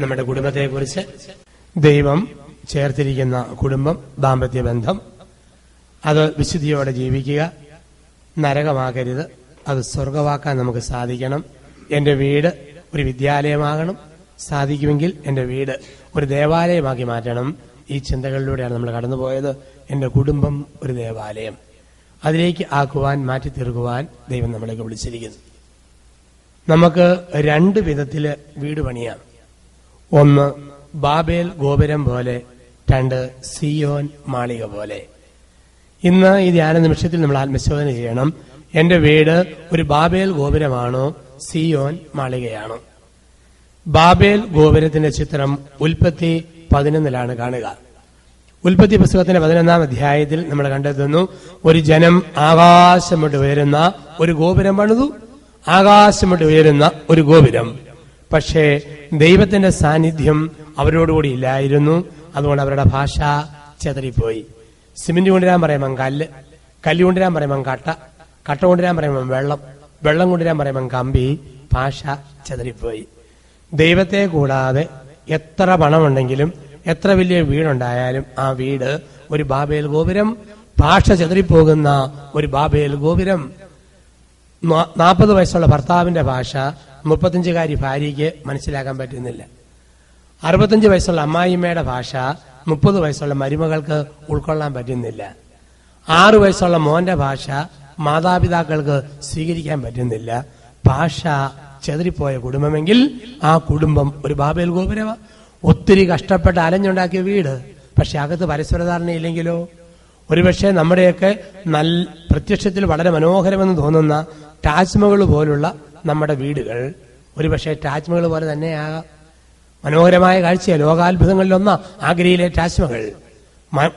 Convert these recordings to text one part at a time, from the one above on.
നമ്മുടെ കുടുംബത്തെക്കുറിച്ച്. ദൈവം ചേർത്തിരിക്കുന്ന കുടുംബം, ദാമ്പത്യ ബന്ധം, അത് വിശുദ്ധിയോടെ ജീവിക്കുക, നരകമാകരുത്, അത് സ്വർഗമാക്കാൻ നമുക്ക് സാധിക്കണം. എന്റെ വീട് ഒരു വിദ്യാലയമാകണം, സാധിക്കുമെങ്കിൽ എന്റെ വീട് ഒരു ദേവാലയമാക്കി മാറ്റണം. ഈ ചിന്തകളിലൂടെയാണ് നമ്മൾ കടന്നുപോയത്. എന്റെ കുടുംബം ഒരു ദേവാലയം, അതിലേക്ക് ആക്കുവാൻ, മാറ്റി തീർക്കുവാൻ ദൈവം നമ്മളേക്ക് വിളിച്ചിരിക്കുന്നു. നമുക്ക് രണ്ട് വിധത്തില് വീട് പണിയാം. ഒന്ന് ബാബേൽ ഗോപുരം പോലെ, രണ്ട് സിയോൻ മാളിക പോലെ. ഇന്ന് ഈ ധ്യാന നിമിഷത്തിൽ നമ്മൾ ആത്മശോധന ചെയ്യണം. എന്റെ വീട് ഒരു ബാബേൽ ഗോപുരമാണോ, സിയോൻ മാളികയാണോ? ബാബേൽ ഗോപുരത്തിന്റെ ചിത്രം ഉൽപ്പത്തി 11 കാണുക. ഉൽപ്പത്തി പുസ്തകത്തിന്റെ 11 അധ്യായത്തിൽ നമ്മൾ കണ്ടെത്തുന്നു, ഒരു ജനം ആകാശം വിട്ട് ഉയരുന്ന ഒരു ഗോപുരം പണിതു. ആകാശം വിട്ട് ഉയരുന്ന ഒരു ഗോപുരം. പക്ഷേ ദൈവത്തിന്റെ സാന്നിധ്യം അവരോടുകൂടി ഇല്ലായിരുന്നു. അതുകൊണ്ട് അവരുടെ ഭാഷ ചെതറിപ്പോയി. സിമന്റ് കൊണ്ടുവരാൻ പറയുമ്പം കല്ല്, കല്ല് കൊണ്ടുവരാൻ പറയുമ്പം കട്ട, കട്ട കൊണ്ടുവരാൻ പറയുമ്പം വെള്ളം, വെള്ളം കൊണ്ടുവരാൻ പറയുമ്പം കമ്പി. ഭാഷ ചെതറിപ്പോയി. ദൈവത്തെ കൂടാതെ എത്ര പണമുണ്ടെങ്കിലും എത്ര വലിയ വീടുണ്ടായാലും ആ വീട് ഒരു ബാബേൽ ഗോപുരം. ഭാഷ ചെതറിപ്പോകുന്ന ഒരു ബാബേൽ ഗോപുരം. 40 വയസ്സുള്ള ഭർത്താവിന്റെ ഭാഷ 35കാരി ഭാര്യയ്ക്ക് മനസ്സിലാക്കാൻ പറ്റുന്നില്ല. 65 വയസ്സുള്ള അമ്മായിമ്മയുടെ ഭാഷ 30 വയസ്സുള്ള മരുമകൾക്ക് ഉൾക്കൊള്ളാൻ പറ്റുന്നില്ല. 6 വയസ്സുള്ള മോന്റെ ഭാഷ മാതാപിതാക്കൾക്ക് സ്വീകരിക്കാൻ പറ്റുന്നില്ല. ഭാഷ ചെതറിപ്പോയ കുടുംബമെങ്കിൽ ആ കുടുംബം ഒരു ബാബേൽ ഗോപുരമാണ്. ഒത്തിരി കഷ്ടപ്പെട്ട് അലഞ്ഞുണ്ടാക്കിയ വീട്, പക്ഷെ അകത്ത് പരസ്പരധാരണയില്ലെങ്കിലോ? ഒരുപക്ഷെ നമ്മുടെയൊക്കെ പ്രത്യക്ഷത്തിൽ വളരെ മനോഹരമെന്ന് തോന്നുന്ന താജ്മഹൽ പോലുള്ള നമ്മുടെ വീടുകൾ ഒരുപക്ഷെ താജ്മഹൽ പോലെ തന്നെയാകാം. മനോഹരമായ കാഴ്ചയാണ്, ലോകാത്ഭുതങ്ങളിലൊന്ന ആഗ്രയിലെ താജ്മഹൽ.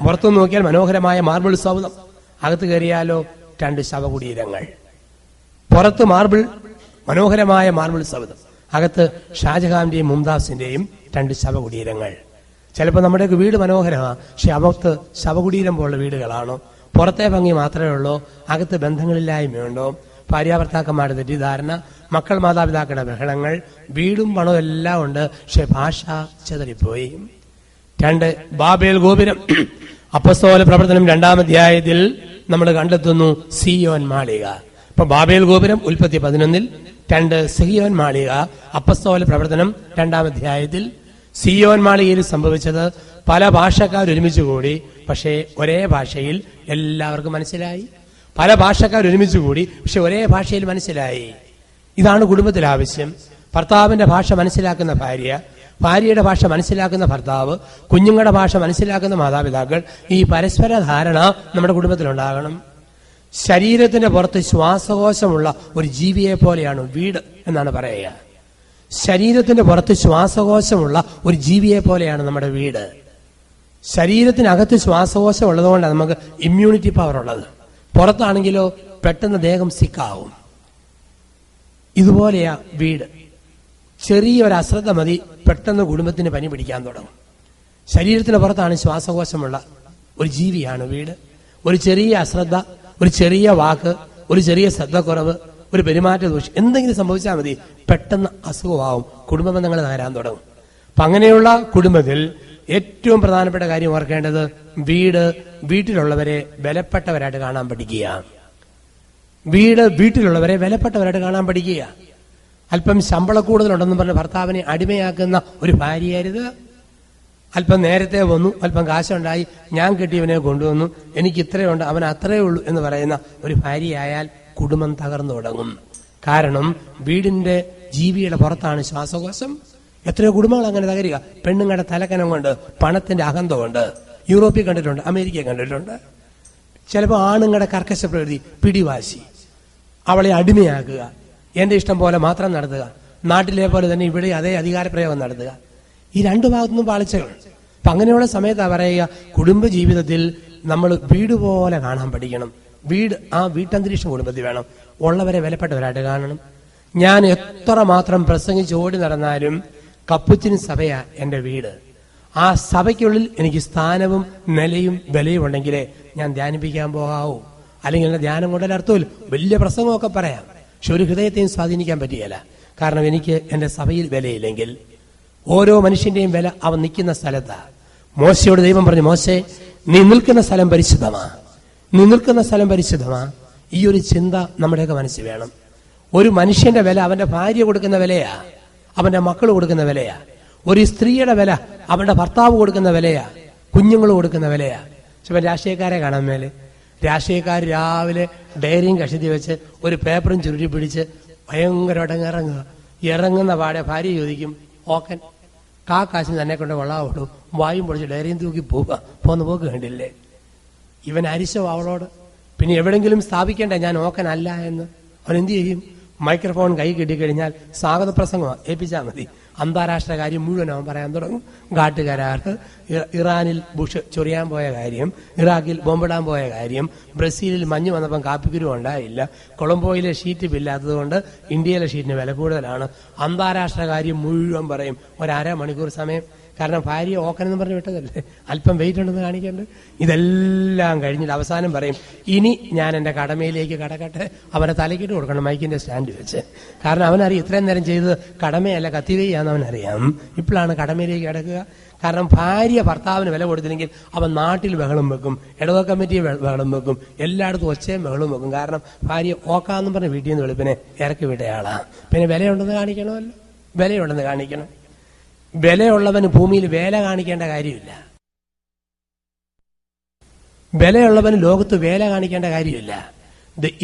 പുറത്തു നോക്കിയാൽ മനോഹരമായ മാർബിൾ സൗധം, അകത്ത് കയറിയാലോ 2 ശവകുടീരങ്ങൾ. പുറത്ത് മാർബിൾ, മനോഹരമായ മാർബിൾ സൗധം, അകത്ത് ഷാജഹാന്റെയും മുംതാസിന്റെയും 2 ശവകുടീരങ്ങൾ. ചിലപ്പോൾ നമ്മുടെയൊക്കെ വീട് മനോഹരമാണ്, പക്ഷെ അകത്ത് ശവകുടീരം പോലുള്ള വീടുകളാണോ? പുറത്തെ ഭംഗി മാത്രമേ ഉള്ളൂ, അകത്ത് ബന്ധങ്ങളില്ലായ്മയുണ്ടോ? ഭാര്യാഭർത്താക്കന്മാരുടെ തെറ്റിദ്ധാരണ, മക്കൾ മാതാപിതാക്കളുടെ ബഹളങ്ങൾ, വീടും പണവും എല്ലാം ഉണ്ട്, പക്ഷെ ഭാഷ ചെതറിപ്പോയി. 2 ബാബേൽ ഗോപുരം. അപ്പോസ്തല പ്രവർത്തനം 2 അധ്യായത്തിൽ നമ്മൾ കണ്ടെത്തുന്നു സിയോൻ മാളിക. ഇപ്പൊ ബാബേൽ ഗോപുരം ഉൽപ്പത്തി 11, 2 സിയോൻ മാളിക അപ്പോസ്തല പ്രവർത്തനം 2 അധ്യായത്തിൽ. സിയോൻ മാളികയിൽ സംഭവിച്ചത് പല ഭാഷക്കാർ ഒരുമിച്ച് കൂടി, പക്ഷേ ഒരേ ഭാഷയിൽ എല്ലാവർക്കും മനസ്സിലായി. പല ഭാഷക്കാർ ഒരുമിച്ച് കൂടി, പക്ഷെ ഒരേ ഭാഷയിൽ മനസ്സിലായി. ഇതാണ് കുടുംബത്തിൽ ആവശ്യം. ഭർത്താവിന്റെ ഭാഷ മനസ്സിലാക്കുന്ന ഭാര്യ, ഭാര്യയുടെ ഭാഷ മനസ്സിലാക്കുന്ന ഭർത്താവ്, കുഞ്ഞുങ്ങളുടെ ഭാഷ മനസ്സിലാക്കുന്ന മാതാപിതാക്കൾ. ഈ പരസ്പര ധാരണ നമ്മുടെ കുടുംബത്തിലുണ്ടാകണം. ശരീരത്തിന്റെ പുറത്ത് ശ്വാസകോശമുള്ള ഒരു ജീവിയെ പോലെയാണ് വീട് എന്നാണ് പറയുക. ശരീരത്തിന്റെ പുറത്ത് ശ്വാസകോശമുള്ള ഒരു ജീവിയെ പോലെയാണ് നമ്മുടെ വീട്. ശരീരത്തിനകത്ത് ശ്വാസകോശം ഉള്ളതുകൊണ്ടാണ് നമുക്ക് ഇമ്മ്യൂണിറ്റി പവർ ഉള്ളത്. പുറത്താണെങ്കിലോ പെട്ടെന്ന് ദേഹം സിക്കാവും. ഇതുപോലെയാ വീട്. ചെറിയൊരു അശ്രദ്ധ മതി, പെട്ടെന്ന് കുടുംബത്തിന് പനി പിടിക്കാൻ തുടങ്ങും. ശരീരത്തിന് പുറത്താണ് ശ്വാസകോശമുള്ള ഒരു ജീവിയാണ് വീട്. ഒരു ചെറിയ അശ്രദ്ധ, ഒരു ചെറിയ വാക്ക്, ഒരു ചെറിയ ശ്രദ്ധക്കുറവ്, ഒരു പെരുമാറ്റ ദോഷം എന്തെങ്കിലും സംഭവിച്ചാൽ മതി, പെട്ടെന്ന് അസുഖമാവും, കുടുംബ ബന്ധങ്ങൾ തകരാൻ തുടങ്ങും. അപ്പൊ അങ്ങനെയുള്ള കുടുംബത്തിൽ ഏറ്റവും പ്രധാനപ്പെട്ട കാര്യം ഓർക്കേണ്ടത്, വീട്ടിലുള്ളവരെ ബലപ്പെട്ടവരായിട്ട് കാണാൻ പഠിക്കുക. വീട്ടിലുള്ളവരെ വിലപ്പെട്ടവരായിട്ട് കാണാൻ പഠിക്കുക. അല്പം ശമ്പള കൂടുതലുണ്ടെന്ന് പറഞ്ഞ് ഭർത്താവിനെ അടിമയാക്കുന്ന ഒരു ഭാര്യയായിരുത്. അല്പം നേരത്തെ വന്നു, അല്പം കാശുണ്ടായി, ഞാൻ കെട്ടിയവനെ കൊണ്ടുവന്നു, എനിക്ക് ഇത്രയുണ്ട്, അവൻ അത്രയേ ഉള്ളൂ എന്ന് പറയുന്ന ഒരു ഭാര്യയായാൽ കുടുംബം തകർന്നു തുടങ്ങും. കാരണം വീടിന്റെ ജീവിയുടെ പുറത്താണ് ശ്വാസകോശം. എത്രയോ കുടുംബങ്ങൾ അങ്ങനെ തകരുക. പെണ്ണുങ്ങളുടെ തലക്കനം കൊണ്ട്, പണത്തിന്റെ അഹന്ത കൊണ്ട്. യൂറോപ്പിൽ കണ്ടിട്ടുണ്ട്, അമേരിക്കയിൽ കണ്ടിട്ടുണ്ട്. ചിലപ്പോൾ ആണുങ്ങളുടെ കർക്കശ പ്രകൃതി, പിടിവാശി, അവളെ അടിമയാക്കുക, എന്റെ ഇഷ്ടം പോലെ മാത്രം നടത്തുക, നാട്ടിലെ പോലെ തന്നെ ഇവിടെ അതേ അധികാരപ്രയോഗം നടത്തുക. ഈ 2 ഭാഗത്തുനിന്നും പാളിച്ചകൾ. അപ്പൊ അങ്ങനെയുള്ള സമയത്താണ് പറയുക, കുടുംബ ജീവിതത്തിൽ നമ്മൾ വീട് പോലെ കാണാൻ പഠിക്കണം. ആ വീട്ടന്തരീക്ഷം കുടുംബത്തിൽ വേണം. ഉള്ളവരെ വിലപ്പെട്ടവരായിട്ട് കാണണം. ഞാൻ എത്ര മാത്രം പ്രസംഗിച്ച് ഓടി നടന്നാലും കപ്പുച്ചിന് സഭയാ എന്റെ വീട്. ആ സഭയ്ക്കുള്ളിൽ എനിക്ക് സ്ഥാനവും നിലയും വിലയും ഉണ്ടെങ്കിലേ ഞാൻ ധ്യാനിപ്പിക്കാൻ പോകാവൂ. അല്ലെങ്കിൽ എന്റെ ധ്യാനം കൊണ്ടൊരു അർത്ഥമില്ല. വലിയ പ്രസംഗമൊക്കെ പറയാം, പക്ഷെ ഒരു ഹൃദയത്തെയും സ്വാധീനിക്കാൻ പറ്റുകയില്ല. കാരണം എനിക്ക് എന്റെ സഭയിൽ വിലയില്ലെങ്കിൽ. ഓരോ മനുഷ്യന്റെയും വില അവൻ നിൽക്കുന്ന സ്ഥലത്താണ്. മോശയോട് ദൈവം പറഞ്ഞു, മോശേ, നീ നിൽക്കുന്ന സ്ഥലം പരിശുദ്ധമാ, നീ നിൽക്കുന്ന സ്ഥലം പരിശുദ്ധമാ. ഈ ഒരു ചിന്ത നമ്മുടെയൊക്കെ മനസ്സിൽ വേണം. ഒരു മനുഷ്യന്റെ വില അവന്റെ ഭാര്യ കൊടുക്കുന്ന വിലയാ, അവന്റെ മക്കൾ കൊടുക്കുന്ന വിലയാ. ഒരു സ്ത്രീയുടെ വില അവന്റെ ഭർത്താവ് കൊടുക്കുന്ന വിലയാ, കുഞ്ഞുങ്ങൾ കൊടുക്കുന്ന വിലയാ. ചില രാഷ്ട്രീയക്കാരെ കാണാൻ മേലെ, രാഷ്ട്രീയക്കാർ രാവിലെ ഡയറിയും കഷത്തി വെച്ച് ഒരു പേപ്പറും ചുരുട്ടി പിടിച്ച് ഭയങ്കരമായിട്ട് ഇറങ്ങുന്ന പാടെ ഭാര്യ ചോദിക്കും, ഓക്കൻ കാശിന് തന്നെ കൊണ്ട് കൊള്ളാവുള്ളൂ, വായും പൊളിച്ച് ഡയറിയും തൂക്കി പോന്ന പോക്ക് കണ്ടില്ലേ? ഇവൻ അരിശോ അവളോട്. പിന്നെ എവിടെങ്കിലും സ്ഥാപിക്കേണ്ട ഞാൻ ഓക്കനല്ല എന്ന്. അവൻ എന്ത് ചെയ്യും? മൈക്രോഫോൺ കൈ കിട്ടിക്കഴിഞ്ഞാൽ സ്വാഗത പ്രസംഗം ഏൽപ്പിച്ചാൽ മതി. അന്താരാഷ്ട്ര കാര്യം മുഴുവൻ അവൻ പറയാൻ തുടങ്ങും. ഘാട്ടുകരാറ്, ഇറാനിൽ ബുഷ് ചൊറിയാൻ പോയ കാര്യം, ഇറാഖിൽ ബോംബിടാൻ പോയ കാര്യം, ബ്രസീലിൽ മഞ്ഞ് വന്നപ്പം കാപ്പിക്കുരു ഉണ്ടായില്ല, കൊളംബോയിലെ ഷീറ്റ് ബില്ലാത്തതുകൊണ്ട് ഇന്ത്യയിലെ ഷീറ്റിന് വില കൂടുതലാണ്. അന്താരാഷ്ട്ര കാര്യം മുഴുവൻ പറയും. ഒരു അരമണിക്കൂർ സമയം. കാരണം ഭാര്യ ഓക്കനെന്ന് പറഞ്ഞ് വിട്ടതല്ലേ, അല്പം വെയിറ്റ് ഉണ്ടെന്ന് കാണിക്കേണ്ടത്. ഇതെല്ലാം കഴിഞ്ഞിട്ട് അവസാനം പറയും, ഇനി ഞാൻ എൻ്റെ കടമയിലേക്ക് കടക്കട്ടെ. അവനെ തലക്കിട്ട് കൊടുക്കണം മൈക്കിന്റെ സ്റ്റാൻഡ് വെച്ച്. കാരണം അവനറിയാം ഇത്രയും നേരം ചെയ്തത് കടമയല്ല കത്തിവെയ്യാന്ന് അവനറിയാം. ഇപ്പോഴാണ് കടമയിലേക്ക് കിടക്കുക. കാരണം ഭാര്യ ഭർത്താവിന് വില കൊടുത്തില്ലെങ്കിൽ അവൻ നാട്ടിൽ ബഹളം വെക്കും, ഇടവ കമ്മിറ്റി ബഹളം വെക്കും, എല്ലായിടത്തും ഒച്ചയും ബഹളം വെക്കും. കാരണം ഭാര്യ ഓക്കാന്നും പറഞ്ഞ് വീട്ടിൽ നിന്ന് വെളുപ്പിനെ ഇറക്കി വിട്ടയാളാ. പിന്നെ വിലയുണ്ടെന്ന് കാണിക്കണമല്ലോ, വിലയുണ്ടെന്ന് കാണിക്കണം. വിലയുള്ളവന് ഭൂമിയിൽ വേല കാണിക്കേണ്ട കാര്യമില്ല. വിലയുള്ളവന് ലോകത്ത് വേല കാണിക്കേണ്ട കാര്യമില്ല.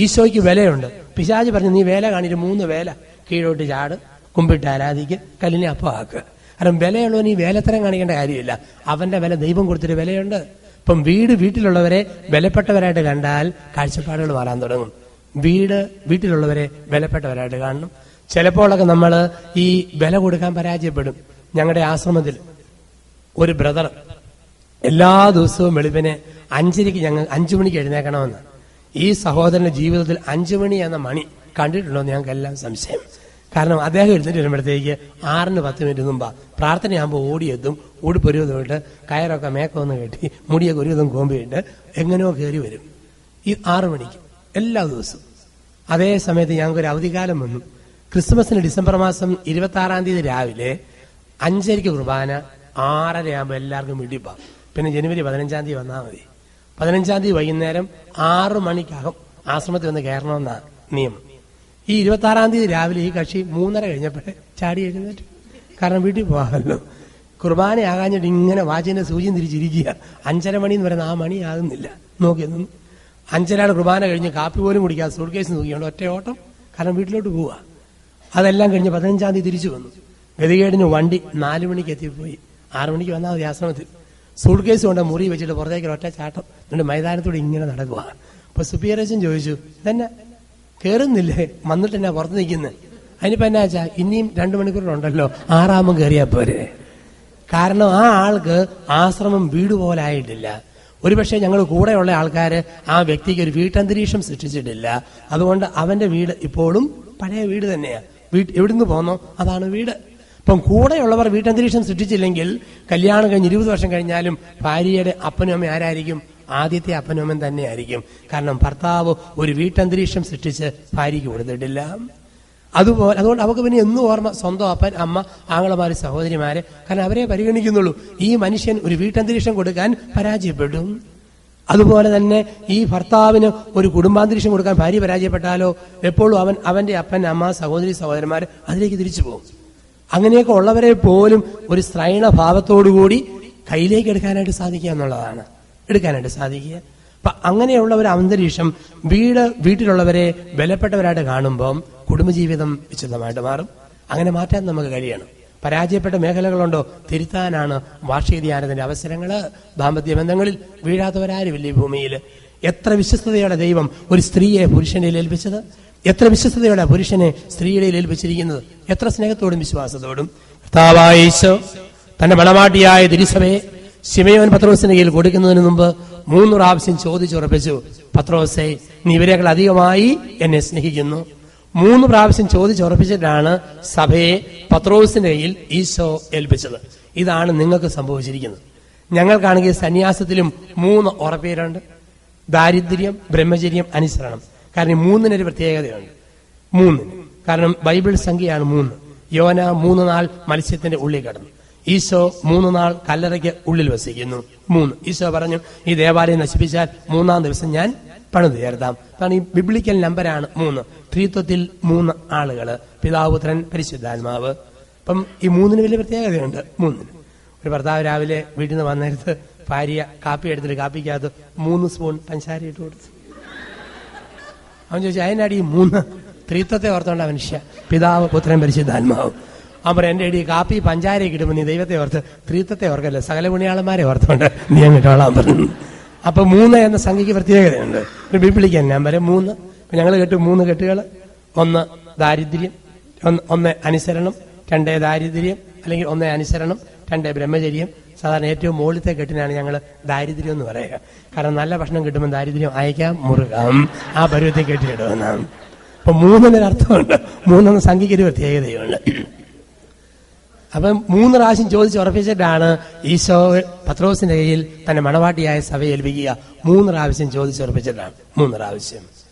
ഈശോയ്ക്ക് വിലയുണ്ട്. പിശാച് പറഞ്ഞു, നീ വേല കാണിട്ട് 3 വേല, കീഴോട്ട് ചാട്, കുമ്പിട്ട് ആരാധിക്ക്, കല്ലിനെ അപ്പമാക്കുക. കാരണം വിലയുള്ളവന് ഈ വേലത്തരം കാണിക്കേണ്ട കാര്യമില്ല. അവന്റെ വില ദൈവം കൊടുത്തിട്ട് വിലയുണ്ട്. ഇപ്പം വീട്ടിലുള്ളവരെ വിലപ്പെട്ടവരായിട്ട് കണ്ടാൽ കാഴ്ചപ്പാടുകൾ മാറാൻ തുടങ്ങും. വീട്ടിലുള്ളവരെ വിലപ്പെട്ടവരായിട്ട് കാണണം. ചിലപ്പോഴൊക്കെ നമ്മൾ ഈ വില കൊടുക്കാൻ പരാജയപ്പെടും. ഞങ്ങളുടെ ആശ്രമത്തിൽ ഒരു ബ്രദർ എല്ലാ ദിവസവും വെളുപ്പിനെ 5 മണിക്ക് എഴുന്നേക്കണമെന്ന്. ഈ സഹോദരന്റെ ജീവിതത്തിൽ 5 മണി എന്ന മണി കണ്ടിട്ടുണ്ടോ എന്ന് ഞങ്ങൾക്കെല്ലാം സംശയം. കാരണം അദ്ദേഹം എഴുന്നേറ്റ് വരുമ്പോഴത്തേക്ക് 6:10 മുമ്പാ പ്രാർത്ഥനയാകുമ്പോൾ ഓടിയെത്തും, ഉടുപ്പൊരുവിധമിട്ട് കയറൊക്കെ മേക്കൊന്ന് കെട്ടി മുടിയൊക്കെ ഒരുവിധം കോമ്പിയിട്ട് എങ്ങനെയോ കയറി വരും. ഈ 6 മണിക്ക് എല്ലാ ദിവസവും. അതേ സമയത്ത് ഞങ്ങൾക്കൊരു അവധിക്കാലം വന്നു. ക്രിസ്മസിന് ഡിസംബർ മാസം 26-ാം തീയതി രാവിലെ 5:30 കുർബാന, 6:30 എല്ലാവർക്കും വീട്ടിപ്പോവാം. പിന്നെ ജനുവരി 15-ാം തീയതി വന്നാൽ മതി. 15-ാം തീയതി വൈകുന്നേരം 6 മണിക്കകം ആശ്രമത്തിൽ വന്ന് കയറണമെന്നാണ് നിയമം. ഈ 26-ാം തീയതി രാവിലെ ഈ കക്ഷി 3:30 കഴിഞ്ഞപ്പോഴേ ചാടി എഴുന്നേറ്റു. കാരണം വീട്ടിൽ പോകാമല്ലോ. കുർബാന ആകാഞ്ഞിട്ട് ഇങ്ങനെ വാച്ചിന്റെ സൂചിയും തിരിച്ചിരിക്കുക. 5:30 മണി എന്ന് പറയുന്ന ആ മണി ആകുന്നില്ല. നോക്കിയൊന്നും 5:30 കുർബാന കഴിഞ്ഞ് കാപ്പി പോലും കുടിക്കാതെ സൂട്ട് കേസ് നോക്കിയോണ്ട് ഒറ്റ ഓട്ടം. കാരണം വീട്ടിലോട്ട് പോവുക. അതെല്ലാം കഴിഞ്ഞ് 15-ാം തീയതി തിരിച്ചു വന്നു. ഗതികേടിന് വണ്ടി 4 മണിക്ക് എത്തിപ്പോയി. 6 മണിക്ക് വന്നാൽ മതി ആശ്രമത്തിൽ. സൂട്ട് കേസ് കൊണ്ട് മുറി വെച്ചിട്ട് പുറത്തേക്ക് ഒറ്റ ചാട്ടം. എന്നിട്ട് മൈതാനത്തോടെ ഇങ്ങനെ നടക്കുക. അപ്പൊ സുപ്പിയറേച്ചൻ ചോദിച്ചു, ഇതന്നെ കയറുന്നില്ലേ, വന്നിട്ട് എന്നാ പുറത്ത് നിൽക്കുന്നത്? അതിനിപ്പോ എന്നാ വെച്ചാ ഇനിയും 2 മണിക്കൂറുണ്ടല്ലോ, 6 കയറിയാ പോരെ. കാരണം ആ ആൾക്ക് ആശ്രമം വീട് പോലെ ആയിട്ടില്ല. ഒരുപക്ഷെ ഞങ്ങൾ കൂടെയുള്ള ആൾക്കാര് ആ വ്യക്തിക്ക് ഒരു വീട്ടന്തരീക്ഷം സൃഷ്ടിച്ചിട്ടില്ല. അതുകൊണ്ട് അവന്റെ വീട് ഇപ്പോഴും പഴയ വീട് തന്നെയാ. എവിടുന്ന് പോന്നോ അതാണ് വീട്. ഇപ്പം കൂടെയുള്ളവർ വീട്ടന്തരീക്ഷം സൃഷ്ടിച്ചില്ലെങ്കിൽ കല്യാണം കഴിഞ്ഞ് 20 വർഷം കഴിഞ്ഞാലും ഭാര്യയുടെ അപ്പനും അമ്മയും ആരായിരിക്കും? ആദ്യത്തെ അപ്പനും അമ്മയും തന്നെയായിരിക്കും. കാരണം ഭർത്താവ് ഒരു വീട്ടന്തരീക്ഷം സൃഷ്ടിച്ച് ഭാര്യയ്ക്ക് കൊടുത്തിട്ടില്ല. അതുകൊണ്ട് അവർക്ക് പിന്നെ എന്നും ഓർമ്മ സ്വന്തം അപ്പൻ, അമ്മ, ആങ്ങളമാര്, സഹോദരിമാര്. കാരണം അവരെ പരിഗണിക്കുന്നുള്ളൂ. ഈ മനുഷ്യൻ ഒരു വീട്ടന്തരീക്ഷം കൊടുക്കാൻ പരാജയപ്പെടും. അതുപോലെ തന്നെ ഈ ഭർത്താവിന് ഒരു കുടുംബാന്തരീക്ഷം കൊടുക്കാൻ ഭാര്യ പരാജയപ്പെട്ടാലോ എപ്പോഴും അവന്റെ അപ്പൻ, അമ്മ, സഹോദരി, സഹോദരന്മാർ അതിലേക്ക് തിരിച്ചു പോകും. അങ്ങനെയൊക്കെ ഉള്ളവരെ പോലും ഒരു സ്ത്രൈണ ഭാവത്തോടുകൂടി കയ്യിലേക്ക് എടുക്കാനായിട്ട് സാധിക്കുക എന്നുള്ളതാണ്. എടുക്കാനായിട്ട് സാധിക്കുക. അപ്പൊ അങ്ങനെയുള്ള ഒരു അന്തരീക്ഷം വീട്ടിലുള്ളവരെ വിലപ്പെട്ടവരായിട്ട് കാണുമ്പം കുടുംബജീവിതം വിശുദ്ധമായിട്ട് മാറും. അങ്ങനെ മാറ്റാൻ നമുക്ക് കഴിയണം. പരാജയപ്പെട്ട മേഖലകളുണ്ടോ തിരുത്താനാണ് വാർഷിക ധ്യാനത്തിന്റെ അവസരങ്ങള്. ദാമ്പത്യ ബന്ധങ്ങളിൽ വീഴാത്തവരാരുമില്ല ഈ ഭൂമിയിൽ. എത്ര വിശ്വസ്തയോടെ ദൈവം ഒരു സ്ത്രീയെ പുരുഷന്റെ ഏൽപ്പിച്ചത്, എത്ര വിശ്വസ്തയോടെ പുരുഷനെ സ്ത്രീയുടെ ഏൽപ്പിച്ചിരിക്കുന്നത്, എത്ര സ്നേഹത്തോടും വിശ്വാസത്തോടും. കർത്താവായ യേശു തന്റെ മണവാട്ടിയായ തിരുസഭയെ ശിമയോൻ പത്രോസിന്റെ കയ്യിൽ കൊടുക്കുന്നതിന് മുമ്പ് 3 പ്രാവശ്യം ചോദിച്ചുറപ്പിച്ചു, പത്രോസേ, നീ ഇവരെക്കാൾ അധികമായി എന്നെ സ്നേഹിക്കുന്നു. 3 പ്രാവശ്യം ചോദിച്ചുറപ്പിച്ചിട്ടാണ് സഭയെ പത്രോസിന്റെ കയ്യിൽ ഈശോ ഏൽപ്പിച്ചത്. ഇതാണ് നിങ്ങൾക്ക് സംഭവിച്ചിരിക്കുന്നത്. ഞങ്ങൾക്കാണെങ്കിൽ സന്യാസത്തിലും 3 ഉറപ്പേരുണ്ട്: ദാരിദ്ര്യം, ബ്രഹ്മചര്യം, അനുസരണം. കാരണം 3-നൊരു പ്രത്യേകതയുണ്ട്. 3 കാരണം ബൈബിൾ സംഖ്യയാണ് 3. യോന 3 നാൾ മത്സ്യത്തിന്റെ ഉള്ളിൽ കിടന്നു. ഈശോ 3 നാൾ കല്ലറയ്ക്ക് ഉള്ളിൽ വസിക്കുന്നു. 3 ഈശോ പറഞ്ഞു, ഈ ദേവാലയം നശിപ്പിച്ചാൽ 3-ാം ദിവസം ഞാൻ പണിത് ചേർത്താം. കാരണം ഈ ബിബ്ലിക്കൽ നമ്പരാണ് 3. ത്രിത്വത്തിൽ 3 ആളുകള്, പിതാവ്, പുത്രൻ, പരിശുദ്ധാത്മാവ്. അപ്പം ഈ 3-ന് വലിയ പ്രത്യേകതയുണ്ട്. 3-ന് ഒരു ഭർത്താവ് രാവിലെ വീട്ടിൽ നിന്ന് വന്നേരത്ത് ഭാര്യ കാപ്പി എടുത്തിട്ട് കാപ്പിക്കകത്ത് 3 സ്പൂൺ പഞ്ചസാര ഇട്ട് കൊടുത്തു. അവൻ ചോദിച്ചു, അതിനാടി ഈ 3? ത്രിത്വത്തെ ഓർത്തോണ്ട മനുഷ്യ, പിതാവ്, പുത്രൻ, പരിശുദ്ധാത്മാവ്. അവൻ പറയും, എന്റെ അടി കാപ്പി പഞ്ചാരയൊക്കെ ഇടുമ്പോൾ നീ ദൈവത്തെ ഓർത്ത് ത്രിത്വത്തെ ഓർക്കല്ലേ, സകല പുണ്യാളന്മാരെ ഓർത്തോണ്ട് നീ അങ്ങോട്ടോളാൻ പറഞ്ഞു. അപ്പൊ 3 എന്ന സംഖ്യക്ക് പ്രത്യേകതയുണ്ട്. ഒരു ബിബ്ലിക്കൽ നമ്പർ 3. ഞങ്ങൾ കേട്ടു 3 കെട്ടുകൾ. 1 ദാരിദ്ര്യം, 1 അനുസരണം, 2 ദാരിദ്ര്യം, അല്ലെങ്കിൽ 1 അനുസരണം, 2 ബ്രഹ്മചര്യം. സാധാരണ ഏറ്റവും മുകളിലത്തെ കെട്ടിനാണ് ഞങ്ങൾ ദാരിദ്ര്യം എന്ന് പറയുക. കാരണം നല്ല ഭക്ഷണം കിട്ടുമ്പോൾ ദാരിദ്ര്യം അയക്കാം, മുറുകാം, ആ പരുവത്തെ കെട്ടിയിടുമെന്നാണ്. അപ്പൊ 3-ന് അർത്ഥമുണ്ട്. 3 എന്ന സംഖ്യയ്ക്ക് ഒരു പ്രത്യേകതയുണ്ട്. അപ്പം 3 പ്രാവശ്യം ചോദിച്ച് ഉറപ്പിച്ചിട്ടാണ് ഈശോ പത്രോസിന്റെ കയ്യിൽ തന്റെ മണവാട്ടിയായ സഭയെ ഏൽപ്പിക്കുക. 3 പ്രാവശ്യം ചോദിച്ച് ഉറപ്പിച്ചിട്ടാണ്. 3 പ്രാവശ്യം.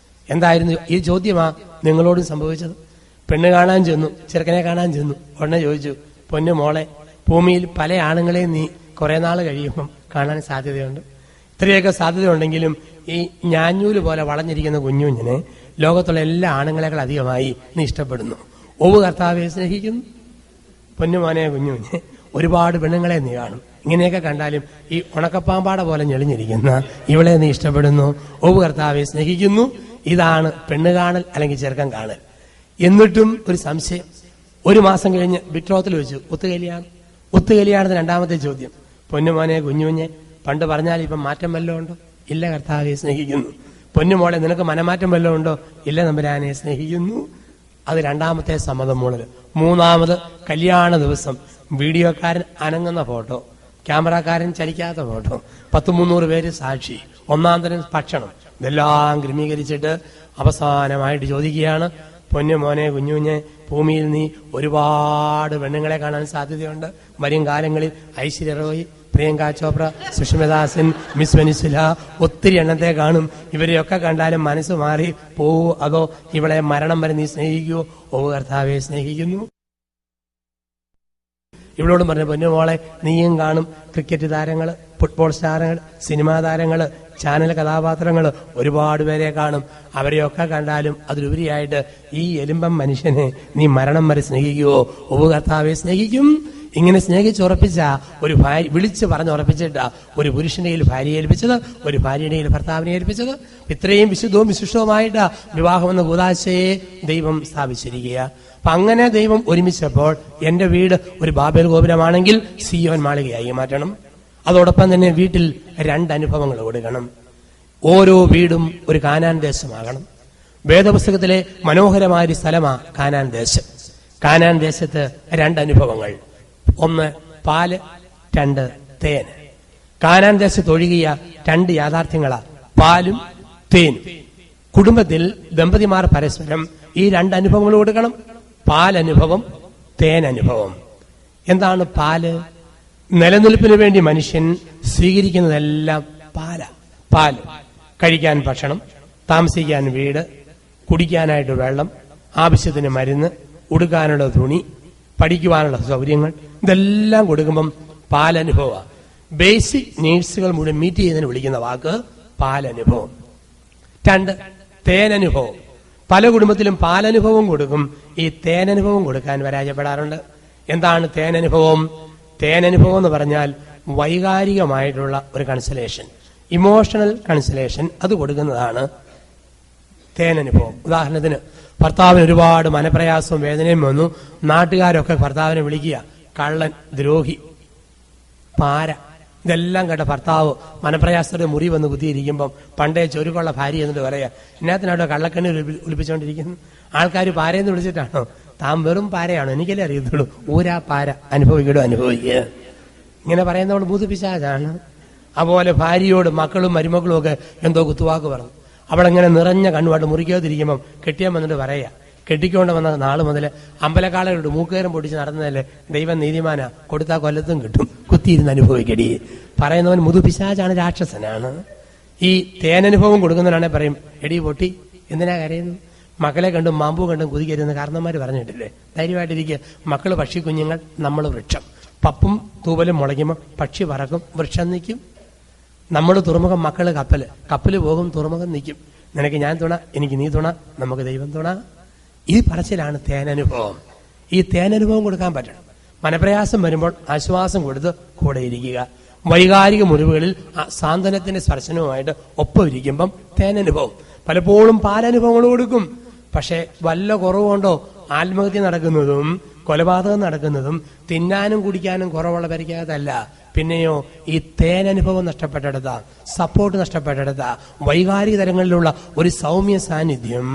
എന്തായിരുന്നു ഈ ചോദ്യമാ നിങ്ങളോടും സംഭവിച്ചത്? പെണ്ണ് കാണാൻ ചെന്നു, ചെറുക്കനെ കാണാൻ ചെന്നു. ഉടനെ ചോദിച്ചു, പൊന്നു മോളെ, ഭൂമിയിൽ പല ആണുങ്ങളെയും നീ കുറെ നാൾ കഴിയുമ്പം കാണാൻ സാധ്യതയുണ്ട്. ഇത്രയൊക്കെ സാധ്യതയുണ്ടെങ്കിലും ഈ ഞാഞ്ഞൂല് പോലെ വളഞ്ഞിരിക്കുന്ന കുഞ്ഞുഞ്ഞിനെ ലോകത്തുള്ള എല്ലാ ആണുങ്ങളെക്കാൾ അധികമായി നീ ഇഷ്ടപ്പെടുന്നു. കർത്താവെ സ്നേഹിക്കുന്നു. പൊന്നുമോനെ കുഞ്ഞുഞ്ഞെ, ഒരുപാട് പെണ്ണുങ്ങളെ നീ കാണും. ഇങ്ങനെയൊക്കെ കണ്ടാലും ഈ ഉണക്കപ്പാമ്പാട പോലെ ഞെളിഞ്ഞിരിക്കുന്ന ഇവളെ നീ ഇഷ്ടപ്പെടുന്നു. കർത്താവെ സ്നേഹിക്കുന്നു. ഇതാണ് പെണ്ണ് കാണൽ അല്ലെങ്കിൽ ചെറുക്കൻ കാണൽ. എന്നിട്ടും ഒരു സംശയം. 1 മാസം കഴിഞ്ഞ് ബിട്രോത്തിൽ വെച്ചു ഒത്തുകല്യാണത്തിന് 2ാമത്തെ ചോദ്യം, പൊന്നുമോനെ കുഞ്ഞുഞ്ഞെ, പണ്ട് പറഞ്ഞാൽ ഇപ്പം മാറ്റം വല്ലതും ഉണ്ടോ? ഇല്ല കർത്താവെ സ്നേഹിക്കുന്നു. പൊന്നുമോളെ, നിനക്ക് മനമാറ്റം വല്ലതും ഉണ്ടോ? ഇല്ല തമ്പുരാനെ സ്നേഹിക്കുന്നു. അത് 2ാമത്തെ സമ്മതം മൂളൽ. 3ാമത് കല്യാണ ദിവസം വീഡിയോക്കാരൻ അനങ്ങുന്ന ഫോട്ടോ, ക്യാമറക്കാരൻ ചലിക്കാത്ത ഫോട്ടോ, 10-300 പേര് സാക്ഷി, 1-ാം തരം ഭക്ഷണം, ഇതെല്ലാം ക്രമീകരിച്ചിട്ട് അവസാനമായിട്ട് ചോദിക്കുകയാണ്, പൊന്നുമോനെ കുഞ്ഞുഞ്ഞെ, ഭൂമിയിൽ നീ ഒരുപാട് പെണ്ണുങ്ങളെ കാണാൻ സാധ്യതയുണ്ട്. വരും കാലങ്ങളിൽ ഐശ്വര്യ റോയ്, പ്രിയങ്ക ചോപ്ര, സുഷ്മിതാസൻ, മിസ് വെനിസുല, ഒത്തിരി എണ്ണത്തെ കാണും. ഇവരെയൊക്കെ കണ്ടാലും മനസ്സ് മാറി പോവോ, അതോ ഇവളെ മരണം വരെ നീ സ്നേഹിക്കുവോ? കർത്താവെ സ്നേഹിക്കുന്നു. ഇവളോടും പറഞ്ഞു, പൊന്നുമോളെ, നീയും കാണും ക്രിക്കറ്റ് താരങ്ങള്, ഫുട്ബോൾ താരങ്ങൾ, സിനിമാ താരങ്ങള്, ചാനൽ കഥാപാത്രങ്ങള്, ഒരുപാട് പേരെ കാണും. അവരെയൊക്കെ കണ്ടാലും അതിലുപരിയായിട്ട് ഈ എലുമ്പം മനുഷ്യനെ നീ മരണം വരെ സ്നേഹിക്കുവോ? കർത്താവെ സ്നേഹിക്കും. ഇങ്ങനെ സ്നേഹിച്ചുറപ്പിച്ച ഒരു ഭാര്യ, വിളിച്ച് പറഞ്ഞുറപ്പിച്ചിട്ട ഒരു പുരുഷന്റെ കയ്യിൽ ഭാര്യയെ ഏൽപ്പിച്ചത്, ഒരു ഭാര്യയുടെ കയ്യിൽ ഭർത്താവിനെ ഏൽപ്പിച്ചത്. ഇത്രയും വിശുദ്ധവും വിശിഷ്ടവുമായിട്ട് വിവാഹമെന്ന കൂദാശയെ ദൈവം സ്ഥാപിച്ചിരിക്കുക. അപ്പൊ അങ്ങനെ ദൈവം ഒരുമിച്ചപ്പോൾ എന്റെ വീട് ഒരു ബാബേൽ ഗോപുരമാണെങ്കിൽ സിയോൻ മാളികയായി മാറ്റണം. അതോടൊപ്പം തന്നെ വീട്ടിൽ 2 അനുഭവങ്ങൾ കൊടുക്കണം. ഓരോ വീടും ഒരു കാനാൻ ദേശമാകണം. വേദപുസ്തകത്തിലെ മനോഹരമായ ഒരു സ്ഥലമാ കാനാൻ ദേശം. കാനാൻ ദേശത്ത് 2 അനുഭവങ്ങൾ. 1 പാല്, 2 തേൻ. കാനാൻ ദേശത്ത് ഒഴുകിയ 2 യാഥാർത്ഥ്യങ്ങളാ പാലും തേനും. കുടുംബത്തിൽ ദമ്പതിമാർ പരസ്പരം ഈ 2 അനുഭവങ്ങൾ കൊടുക്കണം. പാലനുഭവം, തേനനുഭവം. എന്താണ് പാല്? നിലനിൽപ്പിന് വേണ്ടി മനുഷ്യൻ സ്വീകരിക്കുന്നതെല്ലാം പാല്. കഴിക്കാൻ ഭക്ഷണം, താമസിക്കാൻ വീട്, കുടിക്കാനായിട്ട് വെള്ളം, ആവശ്യത്തിന് മരുന്ന്, ഉടുക്കാനുള്ള തുണി, പഠിക്കുവാനുള്ള സൗകര്യങ്ങൾ, ഇതെല്ലാം കൊടുക്കുമ്പം പാലനുഭവമാണ്. ബേസിക് നീഡ്സുകൾ മുഴുവൻ മീറ്റ് ചെയ്യുന്നതിന് വിളിക്കുന്ന വാക്ക് പാലനുഭവം. 2 തേനനുഭവം. പല കുടുംബത്തിലും പാലനുഭവം കൊടുക്കും, ഈ തേനനുഭവം കൊടുക്കാൻ പരാജയപ്പെടാറുണ്ട്. എന്താണ് തേനനുഭവം? തേനനുഭവം എന്ന് പറഞ്ഞാൽ വൈകാരികമായിട്ടുള്ള ഒരു കൺസലേഷൻ, ഇമോഷണൽ കൺസലേഷൻ, അത് കൊടുക്കുന്നതാണ് തേനനുഭവം. ഉദാഹരണത്തിന്, ഭർത്താവിന് ഒരുപാട് മനപ്രയാസവും വേദനയും വന്നു. നാട്ടുകാരൊക്കെ ഭർത്താവിനെ വിളിക്കുക കള്ളൻ, ദ്രോഹി, പാര. ഇതെല്ലാം കേട്ട ഭർത്താവ് മനപ്രയാസത്തോടെ മുറി വന്ന് കുത്തിയിരിക്കുമ്പം പണ്ടേ ചൊരുക്കുള്ള ഭാര്യ എന്നിട്ട് പറയാ, എന്നാത്തിനാട്ടോ കള്ളക്കണ്ണി ഒലിപ്പിച്ചുകൊണ്ടിരിക്കുന്നു? ആൾക്കാർ പാരയെന്ന് വിളിച്ചിട്ടാണോ? താൻ വെറും പാരയാണോ? എനിക്കല്ലേ അറിയത്തുള്ളൂ. ഊരാ പാര, അനുഭവിക്കുക. ഇങ്ങനെ പറയുന്നവൾ ബുദ്ധിപ്പിച്ചാണ്. അതുപോലെ ഭാര്യയോട് മക്കളും മരുമക്കളും ഒക്കെ എന്തോ കുത്തുവാക്ക് പറഞ്ഞു. അവളെങ്ങനെ നിറഞ്ഞ കണ്ണുമായിട്ട് മുറിക്കാതിരിക്കുമ്പം കെട്ടിയാൻ വന്നിട്ട് പറയാ, കെട്ടിക്കൊണ്ട് വന്ന നാള് മുതൽ അമ്പലക്കാളയോട് മൂക്കേരം പൊടിച്ച് നടന്നതല്ലേ, ദൈവം നീതിമാനാ, കൊടുത്താൽ കൊല്ലത്തും കിട്ടും, കുത്തിയിരുന്ന് അനുഭവിക്കടി. പറയുന്നവൻ മുതുപിശാചാണ്, രാക്ഷസനാണ്. ഈ തേനനുഭവം കൊടുക്കുന്നവനാണെ പറയും, എടി പൊട്ടി എന്തിനാ കരയുന്നു? മക്കളെ കണ്ടും മാമ്പൂ കണ്ടും കുതിക്കരുതെന്ന് കാരണന്മാർ പറഞ്ഞിട്ടില്ലേ? ധൈര്യമായിട്ടിരിക്കുക. മക്കള് പക്ഷി കുഞ്ഞുങ്ങൾ, നമ്മൾ വൃക്ഷം. പപ്പും തൂവലും മുളയ്ക്കുമ്പോൾ പക്ഷി പറക്കും, വൃക്ഷം നിൽക്കും. നമ്മൾ തുറമുഖം, മക്കള് കപ്പല് പോകും, തുറമുഖം നിൽക്കും. നിനക്ക് ഞാൻ തുണ, എനിക്ക് നീ തുണ, നമുക്ക് ദൈവം തുണ. ഈ പറച്ചിലാണ് തേനനുഭവം. ഈ തേനനുഭവം കൊടുക്കാൻ പറ്റണം. മനപ്രയാസം വരുമ്പോൾ ആശ്വാസം കൊടുത്ത് കൂടെ ഇരിക്കുക. വൈകാരിക മുറിവുകളിൽ സാന്ത്വനത്തിന്റെ സ്പർശനവുമായിട്ട് ഒപ്പം ഇരിക്കുമ്പം തേനനുഭവം. പലപ്പോഴും പാലനുഭവങ്ങൾ കൊടുക്കും. പക്ഷെ വല്ല കുറവുകൊണ്ടോ ആത്മഹത്യ നടക്കുന്നതും കൊലപാതകം നടക്കുന്നതും തിന്നാനും കുടിക്കാനും കുറവുള്ള പരിക്കകത്തല്ല. പിന്നെയോ ഈ തേനനുഭവം നഷ്ടപ്പെട്ടെടുത്ത, സപ്പോർട്ട് നഷ്ടപ്പെട്ടെടുത്ത, വൈകാരിക തലങ്ങളിലുള്ള ഒരു സൗമ്യ സാന്നിധ്യം,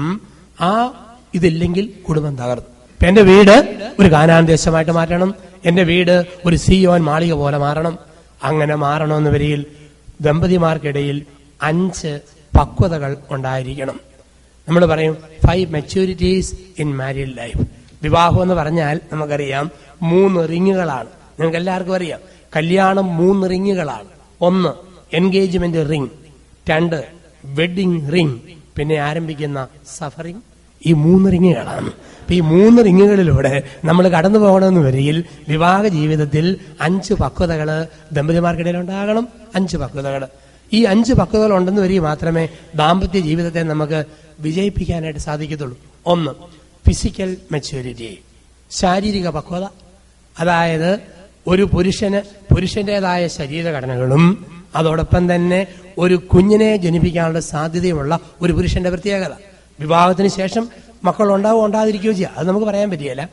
ഇതില്ലെങ്കിൽ കുടുംബം തകർന്നു. ഇപ്പൊ എന്റെ വീട് ഒരു കാനാൻ ദേശമായിട്ട് മാറ്റണം. എന്റെ വീട് ഒരു സിയോൻ മാളിക പോലെ മാറണം. അങ്ങനെ മാറണമെന്ന് വരിയിൽ ദമ്പതിമാർക്കിടയിൽ 5 പക്വതകൾ ഉണ്ടായിരിക്കണം. നമ്മൾ പറയും 5 മെച്യൂരിറ്റീസ് ഇൻ മാരീഡ് ലൈഫ്. വിവാഹം എന്ന് പറഞ്ഞാൽ നമുക്കറിയാം 3 റിങ്ങുകളാണ്. നിങ്ങൾക്ക് എല്ലാവർക്കും അറിയാം, കല്യാണം 3 റിങ്ങുകളാണ്. 1 എൻഗേജ്മെന്റ് റിംഗ്, 2 വെഡിങ് റിംഗ്, പിന്നെ ആരംഭിക്കുന്ന സഫറിംഗ്. ഈ 3 റിങ്ങുകളാണ്. അപ്പൊ ഈ 3 റിങ്ങുകളിലൂടെ നമ്മൾ കടന്നു പോകണമെന്ന് വരികിൽ വിവാഹ ജീവിതത്തിൽ 5 പക്വതകള് ദമ്പതിമാർക്കിടയിൽ ഉണ്ടാകണം. 5 പക്വതകൾ. ഈ 5 പക്വതകൾ ഉണ്ടെന്ന് വരിക മാത്രമേ ദാമ്പത്യ ജീവിതത്തെ നമുക്ക് വിജയിപ്പിക്കാനായിട്ട് സാധിക്കത്തുള്ളൂ. 1 ഫിസിക്കൽ മെച്യൂരിറ്റി, ശാരീരിക പക്വത. അതായത് ഒരു പുരുഷന്റേതായ ശരീരഘടനകളും അതോടൊപ്പം തന്നെ ഒരു കുഞ്ഞിനെ ജനിപ്പിക്കാനുള്ള സാധ്യതയുമുള്ള ഒരു പുരുഷന്റെ പ്രത്യേകത. വിവാഹത്തിന് ശേഷം മക്കൾ ഉണ്ടാവുകയോ ഉണ്ടാതിരിക്കുകയോ ചെയ്യുക, അത് നമുക്ക് പറയാൻ പറ്റിയല്ല.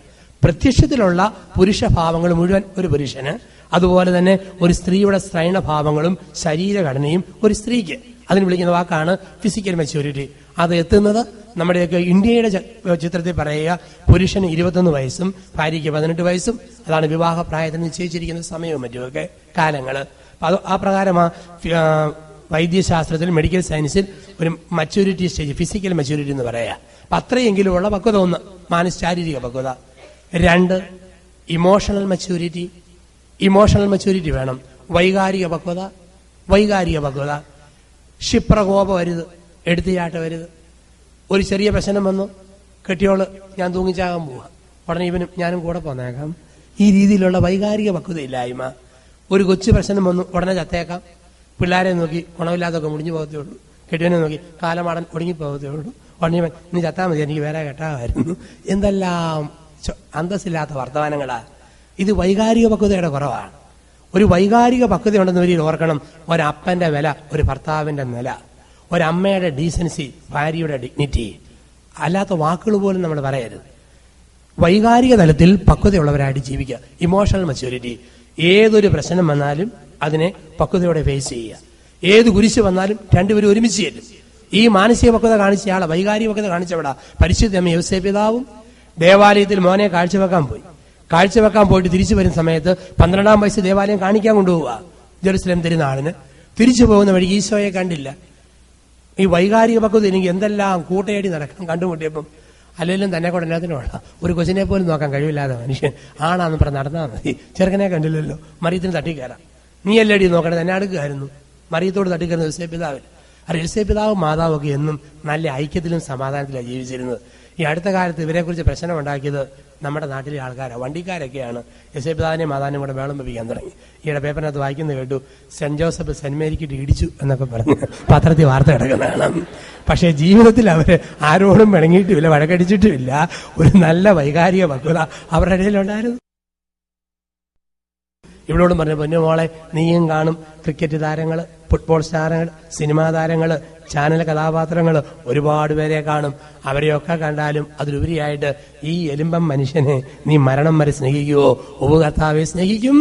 പ്രത്യക്ഷത്തിലുള്ള പുരുഷഭാവങ്ങൾ മുഴുവൻ ഒരു പുരുഷന്, അതുപോലെ തന്നെ ഒരു സ്ത്രീയുടെ സ്ത്രൈണഭാവങ്ങളും ശരീരഘടനയും ഒരു സ്ത്രീക്ക്. അതിന് വിളിക്കുന്ന വാക്കാണ് ഫിസിക്കൽ മെച്യൂരിറ്റി. അത് എത്തുന്നത് നമ്മുടെയൊക്കെ ഇന്ത്യയുടെ ചിത്രത്തിൽ പറയുക, പുരുഷന് 21 വയസ്സും ഭാര്യയ്ക്ക് 18 വയസ്സും. അതാണ് വിവാഹ പ്രായത്തിന് നിശ്ചയിച്ചിരിക്കുന്ന സമയവും മറ്റുമൊക്കെ കാലങ്ങള്. അത് ആ പ്രകാരമാ വൈദ്യശാസ്ത്രത്തിൽ, മെഡിക്കൽ സയൻസിൽ ഒരു മച്യൂരിറ്റി സ്റ്റേജ്, ഫിസിക്കൽ മച്യൂരിറ്റി എന്ന് പറയാ. അപ്പൊ അത്രയെങ്കിലും ഉള്ള പക്വത. 1 ശാരീരിക പക്വത. 2 ഇമോഷണൽ മച്യൂരിറ്റി. ഇമോഷണൽ മച്യൂരിറ്റി വേണം. വൈകാരിക പക്വത. ക്ഷിപ്രകോപം വരുത്, എടുത്തുചാട്ട വരുത്. ഒരു ചെറിയ പ്രശ്നം വന്നു, കെട്ടിയോള് ഞാൻ തൂങ്ങിച്ചാകാൻ പോവാ, ഉടനെ ഇവനും ഞാനും കൂടെ പോന്നേക്കാം. ഈ രീതിയിലുള്ള വൈകാരിക പക്വതയില്ലായ്മ. ഒരു കൊച്ചു പ്രശ്നം വന്നു, ഉടനെ ചത്തേക്കാം. പിള്ളേരെ നോക്കി ഗുണമില്ലാതൊക്കെ മുടിഞ്ഞു പോകത്തേ ഉള്ളൂ. കെട്ടിയവനെ നോക്കി കാലമാടൻ ഒടുങ്ങി പോകത്തേ ഉള്ളൂ. ഉടനെ നീ ചത്താൽ മതി, എനിക്ക് വേറെ കെട്ടാമായിരുന്നു. എന്തെല്ലാം അന്തസ്സില്ലാത്ത വർത്തമാനങ്ങളാ. ഇത് വൈകാരിക പക്വതയുടെ കുറവാണ്. ഒരു വൈകാരിക പക്വത ഉണ്ടെന്ന് വരിയിൽ ഓർക്കണം. ഒരപ്പന്റെ വില ഒരു ഭർത്താവിന്റെ നില, ഒരമ്മയുടെ ഡീസൻസി, ഭാര്യയുടെ ഡിഗ്നിറ്റി. അല്ലാത്ത വാക്കുകൾ പോലും നമ്മൾ പറയരുത്. വൈകാരിക തലത്തിൽ പക്വതയുള്ളവരായിട്ട് ജീവിക്കുക. Emotional maturity. ഏതൊരു പ്രശ്നം വന്നാലും അതിനെ പക്വതയോടെ ഫേസ് ചെയ്യുക. ഏത് കുരിശ് വന്നാലും രണ്ടുപേരും ഒരുമിച്ച് ചെല്ലും. ഈ മാനസിക പക്വത കാണിച്ചയാളെ, വൈകാരിക പക്വത കാണിച്ചവിടാ പരിശുദ്ധ അമ്മ യോസേപ്പ് പിതാവും ദേവാലയത്തിൽ മോനെ കാഴ്ചവെക്കാൻ പോയിട്ട് തിരിച്ചു വരുന്ന സമയത്ത് 12-ാം വയസ്സ് ദേവാലയം കാണിക്കാൻ കൊണ്ടുപോവുക ജെറുസലേം തിരുനാളിന്. തിരിച്ചു പോകുന്ന വഴി ഈശോയെ കണ്ടില്ല. ഈ വൈകാരിക പക്വത എനിക്ക് എന്തെല്ലാം കൂട്ടയടി നടക്കാൻ കണ്ടുമുട്ടിയപ്പം. അല്ലെങ്കിലും തന്നെ കൂടെ എല്ലാത്തിനുള്ള ഒരു കൊച്ചിനെ പോലും നോക്കാൻ കഴിവില്ലാതെ മനുഷ്യൻ ആണാന്ന് പറഞ്ഞ് നടന്നാൽ മതി. ചെറുക്കനെ കണ്ടില്ലല്ലോ, മറിയത്തിന് തട്ടിക്കയറാം. നീ അല്ലടി നോക്കണേ, തന്നെ അടുക്കായിരുന്നു. മറിയത്തോട് തട്ടിക്കയറുന്ന യോസേപ്പ് പിതാവ്. യോസേപ്പ് പിതാവും മാതാവൊക്കെ എന്നും നല്ല ഐക്യത്തിലും സമാധാനത്തിലാണ് ജീവിച്ചിരുന്നത്. ഈ അടുത്ത കാലത്ത് ഇവരെക്കുറിച്ച് പ്രശ്നം ഉണ്ടാക്കിയത് നമ്മുടെ നാട്ടിലെ ആൾക്കാരാണ്, വണ്ടിക്കാരൊക്കെയാണ്. യോസേപ്പ് പിതാവിനെയും മാതാവിനെയും കൂടെ മേളം വെപ്പിക്കാൻ തുടങ്ങി. ഈയിടെ പേപ്പറിനകത്ത് വായിക്കുന്നത് കേട്ടു, സെന്റ് ജോസഫ് സെന്റ് മേരിക്കിട്ട് ഇടിച്ചു എന്നൊക്കെ പറഞ്ഞ് പത്രത്തിൽ വാർത്ത കിടക്കുന്നതാണ്. പക്ഷേ ജീവിതത്തിൽ അവര് ആരോടും പിണങ്ങിയിട്ടുമില്ല, വഴക്കടിച്ചിട്ടുമില്ല. ഒരു നല്ല വൈകാരിക പക്വത അവരുടെ ഇടയിലുണ്ടായിരുന്നു. ഇവളോടും പറഞ്ഞു, പൊന്നുമോളെ നീയും കാണും ക്രിക്കറ്റ് താരങ്ങള്, ഫുട്ബോൾ താരങ്ങൾ, സിനിമാ താരങ്ങള്, ചാനൽ കഥാപാത്രങ്ങള്, ഒരുപാട് പേരെ കാണും. അവരെയൊക്കെ കണ്ടാലും അതിലുപരിയായിട്ട് ഈ എലുമ്പം മനുഷ്യനെ നീ മരണം വരെ സ്നേഹിക്കുവോ? ഉപകർത്താവെ സ്നേഹിക്കും.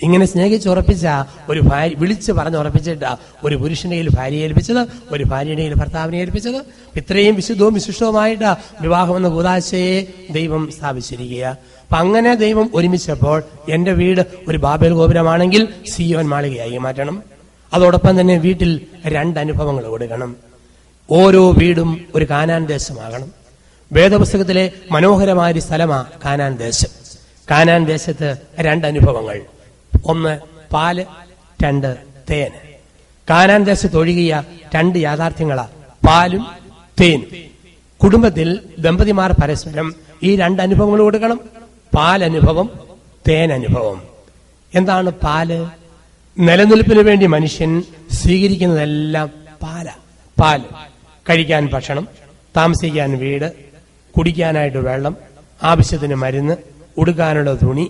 ഇങ്ങനെ സ്നേഹിച്ചുറപ്പിച്ച ഒരു ഭാര്യ, വിളിച്ച് പറഞ്ഞുറപ്പിച്ചിട്ട ഒരു പുരുഷന്റെ കയ്യിൽ ഭാര്യയെ ഏൽപ്പിച്ചത്, ഒരു ഭാര്യയുടെ കയ്യിൽ ഭർത്താവിനെ ഏൽപ്പിച്ചത്. ഇത്രയും വിശുദ്ധവും വിശിഷ്ടവുമായിട്ട് വിവാഹമെന്ന കൂദാശയെ ദൈവം സ്ഥാപിച്ചിരിക്കുക. അപ്പൊ അങ്ങനെ ദൈവം ഒരുമിച്ചപ്പോൾ എന്റെ വീട് ഒരു ബാബേൽ ഗോപുരമാണെങ്കിൽ സിയോൻ മാളികയായി മാറ്റണം. അതോടൊപ്പം തന്നെ വീട്ടിൽ 2 അനുഭവങ്ങൾ കൊടുക്കണം. ഓരോ വീടും ഒരു കാനാൻ ദേശമാകണം. വേദപുസ്തകത്തിലെ മനോഹരമായ സ്ഥലമാ കാനാൻ ദേശം. കാനാൻ ദേശത്ത് 2 അനുഭവങ്ങൾ. 1 പാല്, 2 തേന്. കാനാൻ ദേശത്ത് ഒഴുകിയ 2 യാഥാർത്ഥ്യങ്ങളാ പാലും തേനും. കുടുംബത്തിൽ ദമ്പതിമാർ പരസ്പരം ഈ രണ്ട് അനുഭവങ്ങൾ കൊടുക്കണം. പാലനുഭവം, തേനനുഭവം. എന്താണ് പാല്? നിലനിൽപ്പിന് വേണ്ടി മനുഷ്യൻ സ്വീകരിക്കുന്നതെല്ലാം പാല്. കഴിക്കാൻ ഭക്ഷണം, താമസിക്കാൻ വീട്, കുടിക്കാനായിട്ട് വെള്ളം, ആവശ്യത്തിന് മരുന്ന്, ഉടുക്കാനുള്ള തുണി,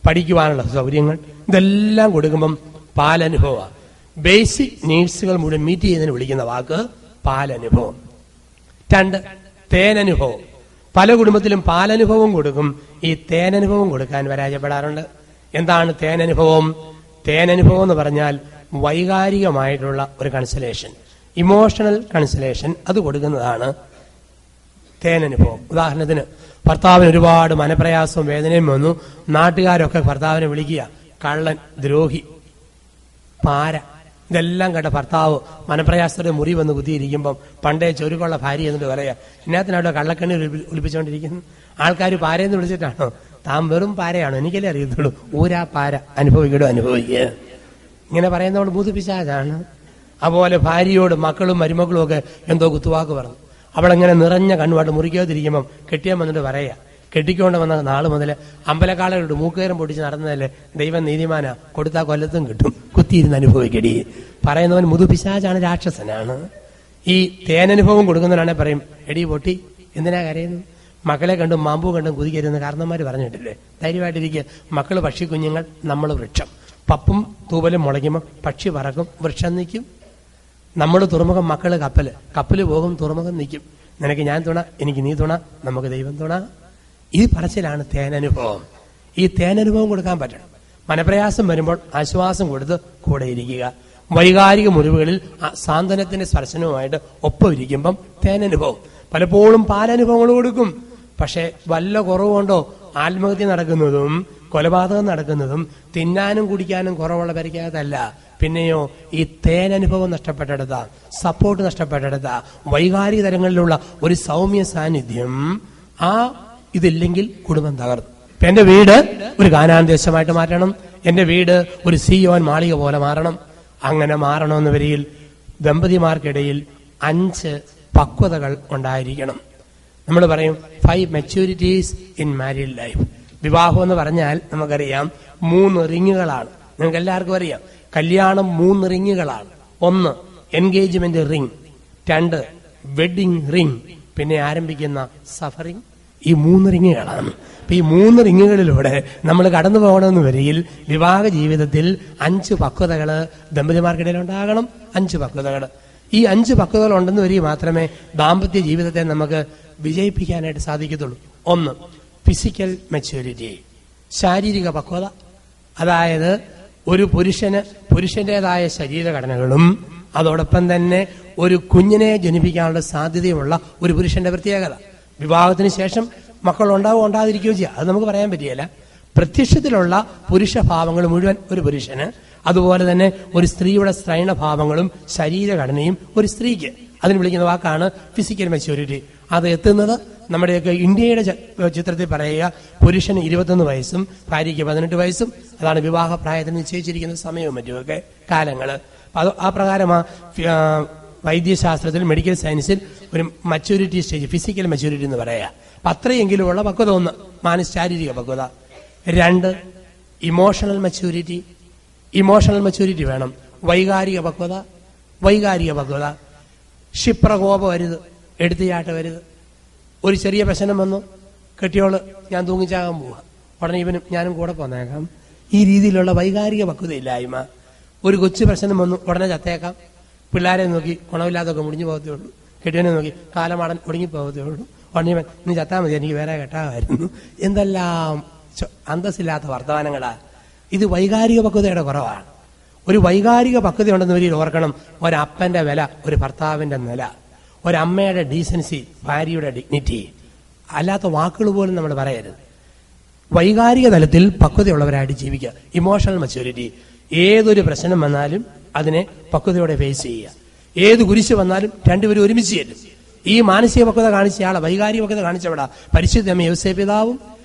പഠിക്കുവാനുള്ള സൗകര്യങ്ങൾ, ഇതെല്ലാം കൊടുക്കുമ്പം പാലനുഭവമാണ്. ബേസിക് നീഡ്സുകൾ മുഴുവൻ മീറ്റ് ചെയ്യുന്നതിന് വിളിക്കുന്ന വാക്ക് പാലനുഭവം. 2, തേനനുഭവം. പല കുടുംബത്തിലും പാലനുഭവം കൊടുക്കും, ഈ തേനനുഭവം കൊടുക്കാൻ പരാജയപ്പെടാറുണ്ട്. എന്താണ് തേനനുഭവം? തേനനുഭവം എന്ന് പറഞ്ഞാൽ വൈകാരികമായിട്ടുള്ള ഒരു കൺസലേഷൻ, ഇമോഷണൽ കൺസലേഷൻ, അത് കൊടുക്കുന്നതാണ് തേനനുഭവം. ഉദാഹരണത്തിന്, ഭർത്താവിന് ഒരുപാട് മനപ്രയാസവും വേദനയും വന്നു. നാട്ടുകാരൊക്കെ ഭർത്താവിനെ വിളിക്കുക കള്ളൻ, ദ്രോഹി, പാര. ഇതെല്ലാം കേട്ട ഭർത്താവ് മനപ്രയാസത്തോടെ മുറി വന്ന് കുത്തിയിരിക്കുമ്പം പണ്ടേ ചൊരുക്കുള്ള ഭാര്യ എന്നിട്ട് പറയാ, ഇതിനകത്തിനവിടെ കള്ളക്കണ്ണി ഒളിപ്പിച്ചുകൊണ്ടിരിക്കുന്നു. ആൾക്കാർ പാരയെന്ന് വിളിച്ചിട്ടാണോ? താൻ വെറും പാരയാണോ? എനിക്കല്ലേ അറിയത്തുള്ളൂ. ഊരാ പാര, അനുഭവിക്കടോ അനുഭവിക്കുക. ഇങ്ങനെ പറയുന്നവൾ ബുദ്ധിപ്പിച്ചാണ്. അതുപോലെ ഭാര്യയോട് മക്കളും മരുമക്കളും ഒക്കെ എന്തോ കുത്തുവാക്ക് പറഞ്ഞു. അവളെങ്ങനെ നിറഞ്ഞ കണ്ണുമായിട്ട് മുറിക്കാതിരിക്കുമ്പം കെട്ടിയാൻ വന്നിട്ട് പറയാ, കെട്ടിക്കൊണ്ട് വന്ന നാള് മുതൽ അമ്പലക്കാളുകളുടെ മൂക്കേരം പൊട്ടിച്ച് നടന്നതല്ലേ, ദൈവം നീതിമാനാ, കൊടുത്താൽ കൊല്ലത്തും കിട്ടും, കുത്തിയിരുന്ന് അനുഭവിക്കടി. പറയുന്നവൻ മുതുപിശാചാണ്, രാക്ഷസനാണ്. ഈ തേനനുഭവം കൊടുക്കുന്നവരാണെ പറയും, എടി പൊട്ടി എന്തിനാ കരയുന്നു? മക്കളെ കണ്ടും മാമ്പൂ കണ്ടും കുതിക്കരുതെന്ന് കാരണന്മാര് പറഞ്ഞിട്ടില്ലേ? ധൈര്യമായിട്ടിരിക്കുക. മക്കള് പക്ഷി കുഞ്ഞുങ്ങൾ, നമ്മൾ വൃക്ഷം. പപ്പും തൂവലും മുളയ്ക്കുമ്പോൾ പക്ഷി പറക്കും, വൃക്ഷം നിൽക്കും. നമ്മൾ തുറമുഖം, മക്കള് കപ്പല് പോകും, തുറമുഖം നിൽക്കും. നിനക്ക് ഞാൻ തുണ, എനിക്ക് നീ തുണ, നമുക്ക് ദൈവം തുണ. ഈ പറച്ചിലാണ് തേനനുഭവം. ഈ തേനനുഭവം കൊടുക്കാൻ പറ്റണം. മനപ്രയാസം വരുമ്പോൾ ആശ്വാസം കൊടുത്ത് കൂടെ ഇരിക്കുക. വൈകാരിക മുറിവുകളിൽ സാന്ത്വനത്തിന്റെ സ്പർശനവുമായിട്ട് ഒപ്പം ഇരിക്കുമ്പം തേനനുഭവം. പലപ്പോഴും പാലനുഭവങ്ങൾ കൊടുക്കും. പക്ഷെ വല്ല കുറവുകൊണ്ടോ ആത്മഹത്യ നടക്കുന്നതും കൊലപാതകം നടക്കുന്നതും തിന്നാനും കുടിക്കാനും കുറവുള്ള പരിക്കകത്തല്ല. പിന്നെയോ ഈ തേനനുഭവം നഷ്ടപ്പെട്ടെടുത്ത, സപ്പോർട്ട് നഷ്ടപ്പെട്ടെടുത്ത, വൈകാരിക തലങ്ങളിലുള്ള ഒരു സൗമ്യ സാന്നിധ്യം, ഇതില്ലെങ്കിൽ കുടുംബം തകർന്നു. ഇപ്പൊ എന്റെ വീട് ഒരു കാനാൻ ദേശമായിട്ട് മാറ്റണം, എന്റെ വീട് ഒരു സിയോൻ മാളിക പോലെ മാറണം. അങ്ങനെ മാറണമെന്ന് വരിയിൽ ദമ്പതിമാർക്കിടയിൽ 5 പക്വതകൾ ഉണ്ടായിരിക്കണം. നമ്മൾ പറയും 5 മെച്യൂരിറ്റീസ് ഇൻ മാരീഡ് ലൈഫ്. വിവാഹം എന്ന് പറഞ്ഞാൽ നമുക്കറിയാം 3 റിങ്ങുകളാണ്. നിങ്ങൾക്ക് എല്ലാവർക്കും അറിയാം, കല്യാണം 3 റിങ്ങുകളാണ്. 1 എൻഗേജ്മെന്റ് റിംഗ്, 2 വെഡിങ് റിംഗ്, പിന്നെ ആരംഭിക്കുന്ന സഫറിംഗ്. ഈ 3 റിങ്ങുകളാണ്. അപ്പൊ ഈ 3 റിങ്ങുകളിലൂടെ നമ്മൾ കടന്നു പോകണമെന്ന് വരിയിൽ വിവാഹ ജീവിതത്തിൽ 5 പക്വതകള് ദമ്പതിമാർക്കിടയിൽ ഉണ്ടാകണം. 5 പക്വതകൾ. ഈ 5 പക്വതകൾ ഉണ്ടെന്ന് വരിക മാത്രമേ ദാമ്പത്യ ജീവിതത്തെ നമുക്ക് വിജയിപ്പിക്കാനായിട്ട് സാധിക്കത്തുള്ളൂ. 1 ഫിസിക്കൽ മെച്യൂരിറ്റി, ശാരീരിക പക്വത. അതായത് ഒരു പുരുഷന്റേതായ ശരീരഘടനകളും അതോടൊപ്പം തന്നെ ഒരു കുഞ്ഞിനെ ജനിപ്പിക്കാനുള്ള സാധ്യതയുമുള്ള ഒരു പുരുഷന്റെ പ്രത്യേകത. വിവാഹത്തിന് ശേഷം മക്കൾ ഉണ്ടാവോ ഉണ്ടാതിരിക്കുകയോ ചെയ്യാം, അത് നമുക്ക് പറയാൻ പറ്റിയല്ല. പ്രത്യക്ഷത്തിലുള്ള പുരുഷഭാവങ്ങൾ മുഴുവൻ ഒരു പുരുഷന്, അതുപോലെ തന്നെ ഒരു സ്ത്രീയുടെ സ്ത്രൈണഭാവങ്ങളും ശരീരഘടനയും ഒരു സ്ത്രീക്ക്. അതിന് വിളിക്കുന്ന വാക്കാണ് ഫിസിക്കൽ മെച്യൂരിറ്റി. അത് എത്തുന്നത് നമ്മുടെയൊക്കെ ഇന്ത്യയുടെ ചിത്രത്തിൽ പറയുക, പുരുഷന് 21 വയസ്സും ഭാര്യയ്ക്ക് 18 വയസ്സും. അതാണ് വിവാഹ പ്രായത്തിന് നിശ്ചയിച്ചിരിക്കുന്ന സമയവും മറ്റുമൊക്കെ കാലങ്ങള്. അത് ആ പ്രകാരമാ വൈദ്യശാസ്ത്രത്തിൽ, മെഡിക്കൽ സയൻസിൽ ഒരു മെച്യൂരിറ്റി സ്റ്റേജ്, ഫിസിക്കൽ മെച്യൂരിറ്റി എന്ന് പറയാ. അപ്പൊ അത്രയെങ്കിലുമുള്ള പക്വത. 1 ശാരീരിക പക്വത. 2 ഇമോഷണൽ മെച്യൂരിറ്റി. ഇമോഷണൽ മെച്യൂരിറ്റി വേണം. വൈകാരിക പക്വത. ക്ഷിപ്രകോപം വരുത്, എടുത്തുചാട്ട വരുത്. ഒരു ചെറിയ പ്രശ്നം വന്നു, കെട്ടിയോള് ഞാൻ തൂങ്ങിച്ചാകാൻ പോവാ, ഉടനെ ഇവനും ഞാനും കൂടെ പോന്നേക്കാം. ഈ രീതിയിലുള്ള വൈകാരിക പക്വതയില്ലായ്മ. ഒരു കൊച്ചു പ്രശ്നം വന്നു, ഉടനെ ചത്തേക്കാം. പിള്ളേരെ നോക്കി ഗുണമില്ലാതൊക്കെ മുടിഞ്ഞു പോകത്തേ ഉള്ളൂ. കെട്ടിയനെ നോക്കി കാലമാടൻ ഒടുങ്ങി പോകത്തേ ഉള്ളൂ. ഉടനെ നീ ചത്താൽ മതി, എനിക്ക് വേറെ കെട്ടാമായിരുന്നു. എന്തെല്ലാം അന്തസ്സില്ലാത്ത വർത്തമാനങ്ങളാ. ഇത് വൈകാരിക പക്വതയുടെ കുറവാണ്. ഒരു വൈകാരിക പക്വത ഉണ്ടെന്ന് വരിയിൽ ഓർക്കണം. ഒരപ്പന്റെ വില ഒരു ഭർത്താവിന്റെ നില, ഒരമ്മയുടെ ഡീസൻസി ഭാര്യയുടെ ഡിഗ്നിറ്റി. അല്ലാത്ത വാക്കുകൾ പോലും നമ്മൾ പറയരുത്. വൈകാരിക തലത്തിൽ പക്വതയുള്ളവരായിട്ട് ജീവിക്കുക. Emotional maturity. ഏതൊരു പ്രശ്നം വന്നാലും അതിനെ പക്വതയോടെ ഫേസ് ചെയ്യുക. ഏത് കുരിശ് വന്നാലും രണ്ടുപേരും ഒരുമിച്ച് ചെല്ലും. ഈ മാനസിക പക്വത കാണിച്ചയാളെ വൈകാരിക പക്വത കാണിച്ചവിടാ പരിശുദ്ധ അമ്മ യോസേപ്പ് പിതാവും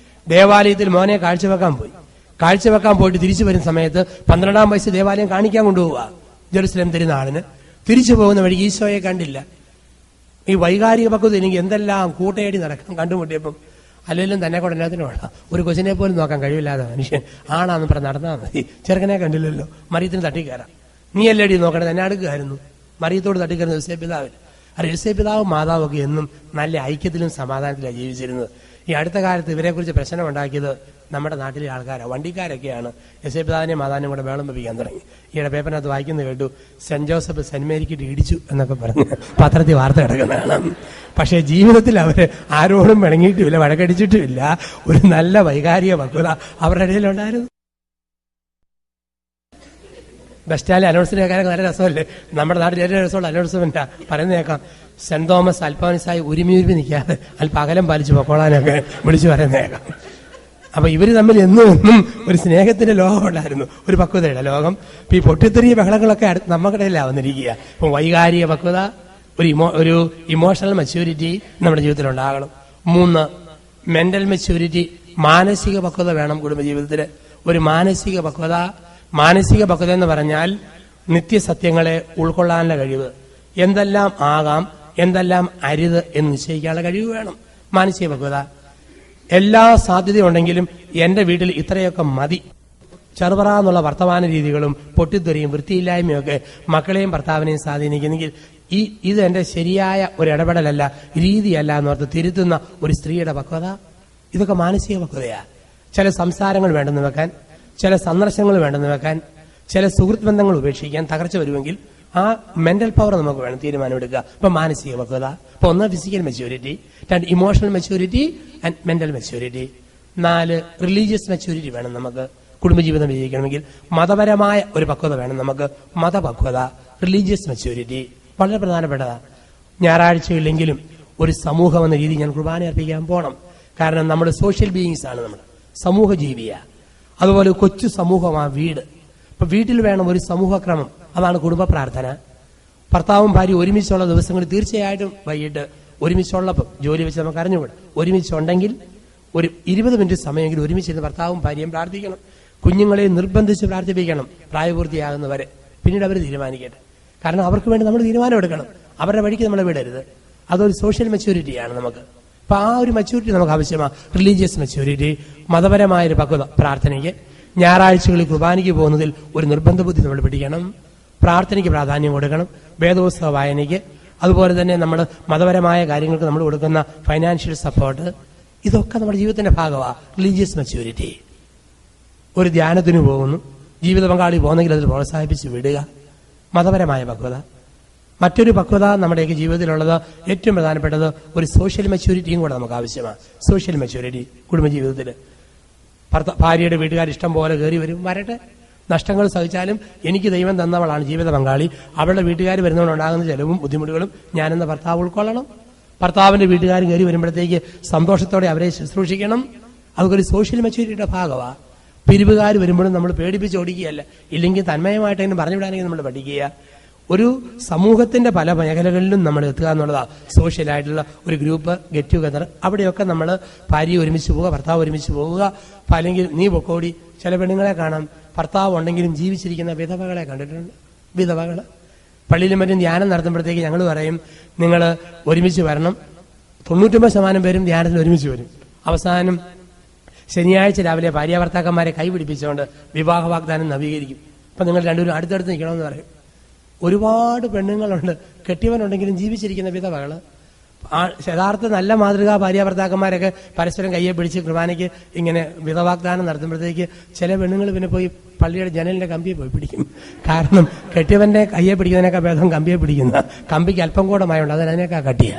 ദേവാലയത്തിൽ മോനെ കാഴ്ചവെക്കാൻ പോയിട്ട് തിരിച്ചു വരുന്ന സമയത്ത് 12-ാം വയസ്സ് ദേവാലയം കാണിക്കാൻ കൊണ്ടുപോവുക ജെറുസലേം തിരുനാളിന്. തിരിച്ചു പോകുന്ന വഴി ഈശോയെ കണ്ടില്ല. ഈ വൈകാരിക പക്വത എനിക്ക് എന്തെല്ലാം കൂട്ടയടി നടക്കാൻ കണ്ടുമുട്ടിയപ്പം അല്ലെങ്കിലും തന്നെ കൂടെ എല്ലാത്തിനുമുള്ള ഒരു കൊച്ചിനെ പോലും നോക്കാൻ കഴിവില്ലാതെ മനുഷ്യൻ ആണാന്ന് പറഞ്ഞ് നടന്നാൽ മതി. ചെറുക്കനെ കണ്ടില്ലല്ലോ, മറിയത്തിന് തട്ടിക്കയറാം. നീ അല്ലേടി നോക്കണത്, എന്നെ അടുക്കുകയായിരുന്നു. മറിയത്തോട് തട്ടിക്കയറുന്ന യോസേപ്പ് പിതാവിന്. അത് യോസേപ്പ് പിതാവും മാതാവും ഒക്കെ എന്നും നല്ല ഐക്യത്തിലും സമാധാനത്തിലാണ് ജീവിച്ചിരുന്നത്. ഈ അടുത്ത കാലത്ത് ഇവരെക്കുറിച്ച് പ്രശ്നം ഉണ്ടാക്കിയത് നമ്മുടെ നാട്ടിലെ ആൾക്കാരാണ്, വണ്ടിക്കാരൊക്കെയാണ്. യോസേപ്പ് പിതാവിനെയും മാതാവിനെയും കൂടെ വേളം വെപ്പിക്കാൻ തുടങ്ങി. ഈയിടെ പേപ്പറിനകത്ത് വായിക്കുന്നത് കേട്ടു, സെന്റ് ജോസഫ് സെന്റ് മേരിക്കിട്ട് ഇടിച്ചു എന്നൊക്കെ പറഞ്ഞ് പത്രത്തിൽ വാർത്ത കിടക്കുന്നതാണ്. പക്ഷേ ജീവിതത്തിൽ അവര് ആരോടും പിണങ്ങിയിട്ടുമില്ല, വഴക്കടിച്ചിട്ടുമില്ല. ഒരു നല്ല വൈകാരിക പക്വത അവരുടെ ഇടയിലുണ്ടായിരുന്നു. ബസ് സ്റ്റാൻഡിൽ അനൗൺസ്മെന്റ് കേൾക്കാനൊക്കെ നല്ല രസമല്ലേ? നമ്മുടെ നാട്ടിൽ ഏറ്റവും രസമുള്ള അനൗൺസ്മെന്റാ പറയുന്നത് കേൾക്കാം. സെന്റ് തോമസ് അൽഫോൻസായി ഉരുമി നിൽക്കാതെ അല്പകലം പാലിച്ച് പൊക്കോളാനൊക്കെ വിളിച്ചു പറയുന്നേക്കാം. അപ്പൊ ഇവര് തമ്മിൽ എന്നും ഒരു സ്നേഹത്തിന്റെ ലോകം ഉണ്ടായിരുന്നു, ഒരു പക്വതയുടെ ലോകം. ഇപ്പൊ ഈ പൊട്ടിത്തെറിയ ബഹളങ്ങളൊക്കെ നമ്മുടെ ഇടയിലാണ് വന്നിരിക്കുക. ഇപ്പൊ വൈകാരിക പക്വത, ഒരു ഇമോഷണൽ മെച്യൂരിറ്റി നമ്മുടെ ജീവിതത്തിൽ ഉണ്ടാകണം. 3, മെന്റൽ മെച്യൂരിറ്റി, മാനസിക പക്വത വേണം കുടുംബജീവിതത്തിൽ. ഒരു മാനസിക പക്വത എന്ന് പറഞ്ഞാൽ നിത്യസത്യങ്ങളെ ഉൾക്കൊള്ളാനുള്ള കഴിവ്. എന്തെല്ലാം ആകാം, എന്തെല്ലാം അരുത് എന്ന് നിശ്ചയിക്കാനുള്ള കഴിവ് വേണം. മാനസിക പക്വത. എല്ലാ സാധ്യതയുണ്ടെങ്കിലും എന്റെ വീട്ടിൽ ഇത്രയൊക്കെ മതി, ചെറുപറ എന്നുള്ള വർത്തമാന രീതികളും പൊട്ടിത്തെറിയും വൃത്തിയില്ലായ്മയും ഒക്കെ മക്കളെയും ഭർത്താവിനെയും സ്വാധീനിക്കുന്നെങ്കിൽ ഇത് എന്റെ ശരിയായ ഒരു ഇടപെടലല്ല, രീതിയല്ല എന്നോർത്ത് തിരുത്തുന്ന ഒരു സ്ത്രീയുടെ പക്വത, ഇതൊക്കെ മാനസിക പക്വതയാ. ചില സംസാരങ്ങൾ വേണ്ടെന്ന് വെക്കാൻ, ചില സന്ദർശനങ്ങൾ വേണ്ടെന്ന് വെക്കാൻ, ചില സുഹൃത്ത് ബന്ധങ്ങൾ ഉപേക്ഷിക്കാൻ തകർച്ച വരുമെങ്കിൽ ആ മെന്റൽ പവർ നമുക്ക് വേണം തീരുമാനമെടുക്കുക. ഇപ്പൊ മാനസിക പക്വത. ഇപ്പൊ 1 physical maturity, 2 emotional maturity and mental maturity, 4 religious maturity വേണം നമുക്ക് കുടുംബജീവിതം വിജയിക്കണമെങ്കിൽ. മതപരമായ ഒരു പക്വത വേണം നമുക്ക്, മതപക്വത, റിലീജിയസ് മെച്യൂരിറ്റി വളരെ പ്രധാനപ്പെട്ടതാണ്. ഞായറാഴ്ചയില്ലെങ്കിലും ഒരു സമൂഹം എന്ന രീതി ഞാൻ കുർബാന അർപ്പിക്കാൻ പോകണം. കാരണം നമ്മൾ സോഷ്യൽ ബീയിങ്സ് ആണ്, നമ്മൾ സമൂഹ ജീവിയാ. അതുപോലെ കൊച്ചു സമൂഹമാണ് വീട്. ഇപ്പൊ വീട്ടിൽ വേണം ഒരു സമൂഹക്രമം, അതാണ് കുടുംബ പ്രാർത്ഥന. ഭർത്താവും ഭാര്യ ഒരുമിച്ചുള്ള ദിവസങ്ങളിൽ തീർച്ചയായിട്ടും വൈകിട്ട് ഒരുമിച്ചുള്ളപ്പം ജോലി വെച്ച് നമുക്ക് അറിഞ്ഞുകൂടാ, ഒരുമിച്ചുണ്ടെങ്കിൽ ഒരു 20 മിനിറ്റ് സമയമെങ്കിലും ഒരുമിച്ചിരുന്ന് ഭർത്താവും ഭാര്യയും പ്രാർത്ഥിക്കണം. കുഞ്ഞുങ്ങളെ നിർബന്ധിച്ച് പ്രാർത്ഥിപ്പിക്കണം പ്രായപൂർത്തിയാകുന്നവരെ. പിന്നീട് അവർ തീരുമാനിക്കട്ടെ. കാരണം അവർക്ക് വേണ്ടി നമ്മൾ തീരുമാനം എടുക്കണം, അവരുടെ വഴിക്ക് നമ്മളെ വിടരുത്. അതൊരു സോഷ്യൽ മെച്യൂരിറ്റിയാണ് നമുക്ക്. അപ്പൊ ആ ഒരു മെച്യൂരിറ്റി നമുക്ക് ആവശ്യമാണ്. റിലീജിയസ് മെച്യൂരിറ്റി, മതപരമായൊരു പക്വത, പ്രാർത്ഥനയ്ക്ക്. ഞായറാഴ്ചകളിൽ കുർബാനയ്ക്ക് പോകുന്നതിൽ ഒരു നിർബന്ധ ബുദ്ധി നമ്മൾ പിടിക്കണം. പ്രാർത്ഥനയ്ക്ക് പ്രാധാന്യം കൊടുക്കണം, വേദപുസ്തക വായനയ്ക്ക്. അതുപോലെ തന്നെ നമ്മൾ മതപരമായ കാര്യങ്ങൾക്ക് നമ്മൾ കൊടുക്കുന്ന ഫൈനാൻഷ്യൽ സപ്പോർട്ട്, ഇതൊക്കെ നമ്മുടെ ജീവിതത്തിന്റെ ഭാഗമാണ്. Religious maturity. ഒരു ധ്യാനത്തിന് പോകുന്നു, ജീവിത പങ്കാളി പോകുന്നെങ്കിൽ അതിൽ പ്രോത്സാഹിപ്പിച്ച് വിടുക, മതപരമായ പക്വത. മറ്റൊരു പക്വത നമ്മുടെയൊക്കെ ജീവിതത്തിലുള്ളത് ഏറ്റവും പ്രധാനപ്പെട്ടത് ഒരു സോഷ്യൽ മെച്യൂരിറ്റിയും കൂടെ നമുക്ക് ആവശ്യമാണ്. സോഷ്യൽ മെച്യൂരിറ്റി കുടുംബജീവിതത്തിൽ. ഭാര്യയുടെ വീട്ടുകാർ ഇഷ്ടം പോലെ കയറി വരും, വരട്ടെ, നഷ്ടങ്ങൾ സഹിച്ചാലും എനിക്ക് ദൈവം തന്നവളാണ് ജീവിത പങ്കാളി. അവളുടെ വീട്ടുകാർ വരുന്നവരുണ്ടാകുന്ന ചെലവും ബുദ്ധിമുട്ടുകളും ഞാനെന്ന ഭർത്താവ് ഉൾക്കൊള്ളണം. ഭർത്താവിന്റെ വീട്ടുകാർ കയറി വരുമ്പോഴത്തേക്ക് സന്തോഷത്തോടെ അവരെ ശുശ്രൂഷിക്കണം. അതൊക്കെ ഒരു സോഷ്യൽ മെച്യൂരിറ്റിയുടെ ഭാഗമാണ്. പിരിവുകാർ വരുമ്പോഴും നമ്മൾ പേടിപ്പിച്ച് ഓടിക്കുകയല്ല, ഇല്ലെങ്കിൽ തന്മയമായിട്ട് തന്നെ പറഞ്ഞുവിടാനെങ്കിൽ നമ്മൾ പഠിക്കുക. ഒരു സമൂഹത്തിന്റെ പല മേഖലകളിലും നമ്മൾ എത്തുക എന്നുള്ളതാണ് സോഷ്യലായിട്ടുള്ള ഒരു ഗ്രൂപ്പ് ഗെറ്റ് ടുഗദർ. അവിടെയൊക്കെ നമ്മൾ ഭാര്യ ഒരുമിച്ച് പോവുക, ഭർത്താവ് ഒരുമിച്ച് പോവുക. അല്ലെങ്കിൽ നീ പൊക്കോടി. ചില പെണ്ണുങ്ങളെ കാണാം ഭർത്താവ് ഉണ്ടെങ്കിലും ജീവിച്ചിരിക്കുന്ന വിധവകളെ കണ്ടിട്ടുണ്ട്. വിധവകൾ പള്ളിയിലും മറ്റും ധ്യാനം നടത്തുമ്പോഴത്തേക്ക് ഞങ്ങൾ പറയും, നിങ്ങൾ ഒരുമിച്ച് വരണം. 99% പേരും ധ്യാനത്തിന് ഒരുമിച്ച് വരും. അവസാനം ശനിയാഴ്ച രാവിലെ ഭാര്യ ഭർത്താക്കന്മാരെ കൈപിടിപ്പിച്ചുകൊണ്ട് വിവാഹ വാഗ്ദാനം നവീകരിക്കും. അപ്പൊ നിങ്ങൾ രണ്ടുപേരും അടുത്തടുത്ത് നിൽക്കണമെന്ന് പറയും. ഒരുപാട് പെണ്ണുങ്ങളുണ്ട്, കെട്ടിയവനുണ്ടെങ്കിലും ജീവിച്ചിരിക്കുന്ന വിധവകള്. യഥാർത്ഥ നല്ല മാതൃകാ ഭാര്യ ഭർത്താക്കന്മാരൊക്കെ പരസ്പരം കയ്യെ പിടിച്ച് കുർബാനയ്ക്ക് ഇങ്ങനെ വിധവാഗ്ദാനം നടത്തുമ്പോഴത്തേക്ക് ചില പെണ്ണുങ്ങൾ പിന്നെ പോയി പള്ളിയുടെ ജനലിന്റെ കമ്പിയെ പോയി പിടിക്കും. കാരണം കെട്ടിയവന്റെ കയ്യെ പിടിക്കുന്നതിനേക്കാൾ ഭേദം കമ്പിയെ പിടിക്കുന്ന, കമ്പിക്ക് അല്പം കൂടെ മയമുണ്ട്, അതിനേക്കാൾ കട്ടിയ.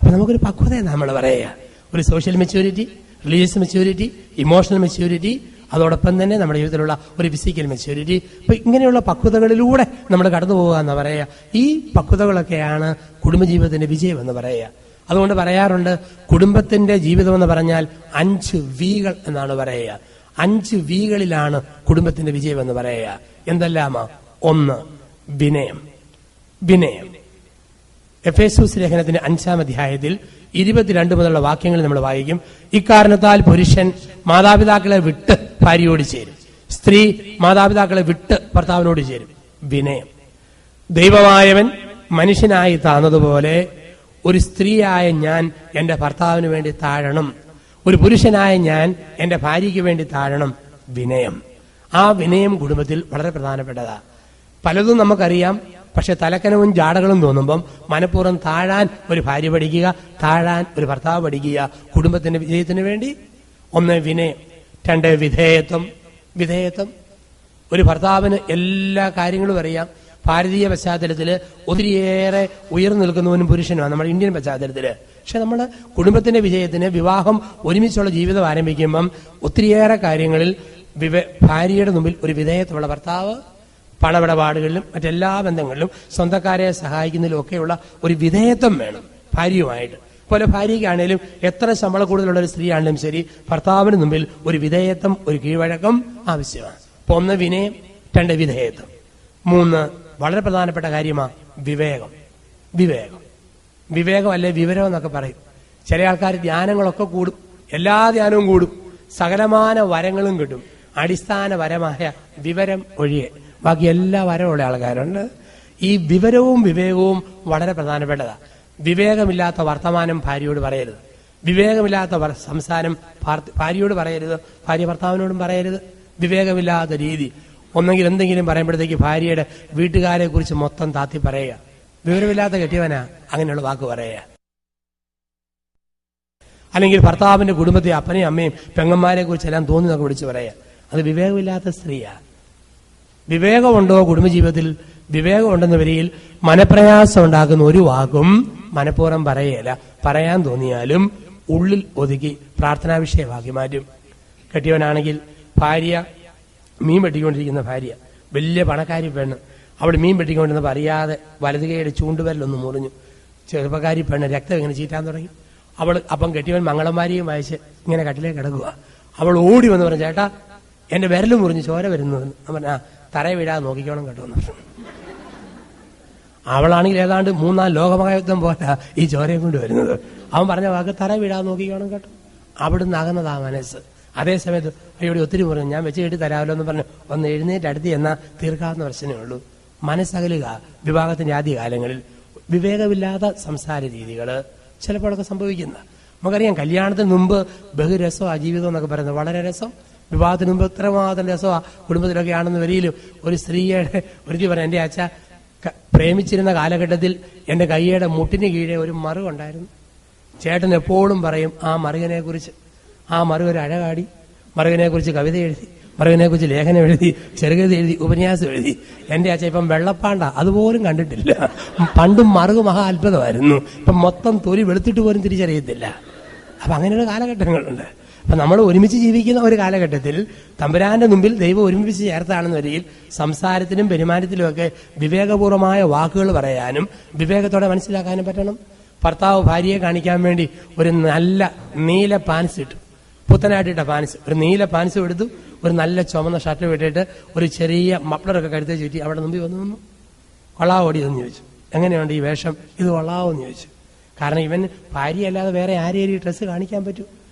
അപ്പൊ നമുക്കൊരു പക്വത നമ്മൾ പറയുക. ഒരു social maturity, religious maturity, emotional maturity, അതോടൊപ്പം തന്നെ നമ്മുടെ ജീവിതത്തിലുള്ള ഒരു ഫിസിക്കൽ മെച്യൂരിറ്റി. അപ്പൊ ഇങ്ങനെയുള്ള പക്വതകളിലൂടെ നമ്മൾ കടന്നു പോവുക എന്ന് പറയുക. ഈ പക്വതകളൊക്കെയാണ് കുടുംബജീവിതത്തിന്റെ വിജയം എന്ന് പറയുക. അതുകൊണ്ട് പറയാറുണ്ട്, കുടുംബത്തിന്റെ ജീവിതം എന്ന് പറഞ്ഞാൽ 5 വീകൾ എന്നാണ് പറയുക. 5 വീകളിലാണ് കുടുംബത്തിന്റെ വിജയം എന്ന് പറയുക. എന്തെല്ലാമാ? 1 വിനയം. വിനയം. എഫേസ്യൂസ് ലേഖനത്തിന്റെ 5-ാം അധ്യായത്തിൽ 22 മുതലുള്ള വാക്യങ്ങൾ നമ്മൾ വായിക്കും. ഇക്കാരണത്താൽ പുരുഷൻ മാതാപിതാക്കളെ വിട്ട് ഭാര്യയോട് ചേരും, സ്ത്രീ മാതാപിതാക്കളെ വിട്ട് ഭർത്താവിനോട് ചേരും. വിനയം. ദൈവമായവൻ മനുഷ്യനായി താന്നതുപോലെ ഒരു സ്ത്രീയായ ഞാൻ എന്റെ ഭർത്താവിന് വേണ്ടി താഴണം, ഒരു പുരുഷനായ ഞാൻ എന്റെ ഭാര്യയ്ക്ക് വേണ്ടി താഴണം. വിനയം. ആ വിനയം കുടുംബത്തിൽ വളരെ പ്രധാനപ്പെട്ടതാ. പലതും നമുക്കറിയാം, പക്ഷെ തലക്കനവും ജാടകളും തോന്നുമ്പം മനഃപൂർവ്വം താഴാൻ ഒരു ഭാര്യ പഠിക്കുക, താഴാൻ ഒരു ഭർത്താവ് പഠിക്കുക, കുടുംബത്തിന്റെ വിജയത്തിന് വേണ്ടി. ഒന്ന് വിനയം, രണ്ട് വിധേയത്വം. വിധേയത്വം. ഒരു ഭർത്താവിന് എല്ലാ കാര്യങ്ങളും അറിയാം. ഭാരതീയ പശ്ചാത്തലത്തില് ഒത്തിരിയേറെ ഉയർന്നു നിൽക്കുന്നവനും പുരുഷനുമാണ് നമ്മുടെ ഇന്ത്യൻ പശ്ചാത്തലത്തില്. പക്ഷെ നമ്മൾ കുടുംബത്തിന്റെ വിജയത്തിന്, വിവാഹം ഒരുമിച്ചുള്ള ജീവിതം ആരംഭിക്കുമ്പം ഒത്തിരിയേറെ കാര്യങ്ങളിൽ ഭാര്യയുടെ മുമ്പിൽ ഒരു വിധേയത്വമുള്ള ഭർത്താവ്, പണമിടപാടുകളിലും മറ്റെല്ലാ ബന്ധങ്ങളിലും സ്വന്തക്കാരെ സഹായിക്കുന്നതിലും ഒക്കെയുള്ള ഒരു വിധേയത്വം വേണം ഭാര്യയുമായിട്ട്. പോലെ ഭാര്യയ്ക്കാണേലും എത്ര ശമ്പള കൂടുതലുള്ള ഒരു സ്ത്രീ ആണെങ്കിലും ശരി, ഭർത്താവിന് മുമ്പിൽ ഒരു വിധേയത്വം, ഒരു കീഴ്വഴക്കം ആവശ്യമാണ്. അപ്പൊ ഒന്ന് വിനയം, രണ്ട് വിധേയത്വം, മൂന്ന് വളരെ പ്രധാനപ്പെട്ട കാര്യമാണ് വിവേകം. വിവേകം. വിവേകം അല്ലെ വിവരം എന്നൊക്കെ പറയും. ചില ആൾക്കാർ ധ്യാനങ്ങളൊക്കെ കൂടും, എല്ലാ ധ്യാനവും കൂടും, സകലമാന വരങ്ങളും കിട്ടും, അടിസ്ഥാനപരമായ വിവരം ഒഴികെ ബാക്കി എല്ലാ വരമുള്ള ആൾക്കാരുണ്ട്. ഈ വിവരവും വിവേകവും വളരെ പ്രധാനപ്പെട്ടതാണ്. വിവേകമില്ലാത്ത വർത്തമാനം ഭാര്യയോട് പറയരുത്, വിവേകമില്ലാത്ത സംസാരം ഭാര്യയോട് പറയരുത്, ഭാര്യ ഭർത്താവിനോടും പറയരുത്. വിവേകമില്ലാത്ത രീതി. ഒന്നെങ്കിൽ എന്തെങ്കിലും പറയുമ്പോഴത്തേക്ക് ഭാര്യയുടെ വീട്ടുകാരെ കുറിച്ച് മൊത്തം താത്തി പറയുക. വിവരമില്ലാത്ത കെട്ടിയവനാ അങ്ങനെയുള്ള വാക്ക് പറയുക. അല്ലെങ്കിൽ ഭർത്താവിന്റെ കുടുംബത്തെ, അപ്പനെയും അമ്മയും പെങ്ങന്മാരെ കുറിച്ചെല്ലാം തോന്നുന്നൊക്കെ വിളിച്ച് പറയുക. അത് വിവേകമില്ലാത്ത സ്ത്രീയാ. വിവേകമുണ്ടോ കുടുംബജീവിതത്തിൽ? വിവേകമുണ്ടെന്ന വരിയിൽ മനപ്രയാസം ഉണ്ടാക്കുന്ന ഒരു വാക്കും മനഃപൂർവ്വം പറയുകയില്ല. പറയാൻ തോന്നിയാലും ഉള്ളിൽ ഒതുക്കി പ്രാർത്ഥനാ വിഷയമാക്കി മാറ്റും. കെട്ടിയവനാണെങ്കിൽ ഭാര്യ മീൻ വെട്ടിക്കൊണ്ടിരിക്കുന്ന ഭാര്യ, വലിയ പണക്കാരി പെണ്ണ്, അവൾ മീൻ വെട്ടിക്കൊണ്ടിരുന്നപ്പോൾ അറിയാതെ വലതുകൈയുടെ ചൂണ്ടുവരലൊന്ന് മുറിഞ്ഞു. ചെറുപ്പക്കാരി പെണ്ണ് രക്തം ഇങ്ങനെ ചീറ്റാൻ തുടങ്ങി. അപ്പം കെട്ടിയവൻ മംഗളമാരിയും വായിച്ച് ഇങ്ങനെ കട്ടിലേക്ക് കിടക്കുക. അവൾ ഓടി വന്ന് പറഞ്ഞു, ചേട്ടാ എന്റെ വിരല് മുറിഞ്ഞ് ചോര വരുന്നതെന്ന്. അവൻ തറയെ വീഴാതെ നോക്കിക്കോണം കേട്ടോ എന്ന് പറഞ്ഞു. അവളാണെങ്കിൽ ഏതാണ്ട് 3-4 ലോകമഹായുദ്ധം പോലെ ഈ ചോരയും കൊണ്ട് വരുന്നത്. അവൻ പറഞ്ഞ വാക്ക് തറ വീഴാതെ നോക്കിക്കോണം കേട്ടോ. അവിടുന്ന് അകന്നതാ മനസ്സ്. അതേസമയത്ത് അയ്യോടി ഒത്തിരി പറഞ്ഞു, ഞാൻ വെച്ച് കെട്ടി തരാമല്ലോ എന്ന് പറഞ്ഞു ഒന്ന് എഴുന്നേറ്റ് അടുത്ത് എന്നാൽ തീർക്കാവുന്ന പ്രശ്നമേ ഉള്ളൂ. മനസ്സകലുക. വിവാഹത്തിന്റെ ആദ്യ കാലങ്ങളിൽ വിവേകമില്ലാത്ത സംസാര രീതികൾ ചിലപ്പോഴൊക്കെ സംഭവിക്കുന്ന നമുക്കറിയാം. കല്യാണത്തിന് മുമ്പ് ബഹുരസമാണ് ജീവിതം എന്നൊക്കെ പറയുന്നത്, വളരെ രസം. വിവാഹത്തിന് മുമ്പ് ഇത്രമാത്രം രസമാണ് കുടുംബത്തിലൊക്കെ ആണെന്ന് വരിയിലും ഒരു സ്ത്രീയുടെ ഒരുത്തി പറഞ്ഞു, എന്റെ അച്ഛ പ്രേമിച്ചിരുന്ന കാലഘട്ടത്തിൽ എന്റെ കൈയുടെ മുട്ടിന് കീഴെ ഒരു മറുകുണ്ടായിരുന്നു. ചേട്ടൻ എപ്പോഴും പറയും ആ മറുകനെ കുറിച്ച്. ആ മറുകൊരു അഴകാടി, മറുകനെ കുറിച്ച് കവിത എഴുതി, മറുകനെ കുറിച്ച് ലേഖനം എഴുതി, ചെറുകഥ എഴുതി, ഉപന്യാസം എഴുതി. എന്റെ അച്ഛൻ ഇപ്പം വെള്ളപ്പാണ്ട അതുപോലും കണ്ടിട്ടില്ല. പണ്ടും മറുക് മഹാ അത്ഭുതമായിരുന്നു. ഇപ്പം മൊത്തം തൊലി വെളുത്തിട്ട് പോലും തിരിച്ചറിയത്തില്ല. അപ്പൊ അങ്ങനെയുള്ള കാലഘട്ടങ്ങളുണ്ട്. അപ്പൊ നമ്മൾ ഒരുമിച്ച് ജീവിക്കുന്ന ഒരു കാലഘട്ടത്തിൽ തമ്പുരാന്റെ മുമ്പിൽ ദൈവം ഒരുമിച്ച് ചേർത്താണെന്ന വരിയിൽ സംസാരത്തിനും പെരുമാറ്റത്തിലും ഒക്കെ വിവേകപൂർവമായ വാക്കുകൾ പറയാനും വിവേകത്തോടെ മനസ്സിലാക്കാനും പറ്റണം. ഭർത്താവ് ഭാര്യയെ കാണിക്കാൻ വേണ്ടി ഒരു നല്ല നീല പാൻസ് ഇട്ടു, പുത്തനായിട്ടിട്ട പാൻസ്, ഒരു നീല പാൻസ് എടുത്തു, ഒരു നല്ല ചുമന്ന ഷർട്ട് വിട്ടിട്ട് ഒരു ചെറിയ മഫ്ലറൊക്കെ കഴുത്തേ ചുറ്റി അവിടെ മുമ്പിൽ വന്നു നിന്നു. കൊള്ളാവോടി എന്ന് ചോദിച്ചു. എങ്ങനെയുണ്ട് ഈ വേഷം, ഇത് കൊള്ളാവോ എന്ന് ചോദിച്ചു. കാരണം ഇവൻ ഭാര്യയല്ലാതെ വേറെ ആരെയും ഈ ഡ്രസ്സ് കാണിക്കാൻ പറ്റൂ?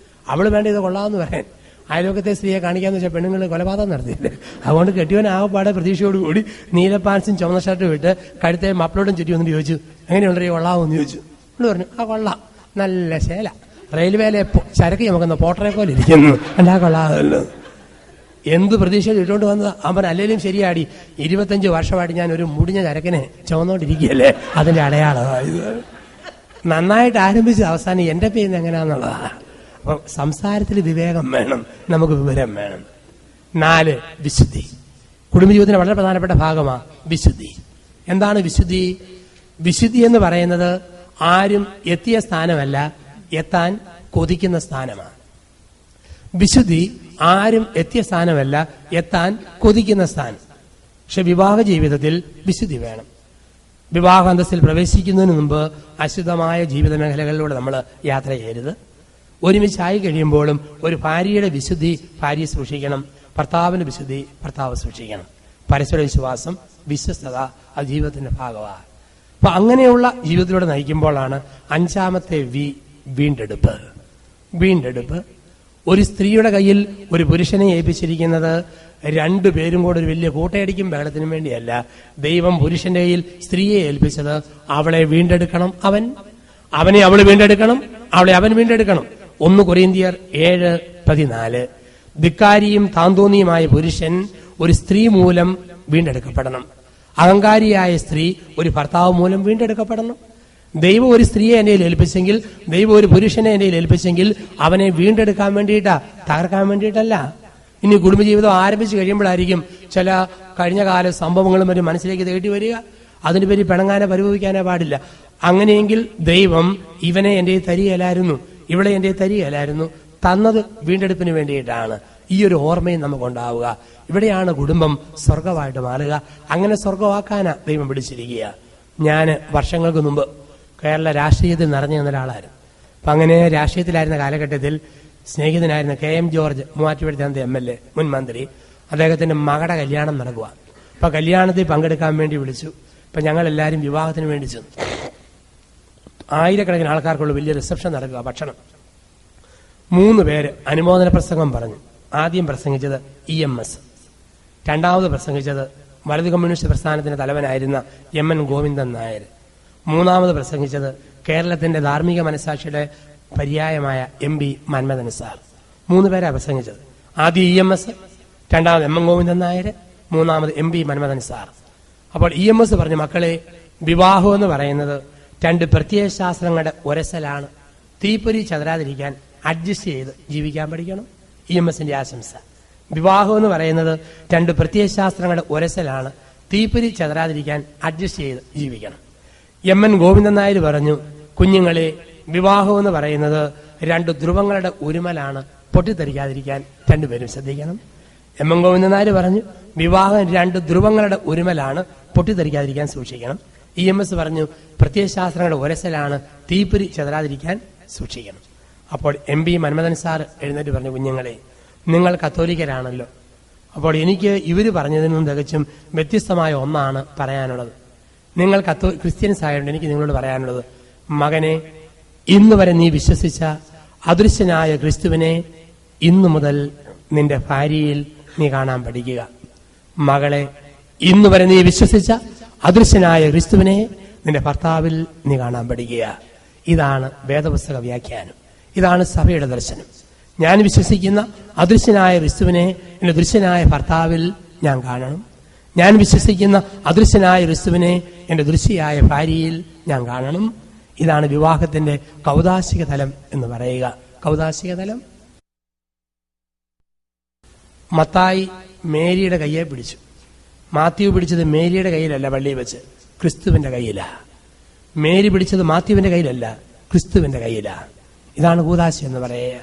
അവള് വേണ്ട ഇത് കൊള്ളാമെന്ന് പറയാൻ. അയൽവക്കത്തെ സ്ത്രീയെ കാണിക്കാന്ന് വെച്ചാൽ പെണ്ണുങ്ങൾ കൊലപാതകം നടത്തിയില്ലേ. അതുകൊണ്ട് കെട്ടിയവൻ ആകപ്പാടെ പ്രതീക്ഷയോടുകൂടി നീല പാൻസും ചുമന്ന ഷർട്ടും വിട്ട് കഴുത്തെ മഫ്ലറും ചുറ്റി വന്നിട്ട് ചോദിച്ചു, എങ്ങനെയുണ്ട് ഈ കൊള്ളാവോ എന്ന് ചോദിച്ചു. അവള് പറഞ്ഞു, ആ കൊള്ളാം, നല്ല ശേല, റെയിൽവേയിലെ ചരക്ക് ചുമക്കുന്ന പോട്ടറെ പോലെ ഇരിക്കുന്നു, എന്താ കൊള്ളാമല്ലോ. എന്ത് പ്രതീക്ഷയിൽ ഇട്ടുകൊണ്ട് വന്നത്? അവൻ അല്ലെങ്കിലും ശരിയാടി, 25 വർഷമായിട്ട് ഞാൻ ഒരു മുടിഞ്ഞ ചരക്കിനെ ചുമന്നോണ്ടിരിക്കുകയല്ലേ, അതിന്റെ അടയാളമായത്. നന്നായിട്ട് ആരംഭിച്ച അവസാനം എന്റെ പേര് എങ്ങനെയാന്നുള്ളതാ. അപ്പൊ സംസാരത്തിൽ വിവേകം വേണം, നമുക്ക് വിവരം വേണം. 4 വിശുദ്ധി. കുടുംബജീവിതത്തിന് വളരെ പ്രധാനപ്പെട്ട ഭാഗമാണ് വിശുദ്ധി. എന്താണ് വിശുദ്ധി? വിശുദ്ധി എന്ന് പറയുന്നത് ആരും എത്തിയ സ്ഥാനമല്ല, എത്താൻ കൊതിക്കുന്ന സ്ഥാനമാണ്. വിശുദ്ധി ആരും എത്തിയ സ്ഥാനമല്ല, എത്താൻ കൊതിക്കുന്ന സ്ഥാനം. പക്ഷെ വിവാഹ ജീവിതത്തിൽ വിശുദ്ധി വേണം. വിവാഹാന്തസ്സിൽ പ്രവേശിക്കുന്നതിന് മുമ്പ് അശുദ്ധമായ ജീവിത മേഖലകളിലൂടെ നമ്മൾ യാത്ര ചെയ്യരുത്. ഒരുമിച്ചായി കഴിയുമ്പോഴും ഒരു ഭാര്യയുടെ വിശുദ്ധി ഭാര്യ സൂക്ഷിക്കണം, ഭർത്താവിന്റെ വിശുദ്ധി ഭർത്താവ് സൂക്ഷിക്കണം. പരസ്പര വിശ്വാസം, വിശ്വസ്തത അത് ജീവിതത്തിന്റെ ഭാഗമാണ്. അപ്പൊ അങ്ങനെയുള്ള ജീവിതത്തിലൂടെ നയിക്കുമ്പോഴാണ് 5ാമത്തെ വീണ്ടെടുപ്പ്. വീണ്ടെടുപ്പ്. ഒരു സ്ത്രീയുടെ കയ്യിൽ ഒരു പുരുഷനെ ഏൽപ്പിച്ചിരിക്കുന്നത് 2 പേരും കൂടെ ഒരു വലിയ കൂട്ടയടിക്കും ബഹളത്തിനും വേണ്ടിയല്ല. ദൈവം പുരുഷന്റെ കയ്യിൽ സ്ത്രീയെ ഏൽപ്പിച്ചത് അവളെ വീണ്ടെടുക്കണം. അവൻ അവനെ അവൾ വീണ്ടെടുക്കണം, അവളെ അവൻ വീണ്ടെടുക്കണം. 1 കൊരിന്ത്യർ 7:14. ധിക്കാരിയും താന്തോന്നിയുമായ പുരുഷൻ ഒരു സ്ത്രീ മൂലം വീണ്ടെടുക്കപ്പെടണം. അഹങ്കാരിയായ സ്ത്രീ ഒരു ഭർത്താവ് മൂലം വീണ്ടെടുക്കപ്പെടണം. ദൈവം ഒരു സ്ത്രീയെ എന്റെ ഏൽപ്പിച്ചെങ്കിൽ, ദൈവം ഒരു പുരുഷനെ എന്റെ ഏൽപ്പിച്ചെങ്കിൽ അവനെ വീണ്ടെടുക്കാൻ വേണ്ടിയിട്ടാ, തകർക്കാൻ വേണ്ടിയിട്ടല്ല. ഇനി കുടുംബജീവിതം ആരംഭിച്ചു കഴിയുമ്പോഴായിരിക്കും ചില കഴിഞ്ഞ കാല സംഭവങ്ങളും ഒരു മനസ്സിലേക്ക് തേടി വരിക. അതിന് പേര് പിണങ്ങാനോ പരിഭവിക്കാനോ പാടില്ല. അങ്ങനെയെങ്കിൽ ദൈവം ഇവനെ എന്റെ തരികയിലായിരുന്നു, ഇവളെ എന്റെ തരികയിലായിരുന്നു, തന്നത് വീണ്ടെടുപ്പിന് വേണ്ടിയിട്ടാണ്. ഈ ഒരു ഓർമ്മയും നമുക്കുണ്ടാവുക. ഇവിടെയാണ് കുടുംബം സ്വർഗമായിട്ട് മാറുക. അങ്ങനെ സ്വർഗമാക്കാനാ ദൈവം വിളിച്ചിരിക്കുക. ഞാൻ വർഷങ്ങൾക്ക് മുമ്പ് കേരള രാഷ്ട്രീയത്തിൽ നിറഞ്ഞു നിന്ന ഒരാളായിരുന്നു. അപ്പം അങ്ങനെ രാഷ്ട്രീയത്തിലായിരുന്ന കാലഘട്ടത്തിൽ സ്നേഹിതനായിരുന്ന KM ജോർജ്, മൂവാറ്റുപുഴത്തെ MLA, മുൻ മന്ത്രി, അദ്ദേഹത്തിന്റെ മകളുടെ കല്യാണം നടക്കുക. അപ്പൊ കല്യാണത്തിൽ പങ്കെടുക്കാൻ വേണ്ടി വിളിച്ചു. ഇപ്പൊ ഞങ്ങളെല്ലാവരും വിവാഹത്തിന് വേണ്ടി ചെന്നു. ആയിരക്കണക്കിന് ആൾക്കാർക്കുള്ള വലിയ റിസപ്ഷൻ നടക്കുക, ഭക്ഷണം. 3 പേര് അനുമോദന പ്രസംഗം പറഞ്ഞു. ആദ്യം പ്രസംഗിച്ചത് EMS, രണ്ടാമത് പ്രസംഗിച്ചത് വലതു കമ്മ്യൂണിസ്റ്റ് പ്രസ്ഥാനത്തിന്റെ തലവനായിരുന്ന MN ഗോവിന്ദൻ നായർ, മൂന്നാമത് പ്രസംഗിച്ചത് കേരളത്തിന്റെ ധാർമ്മിക മനസാക്ഷിയുടെ പര്യായമായ MP മന്മഥൻ സാർ. 3 പേരാണ് പ്രസംഗിച്ചത്. ആദ്യം EMS, രണ്ടാമത് MN ഗോവിന്ദൻ നായർ, മൂന്നാമത് MP മന്മഥൻ സാർ. അപ്പോൾ EMS പറഞ്ഞു, മക്കളെ, വിവാഹം എന്ന് പറയുന്നത് 2 പ്രത്യയശാസ്ത്രങ്ങളുടെ ഒരസലാണ്. തീപ്പൊരി ചതരാതിരിക്കാൻ അഡ്ജസ്റ്റ് ചെയ്ത് ജീവിക്കാൻ പഠിക്കണം. EMSന്റെ ആശംസ. വിവാഹം എന്ന് പറയുന്നത് 2 പ്രത്യയശാസ്ത്രങ്ങളുടെ ഒരസലാണ്. തീപ്പൊരി ചതരാതിരിക്കാൻ അഡ്ജസ്റ്റ് ചെയ്ത് ജീവിക്കണം. MN ഗോവിന്ദൻ നായർ പറഞ്ഞു, കുഞ്ഞുങ്ങളെ, വിവാഹം എന്ന് പറയുന്നത് 2 ധ്രുവങ്ങളുടെ ഉരുമലാണ്. പൊട്ടിത്തെറിക്കാതിരിക്കാൻ 2 പേരും ശ്രദ്ധിക്കണം. MN ഗോവിന്ദൻ നായർ പറഞ്ഞു, വിവാഹം 2 ധ്രുവങ്ങളുടെ ഉരുമലാണ്, പൊട്ടിത്തെറിക്കാതിരിക്കാൻ സൂക്ഷിക്കണം. EMS പറഞ്ഞു, പ്രത്യയശാസ്ത്രങ്ങളുടെ ഒരസലാണ്, തീപ്പൊരി ചതരാതിരിക്കാൻ സൂക്ഷിക്കണം. അപ്പോൾ MP മന്മഥൻ സാർ എഴുന്നേറ്റ് പറഞ്ഞു, കുഞ്ഞുങ്ങളെ, നിങ്ങൾ കത്തോലിക്കരാണല്ലോ. അപ്പോൾ എനിക്ക് ഇവര് പറഞ്ഞതിൽ നിന്നും തികച്ചും വ്യത്യസ്തമായ ഒന്നാണ് പറയാനുള്ളത്. നിങ്ങൾ ക്രിസ്ത്യൻസ് ആയതുകൊണ്ട് എനിക്ക് നിങ്ങളോട് പറയാനുള്ളത്, മകനെ, ഇന്ന് വരെ നീ വിശ്വസിച്ച അദൃശ്യനായ ക്രിസ്തുവിനെ ഇന്നു മുതൽ നിന്റെ ഭാര്യയിൽ നീ കാണാൻ പഠിക്കുക. മകളെ, ഇന്നു വരെ നീ വിശ്വസിച്ച അദൃശ്യനായ ക്രിസ്തുവിനെ നിന്റെ ഭർത്താവിൽ നീ കാണാൻ പഠിക്കുക. ഇതാണ് വേദപുസ്തക വ്യാഖ്യാനം. ഇതാണ് സഭയുടെ ദർശനം. ഞാൻ വിശ്വസിക്കുന്ന അദൃശ്യനായ ക്രിസ്തുവിനെ എന്റെ ദൃശ്യനായ ഭർത്താവിൽ ഞാൻ കാണണം. ഞാൻ വിശ്വസിക്കുന്ന അദൃശ്യനായ ക്രിസ്തുവിനെ എന്റെ ദൃശ്യയായ ഭാര്യയിൽ ഞാൻ കാണണം. ഇതാണ് വിവാഹത്തിന്റെ കൗദാശിക തലം എന്ന് പറയുക. കൗദാശിക തലം. മത്തായി മേരിയുടെ കയ്യെ പിടിച്ചു. മാത്യു പിടിച്ചത് മേരിയുടെ കയ്യിലല്ല, പള്ളിയിൽ വെച്ച് ക്രിസ്തുവിന്റെ കയ്യിലാ. മേരി പിടിച്ചത് മാത്യുവിന്റെ കയ്യിലല്ല, ക്രിസ്തുവിന്റെ കയ്യിലാ. ഇതാണ് കൂദാശ എന്ന് പറയുക.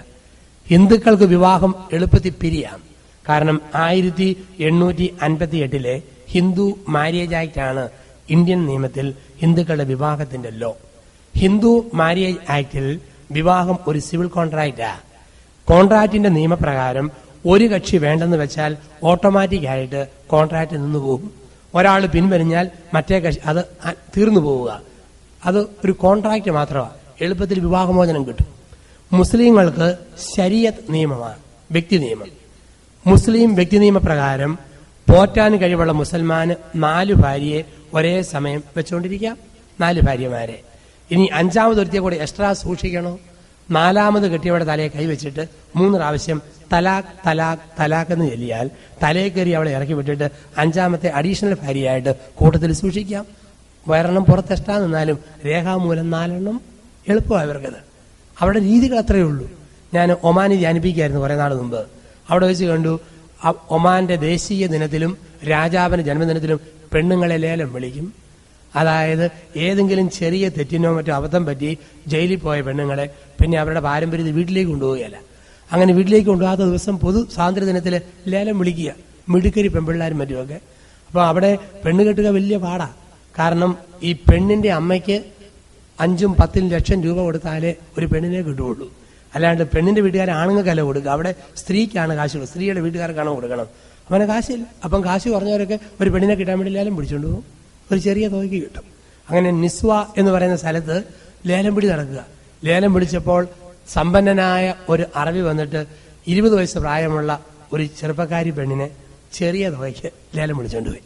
ഹിന്ദുക്കൾക്ക് വിവാഹം എളുപ്പത്തിൽ പിരിയാം. കാരണം 1858 ഹിന്ദു മാര്യേജ് ആക്ട് ആണ് ഇന്ത്യൻ നിയമത്തിൽ ഹിന്ദുക്കളുടെ വിവാഹത്തിന്റെ ലോ. ഹിന്ദു മാര്യേജ് ആക്ടിൽ വിവാഹം ഒരു സിവിൽ കോൺട്രാക്റ്റാ. കോൺട്രാക്റ്റിന്റെ നിയമപ്രകാരം ഒരു കക്ഷി വേണ്ടെന്ന് വെച്ചാൽ ഓട്ടോമാറ്റിക് ആയിട്ട് കോൺട്രാക്ട് നിന്നു പോകും. ഒരാൾ പിൻവലിഞ്ഞാൽ മറ്റേ കക്ഷി അത് തീർന്നു പോവുക. അത് ഒരു കോൺട്രാക്ട് മാത്രമാണ്. എളുപ്പത്തിൽ വിവാഹമോചനം കിട്ടും. മുസ്ലിങ്ങൾക്ക് ശരീഅത്ത് നിയമമാണ്, വ്യക്തി നിയമം. മുസ്ലിം വ്യക്തി നിയമപ്രകാരം പോറ്റാൻ കഴിവുള്ള മുസൽമാന് 4 ഭാര്യയെ ഒരേ സമയം വെച്ചുകൊണ്ടിരിക്കാം. 4 ഭാര്യമാരെ. ഇനി 5ാമത് ഒരുത്തിയെ കൂടെ എക്സ്ട്രാ സൂക്ഷിക്കണോ? 4ാമത് കെട്ടിയവരുടെ തലയെ കൈവച്ചിട്ട് 3 പ്രാവശ്യം തലാഖ് തലാഖ് തലാഖ് എന്ന് ചൊല്ലിയാൽ തലയെ കയറി അവളെ ഇറക്കി വിട്ടിട്ട് 5ാമത്തെ അഡീഷണൽ ഭാര്യയായിട്ട് കൂട്ടത്തിൽ സൂക്ഷിക്കാം. ഒരെണ്ണം പുറത്ത് എക്സ്ട്രാ നിന്നാലും രേഖാമൂലം 4 എണ്ണം. എളുപ്പമാണ് ഇവർക്കത്. അവിടെ രീതികൾ അത്രയേ ഉള്ളൂ. ഞാൻ ഒമാനിൽ ധ്യാനിപ്പിക്കുകയായിരുന്നു കുറേ നാൾ മുമ്പ്. അവിടെ വെച്ച് കണ്ടു, ഒമാന്റെ ദേശീയ ദിനത്തിലും രാജാവിന്റെ ജന്മദിനത്തിലും പെണ്ണുങ്ങളെ ലേലം വിളിക്കും. അതായത് ഏതെങ്കിലും ചെറിയ തെറ്റിനോ മറ്റോ അബദ്ധം പറ്റി ജയിലിൽ പോയ പെണ്ണുങ്ങളെ പിന്നെ അവരുടെ പാരമ്പര്യത്തിൽ വീട്ടിലേക്ക് കൊണ്ടുപോവുകയല്ല. അങ്ങനെ വീട്ടിലേക്ക് കൊണ്ടുപോകാത്ത ദിവസം പൊതു സ്വാതന്ത്ര്യ ദിനത്തിൽ ലേലം വിളിക്കുക, മിടുക്കരി പെൺപിള്ളേരും മറ്റുമൊക്കെ. അപ്പോൾ അവിടെ പെണ്ണ് കെട്ടുക വലിയ പാടാ. കാരണം ഈ പെണ്ണിന്റെ അമ്മയ്ക്ക് 5-10 ലക്ഷം രൂപ കൊടുത്താലേ ഒരു പെണ്ണിനെ കിട്ടുകയുള്ളൂ. അല്ലാണ്ട് പെണ്ണിന്റെ വീട്ടുകാരെ ആണുങ്ങൾക്കല്ല കൊടുക്കുക. അവിടെ സ്ത്രീക്കാണ് കാശുള്ളത്, സ്ത്രീയുടെ വീട്ടുകാർക്കാണ് കൊടുക്കണം. അവനെ കാശില്ല. അപ്പം കാശ് കുറഞ്ഞവരൊക്കെ ഒരു പെണ്ണിനെ കിട്ടാൻ വേണ്ടി ലേലം പിടിച്ചുകൊണ്ട് പോകും. ഒരു ചെറിയ തുകയ്ക്ക് കിട്ടും. അങ്ങനെ നിസ്വ എന്ന് പറയുന്ന സ്ഥലത്ത് ലേലം പിടി നടക്കുക. ലേലം പിടിച്ചപ്പോൾ സമ്പന്നനായ ഒരു അറബി വന്നിട്ട് 20 വയസ്സ് പ്രായമുള്ള ഒരു ചെറുപ്പക്കാരി പെണ്ണിനെ ചെറിയ തുകയ്ക്ക് ലേലം പിടിച്ചുകൊണ്ട് പോയി.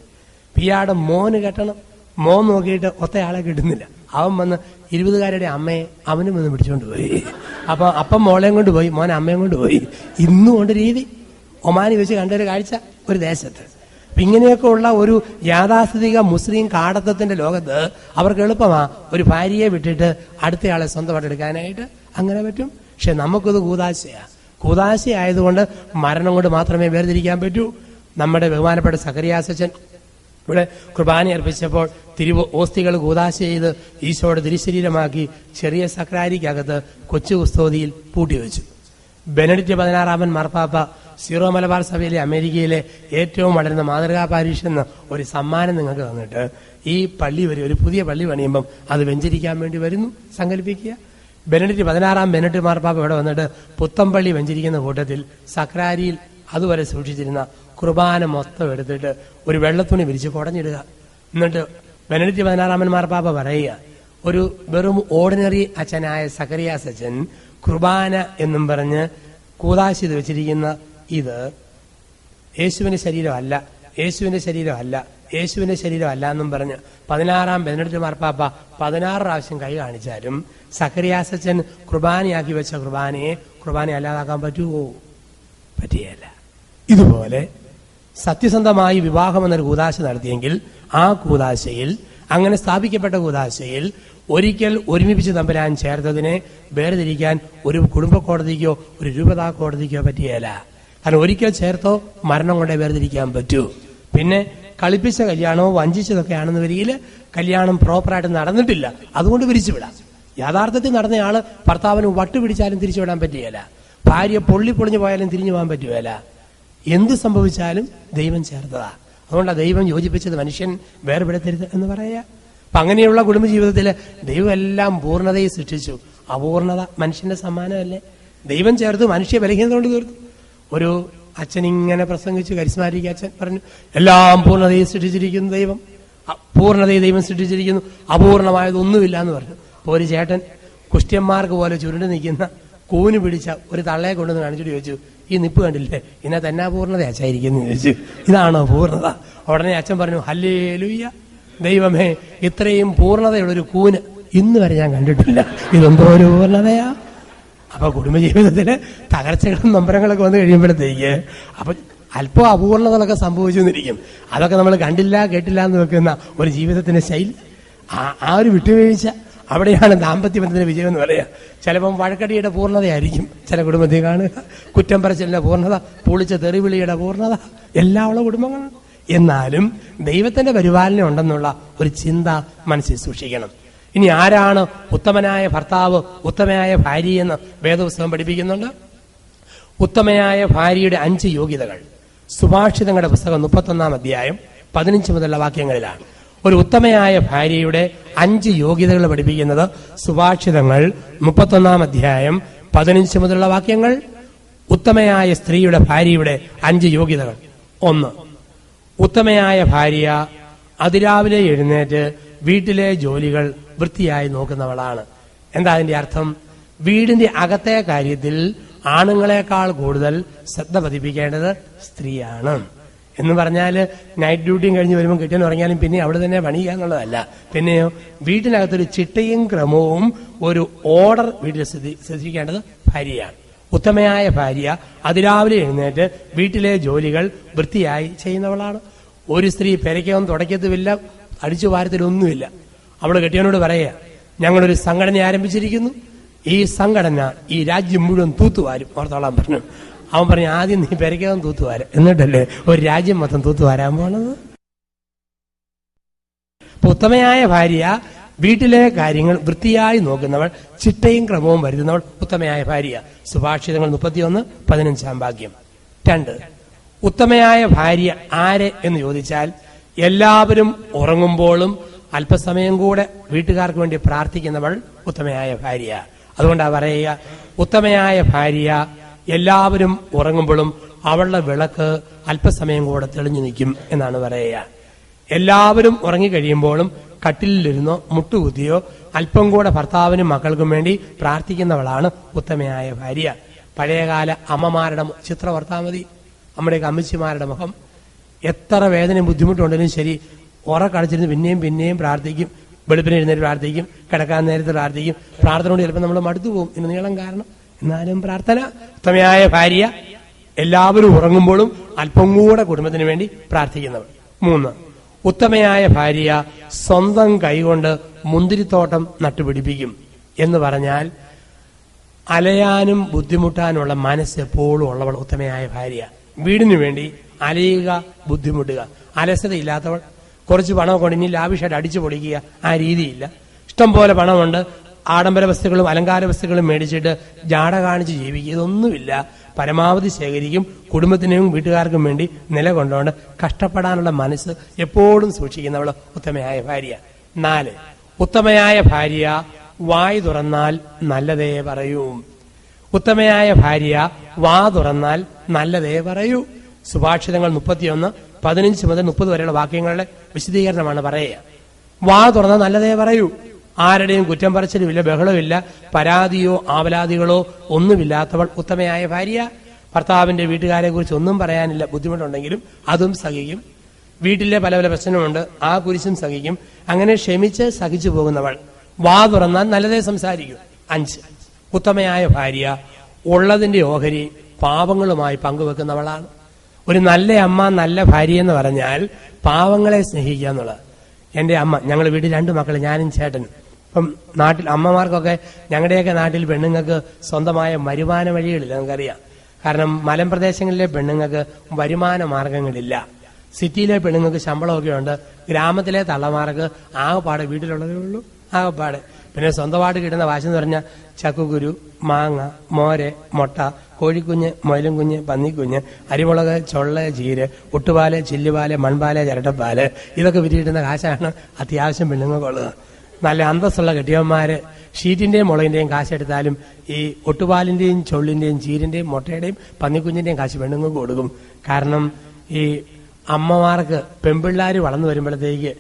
ഇയാളുടെ മോന് കെട്ടണം. മോൻ നോക്കിയിട്ട് ഒത്തയാളെ കിട്ടുന്നില്ല. അവൻ വന്ന് 20കാരുടെ അമ്മയെ അവനും വന്ന് പിടിച്ചോണ്ട് പോയി. അപ്പൊ അപ്പം മോളെയും കൊണ്ട് പോയി, മോൻ അമ്മയും കൊണ്ട് പോയി. ഇന്നും കൊണ്ട് രീതി ഒമാനി വെച്ച് കണ്ടൊരു കാഴ്ച ഒരു ദേശത്ത്. അപ്പൊ ഇങ്ങനെയൊക്കെ ഉള്ള ഒരു യാഥാസ്ഥിതിക മുസ്ലിം കാടത്തത്തിന്റെ ലോകത്ത് അവർക്ക് എളുപ്പമാ ഒരു ഭാര്യയെ വിട്ടിട്ട് അടുത്തയാളെ സ്വന്തമായിട്ട് എടുക്കാനായിട്ട്. അങ്ങനെ പറ്റും. പക്ഷെ നമുക്കത് കൂദാശയായതുകൊണ്ട് മരണം കൊണ്ട് മാത്രമേ വേർതിരിക്കാൻ പറ്റൂ. നമ്മുടെ ബഹുമാനപ്പെട്ട സഖറിയാസച്ചൻ ഇവിടെ കുർബാന അർപ്പിച്ചപ്പോൾ ഓസ്തികൾ കൂദാശ ചെയ്ത് ഈശോയുടെ തിരുശരീരമാക്കി ചെറിയ സക്രാരിക്കകത്ത് കൊച്ചു കുസ്തോതിയിൽ പൂട്ടിവെച്ചു. ബെനഡിക്ട് 16 മാർപ്പാപ്പ സീറോ മലബാർ സഭയിലെ അമേരിക്കയിലെ ഏറ്റവും വളരുന്ന മാതൃകാ പാരീഷ് എന്ന ഒരു സമ്മാനം നിങ്ങൾക്ക് തന്നിട്ട് ഈ പള്ളി വരെ ഒരു പുതിയ പള്ളി പണിയുമ്പം അത് വെഞ്ചരിക്കാൻ വേണ്ടി വരുന്നു. സങ്കല്പിക്കുക, ബെനഡിക്ട് 16 മാർപ്പാപ്പ ഇവിടെ വന്നിട്ട് പുത്തമ്പള്ളി വെഞ്ചരിക്കുന്ന കൂട്ടത്തിൽ സക്രാരിയിൽ അതുവരെ സൂക്ഷിച്ചിരുന്ന കുർബാന മൊത്തം എടുത്തിട്ട് ഒരു വെള്ളത്തുണി വിരിച്ച് കുടഞ്ഞിടുക. എന്നിട്ട് ബെനഡിക്ട് 16 മാർപ്പാപ്പ പറയുക, ഒരു വെറും ഓർഡിനറി അച്ഛനായ സഖറിയാസ് അച്ഛൻ കുർബാന എന്നും പറഞ്ഞ് കൂദാശ ചെയ്ത് വെച്ചിരിക്കുന്ന ഇത് യേശുവിന്റെ ശരീരമല്ല, യേശുവിന്റെ ശരീരമല്ല, യേശുവിന്റെ ശരീരമല്ല എന്നും പറഞ്ഞ് 16 ബെനഡിക്ട് മാർപ്പാപ്പ 16 പ്രാവശ്യം കൈ കാണിച്ചാലും സഖറിയാസ് അച്ഛൻ കുർബാനയാക്കി വെച്ച കുർബാന അല്ലാതാക്കാൻ പറ്റുമോ? പറ്റിയല്ല. ഇതുപോലെ സത്യസന്ധമായി വിവാഹം എന്നൊരു കൂദാശ നടത്തിയെങ്കിൽ ആ കൂദാശയിൽ, അങ്ങനെ സ്ഥാപിക്കപ്പെട്ട കൂദാശയിൽ ഒരിക്കൽ ഒരുമിപ്പിച്ച് തമ്പുരാൻ ചേർത്തതിനെ വേർതിരിക്കാൻ ഒരു കുടുംബ കോടതിക്കോ ഒരു രൂപതാ കോടതിക്കോ പറ്റിയല്ല. കാരണം ഒരിക്കൽ ചേർത്തോ മരണം കൊണ്ടേ വേർതിരിക്കാൻ പറ്റൂ. പിന്നെ കളിപ്പിച്ച കല്യാണമോ വഞ്ചിച്ചതൊക്കെയാണെന്ന് വരികിൽ കല്യാണം പ്രോപ്പറായിട്ട് നടന്നിട്ടില്ല, അതുകൊണ്ട് പിരിച്ചുവിടാം. യാഥാർത്ഥത്തിൽ നടന്നയാള് ഭർത്താവിന് വട്ടുപിടിച്ചാലും തിരിച്ചുവിടാൻ പറ്റുകയില്ല. ഭാര്യ പൊള്ളിപ്പൊളിഞ്ഞു പോയാലും തിരിഞ്ഞു പോകാൻ പറ്റുകയില്ല. എന്ത് സംഭവിച്ചാലും ദൈവം ചേർത്തതാ. അതുകൊണ്ടാണ് ദൈവം യോജിപ്പിച്ചത് മനുഷ്യൻ വേർപെടുത്തരുത് എന്ന് പറയാ. അപ്പൊ അങ്ങനെയുള്ള കുടുംബജീവിതത്തില് ദൈവം എല്ലാം പൂർണ്ണതയെ സൃഷ്ടിച്ചു. അപൂർണത മനുഷ്യന്റെ സമ്മാനമല്ലേ? ദൈവം ചേർത്ത് മനുഷ്യ ബലഹീനത കൊണ്ട് തീർത്തു. ഒരു അച്ഛൻ ഇങ്ങനെ പ്രസംഗിച്ചു, കരിസ്മാറ്റിക് അച്ഛൻ പറഞ്ഞു, എല്ലാം പൂർണ്ണതയെ സൃഷ്ടിച്ചിരിക്കുന്നു ദൈവം, പൂർണ്ണതയെ ദൈവം സൃഷ്ടിച്ചിരിക്കുന്നു, അപൂർണമായതൊന്നുമില്ല എന്ന് പറഞ്ഞു. അപ്പൊ ഒരു ചേട്ടൻ കുഷ്ട്യന്മാർക്ക് പോലെ ചുരുണ്ട് നിൽക്കുന്ന കൂന് പിടിച്ച ഒരു തള്ളയെ കൊണ്ടുവന്ന് കാണിച്ചിട്ട് ചോദിച്ചു, ഈ നിപ്പ് കണ്ടില്ലേ, ഇതിനകത്ത് എന്നാ പൂർണ്ണത അച്ഛായിരിക്കുന്നു ചോദിച്ചു. ഇതാണോ പൂർണ്ണത? ഉടനെ അച്ഛൻ പറഞ്ഞു, ഹല്ലേലൂയ, ദൈവമേ, ഇത്രയും പൂർണ്ണതയുള്ളൊരു കൂന് ഇന്ന് വരെ ഞാൻ കണ്ടിട്ടില്ല, ഇതെന്തോ ഒരു പൂർണ്ണതയാ. അപ്പൊ കുടുംബജീവിതത്തില് തകർച്ചകളും നമ്പരങ്ങളൊക്കെ വന്നു കഴിയുമ്പോഴത്തേക്ക് അപ്പൊ അല്പം അപൂർണതകളൊക്കെ സംഭവിച്ചു എന്നിരിക്കും. അതൊക്കെ നമ്മൾ കണ്ടില്ല കേട്ടില്ല എന്ന് വെക്കുന്ന ഒരു ജീവിതത്തിന്റെ ശൈലി, ആ ഒരു വിട്ടുവീഴ്ച, അവിടെയാണ് ദാമ്പത്യബന്ധത്തിന്റെ വിജയം എന്ന് പറയുക. ചിലപ്പം വഴക്കടിയുടെ പൂർണ്ണതയായിരിക്കും ചില കുടുംബത്തിൽ കാണുക, കുറ്റം പറച്ചിലിന്റെ പൂർണ്ണത, പൊളിച്ച തെറിവിളിയുടെ പൂർണ്ണത, എല്ലാം ഉള്ള കുടുംബങ്ങളാണ്. എന്നാലും ദൈവത്തിന്റെ പരിപാലനം ഉണ്ടെന്നുള്ള ഒരു ചിന്ത മനസ്സിൽ സൂക്ഷിക്കണം. ഇനി ആരാണ് ഉത്തമനായ ഭർത്താവ്, ഉത്തമയായ ഭാര്യ എന്ന് വേദപുസ്തകം പഠിപ്പിക്കുന്നുണ്ട്. ഉത്തമയായ ഭാര്യയുടെ 5 യോഗ്യതകൾ സുഭാഷിതങ്ങളുടെ പുസ്തകം 31 അധ്യായം 15 മുതലുള്ള വാക്യങ്ങളിലാണ്. ഒരു ഉത്തമയായ ഭാര്യയുടെ 5 യോഗ്യതകൾ പഠിപ്പിക്കുന്നത് സുഭാഷിതങ്ങൾ 31 അധ്യായം 15 മുതലുള്ള വാക്യങ്ങൾ. ഉത്തമയായ സ്ത്രീയുടെ ഭാര്യയുടെ 5 യോഗ്യതകൾ. 1, ഉത്തമയായ ഭാര്യ അതിരാവിലെ എഴുന്നേറ്റ് വീട്ടിലെ ജോലികൾ വൃത്തിയായി നോക്കുന്നവളാണ്. എന്താ അതിന്റെ അർത്ഥം? വീടിന്റെ അകത്തെ കാര്യത്തിൽ ആണുങ്ങളെക്കാൾ കൂടുതൽ ശ്രദ്ധ പതിപ്പിക്കേണ്ടത് സ്ത്രീയാണ് എന്ന് പറഞ്ഞാല് നൈറ്റ് ഡ്യൂട്ടിയും കഴിഞ്ഞ് വരുമ്പോൾ കിട്ടിയെന്ന് പറഞ്ഞാലും പിന്നെ അവിടെ തന്നെ പണിയുക എന്നുള്ളതല്ല. പിന്നെയോ വീട്ടിനകത്തൊരു ചിട്ടയും ക്രമവും ഒരു ഓർഡർ വീട്ടിൽ ശ്രദ്ധിക്കേണ്ടത് ഭാര്യയാണ്. ഉത്തമയായ ഭാര്യ അതിരാവിലെ എഴുന്നേറ്റ് വീട്ടിലെ ജോലികൾ വൃത്തിയായി ചെയ്യുന്നവളാണ്. ഒരു സ്ത്രീ പെരയ്ക്കകം തുടക്കത്തുമില്ല, അടിച്ചു വാരത്തിലൊന്നുമില്ല. അവള് കെട്ടിയവനോട് പറയുക, ഞങ്ങളൊരു സംഘടന ആരംഭിച്ചിരിക്കുന്നു, ഈ സംഘടന ഈ രാജ്യം മുഴുവൻ തൂത്തുവാരും ഓർത്തോളാൻ പറഞ്ഞു. അവൻ പറഞ്ഞു, ആദ്യം നീ പെരയ്ക്കകം തൂത്തുവാരം, എന്നിട്ടല്ലേ ഒരു രാജ്യം മൊത്തം തൂത്തുവാരാൻ പോണത്. ഉത്തമയായ ഭാര്യ വീട്ടിലെ കാര്യങ്ങൾ വൃത്തിയായി നോക്കുന്നവൾ, ചിട്ടയും ക്രമവും വരുത്തുന്നവൾ ഉത്തമയായ ഭാര്യ. സുഭാഷിതങ്ങൾ 31:15 വാക്യം. 2, ഉത്തമയായ ഭാര്യ ആരെ എന്ന് ചോദിച്ചാൽ എല്ലാവരും ഉറങ്ങുമ്പോഴും അല്പസമയം കൂടെ വീട്ടുകാർക്ക് വേണ്ടി പ്രാർത്ഥിക്കുന്നവൾ ഉത്തമയായ ഭാര്യ. അതുകൊണ്ടാ പറയുക, ഉത്തമയായ ഭാര്യ എല്ലാവരും ഉറങ്ങുമ്പോഴും അവളുടെ വിളക്ക് അല്പസമയം കൂടെ തെളിഞ്ഞു നിൽക്കും എന്നാണ് പറയുക. എല്ലാവരും ഉറങ്ങിക്കഴിയുമ്പോഴും കട്ടിലിരുന്നോ മുട്ടുകുത്തിയോ അല്പം കൂടെ ഭർത്താവിനും മക്കൾക്കും വേണ്ടി പ്രാർത്ഥിക്കുന്നവളാണ് ഉത്തമയായ ഭാര്യ. പഴയകാല അമ്മമാരുടെ ചിത്രം ഓർത്താൽ മതി. നമ്മുടെയൊക്കെ അമ്മച്ചിമാരുടെ മുഖം എത്ര വേദനയും ബുദ്ധിമുട്ടുണ്ടെങ്കിലും ശരി, ഉറക്കടച്ചിരുന്ന് പിന്നെയും പിന്നെയും പ്രാർത്ഥിക്കും. വെളുപ്പിന് എഴുന്നേറ്റ് പ്രാർത്ഥിക്കും, കിടക്കാൻ നേരത്ത് പ്രാർത്ഥിക്കും. പ്രാർത്ഥന കൊണ്ട് ചിലപ്പോൾ നമ്മൾ മടുത്തു പോകും, ഇന്ന് നീളം കാരണം. എന്നാലും പ്രാർത്ഥന. ഉത്തമയായ ഭാര്യ എല്ലാവരും ഉറങ്ങുമ്പോഴും അല്പം കൂടെ കുടുംബത്തിന് വേണ്ടി പ്രാർത്ഥിക്കുന്നവൾ. 3, ഉത്തമയായ ഭാര്യ സ്വന്തം കൈകൊണ്ട് മുന്തിരിത്തോട്ടം നട്ടുപിടിപ്പിക്കും. എന്ന് പറഞ്ഞാൽ അലയാനും ബുദ്ധിമുട്ടാനുള്ള മനസ്സ് എപ്പോഴും ഉള്ളവൾ ഉത്തമയായ ഭാര്യ. വീടിനു വേണ്ടി അലയുക, ബുദ്ധിമുട്ടുക, അലസതയില്ലാത്തവൾ. കുറച്ച് പണം കൊണ്ട് ഇനി ലാവിഷായിട്ട് അടിച്ചു പൊളിക്കുക, ആ രീതിയില്ല. ഇഷ്ടം പോലെ പണമുണ്ട്, ആഡംബര വസ്തുക്കളും അലങ്കാര വസ്തുക്കളും മേടിച്ചിട്ട് ജാട കാണിച്ച് ജീവിക്കുക, ഇതൊന്നുമില്ല. പരമാവധി ശേഖരിക്കും, കുടുംബത്തിനും വീട്ടുകാർക്കും വേണ്ടി നിലകൊണ്ടുകൊണ്ട് കഷ്ടപ്പെടാനുള്ള മനസ്സ് എപ്പോഴും സൂക്ഷിക്കുന്നവൾ ഉത്തമയായ ഭാര്യ. 4, ഉത്തമയായ ഭാര്യ വായ് തുറന്നാൽ നല്ലതേ പറയൂ. ഉത്തമയായ ഭാര്യ വാ തുറന്നാൽ നല്ലതേ പറയൂ. സുഭാഷിതങ്ങൾ 31:15 മുതൽ 30 വരെയുള്ള വാക്യങ്ങളുടെ വിശദീകരണമാണ് പറയുക. വാ തുറന്നാൽ നല്ലതേ പറയൂ. ആരുടെയും കുറ്റം പറച്ചിലുമില്ല, ബഹളമില്ല, പരാതിയോ ആവലാതികളോ ഒന്നുമില്ലാത്തവൾ ഉത്തമയായ ഭാര്യ. ഭർത്താവിന്റെ വീട്ടുകാരെ കുറിച്ച് ഒന്നും പറയാനില്ല, ബുദ്ധിമുട്ടുണ്ടെങ്കിലും അതും സഹിക്കും. വീട്ടിലെ പല പല പ്രശ്നമുണ്ട്, ആ കുരിശും സഹിക്കും. അങ്ങനെ ക്ഷമിച്ച് സഹിച്ചു പോകുന്നവൾ. വാ തുറന്നാൽ നല്ലതേ സംസാരിക്കും. 5, ഉത്തമയായ ഭാര്യ ഉള്ളതിന്റെ ഓഹരി പാവങ്ങളുമായി പങ്കുവെക്കുന്നവളാണ്. ഒരു നല്ല അമ്മ, നല്ല ഭാര്യ എന്ന് പറഞ്ഞാൽ പാവങ്ങളെ സ്നേഹിക്കുക എന്നുള്ളത്. എന്റെ അമ്മ, ഞങ്ങൾ വീട്ടിൽ 2 മക്കൾ, ഞാനും ചേട്ടനും. ഇപ്പം നാട്ടിൽ അമ്മമാർക്കൊക്കെ, ഞങ്ങളുടെയൊക്കെ നാട്ടിൽ പെണ്ണുങ്ങൾക്ക് സ്വന്തമായ വരുമാന വഴികളില്ല, നമുക്കറിയാം. കാരണം മലമ്പ്രദേശങ്ങളിലെ പെണ്ണുങ്ങൾക്ക് വരുമാന മാർഗങ്ങളില്ല. സിറ്റിയിലെ പെണ്ണുങ്ങൾക്ക് ശമ്പളമൊക്കെ ഉണ്ട്. ഗ്രാമത്തിലെ തള്ളമാർക്ക് ആകെപ്പാടെ വീട്ടിലുള്ളതേ ഉള്ളൂ, ആകെപ്പാടെ. പിന്നെ സ്വന്തമായിട്ട് കിട്ടുന്ന വാശെന്ന് പറഞ്ഞാൽ ചക്കുകുരു, മാങ്ങ, മോര്, മുട്ട, കോഴിക്കുഞ്ഞ്, മുയലും കുഞ്ഞ്, പന്നിക്കുഞ്ഞ്, അരിമുളക്, ചൊള്ള, ചീര്, ഒട്ടുപാല്, ചില്ലുപാല്, മൺപാല്, ചിരട്ടപ്പാല്, ഇതൊക്കെ വിരിയിടുന്ന കാശാണ് അത്യാവശ്യം പെണ്ണുങ്ങൾക്കുള്ളത്. നല്ല അന്തസ്സുള്ള കെട്ടിയന്മാര് ഷീറ്റിന്റെയും മുളകിന്റെയും കാശെടുത്താലും ഈ ഒട്ടുപാലിന്റെയും ചൊള്ളിന്റെയും ചീരിന്റെയും മുട്ടയുടെയും പന്നിക്കുഞ്ഞിന്റെയും കാശ് പെണ്ണുങ്ങൾക്ക് കൊടുക്കും. കാരണം ഈ അമ്മമാർക്ക് പെൺപിള്ളാര് വളർന്നു വരുമ്പോഴത്തേക്ക്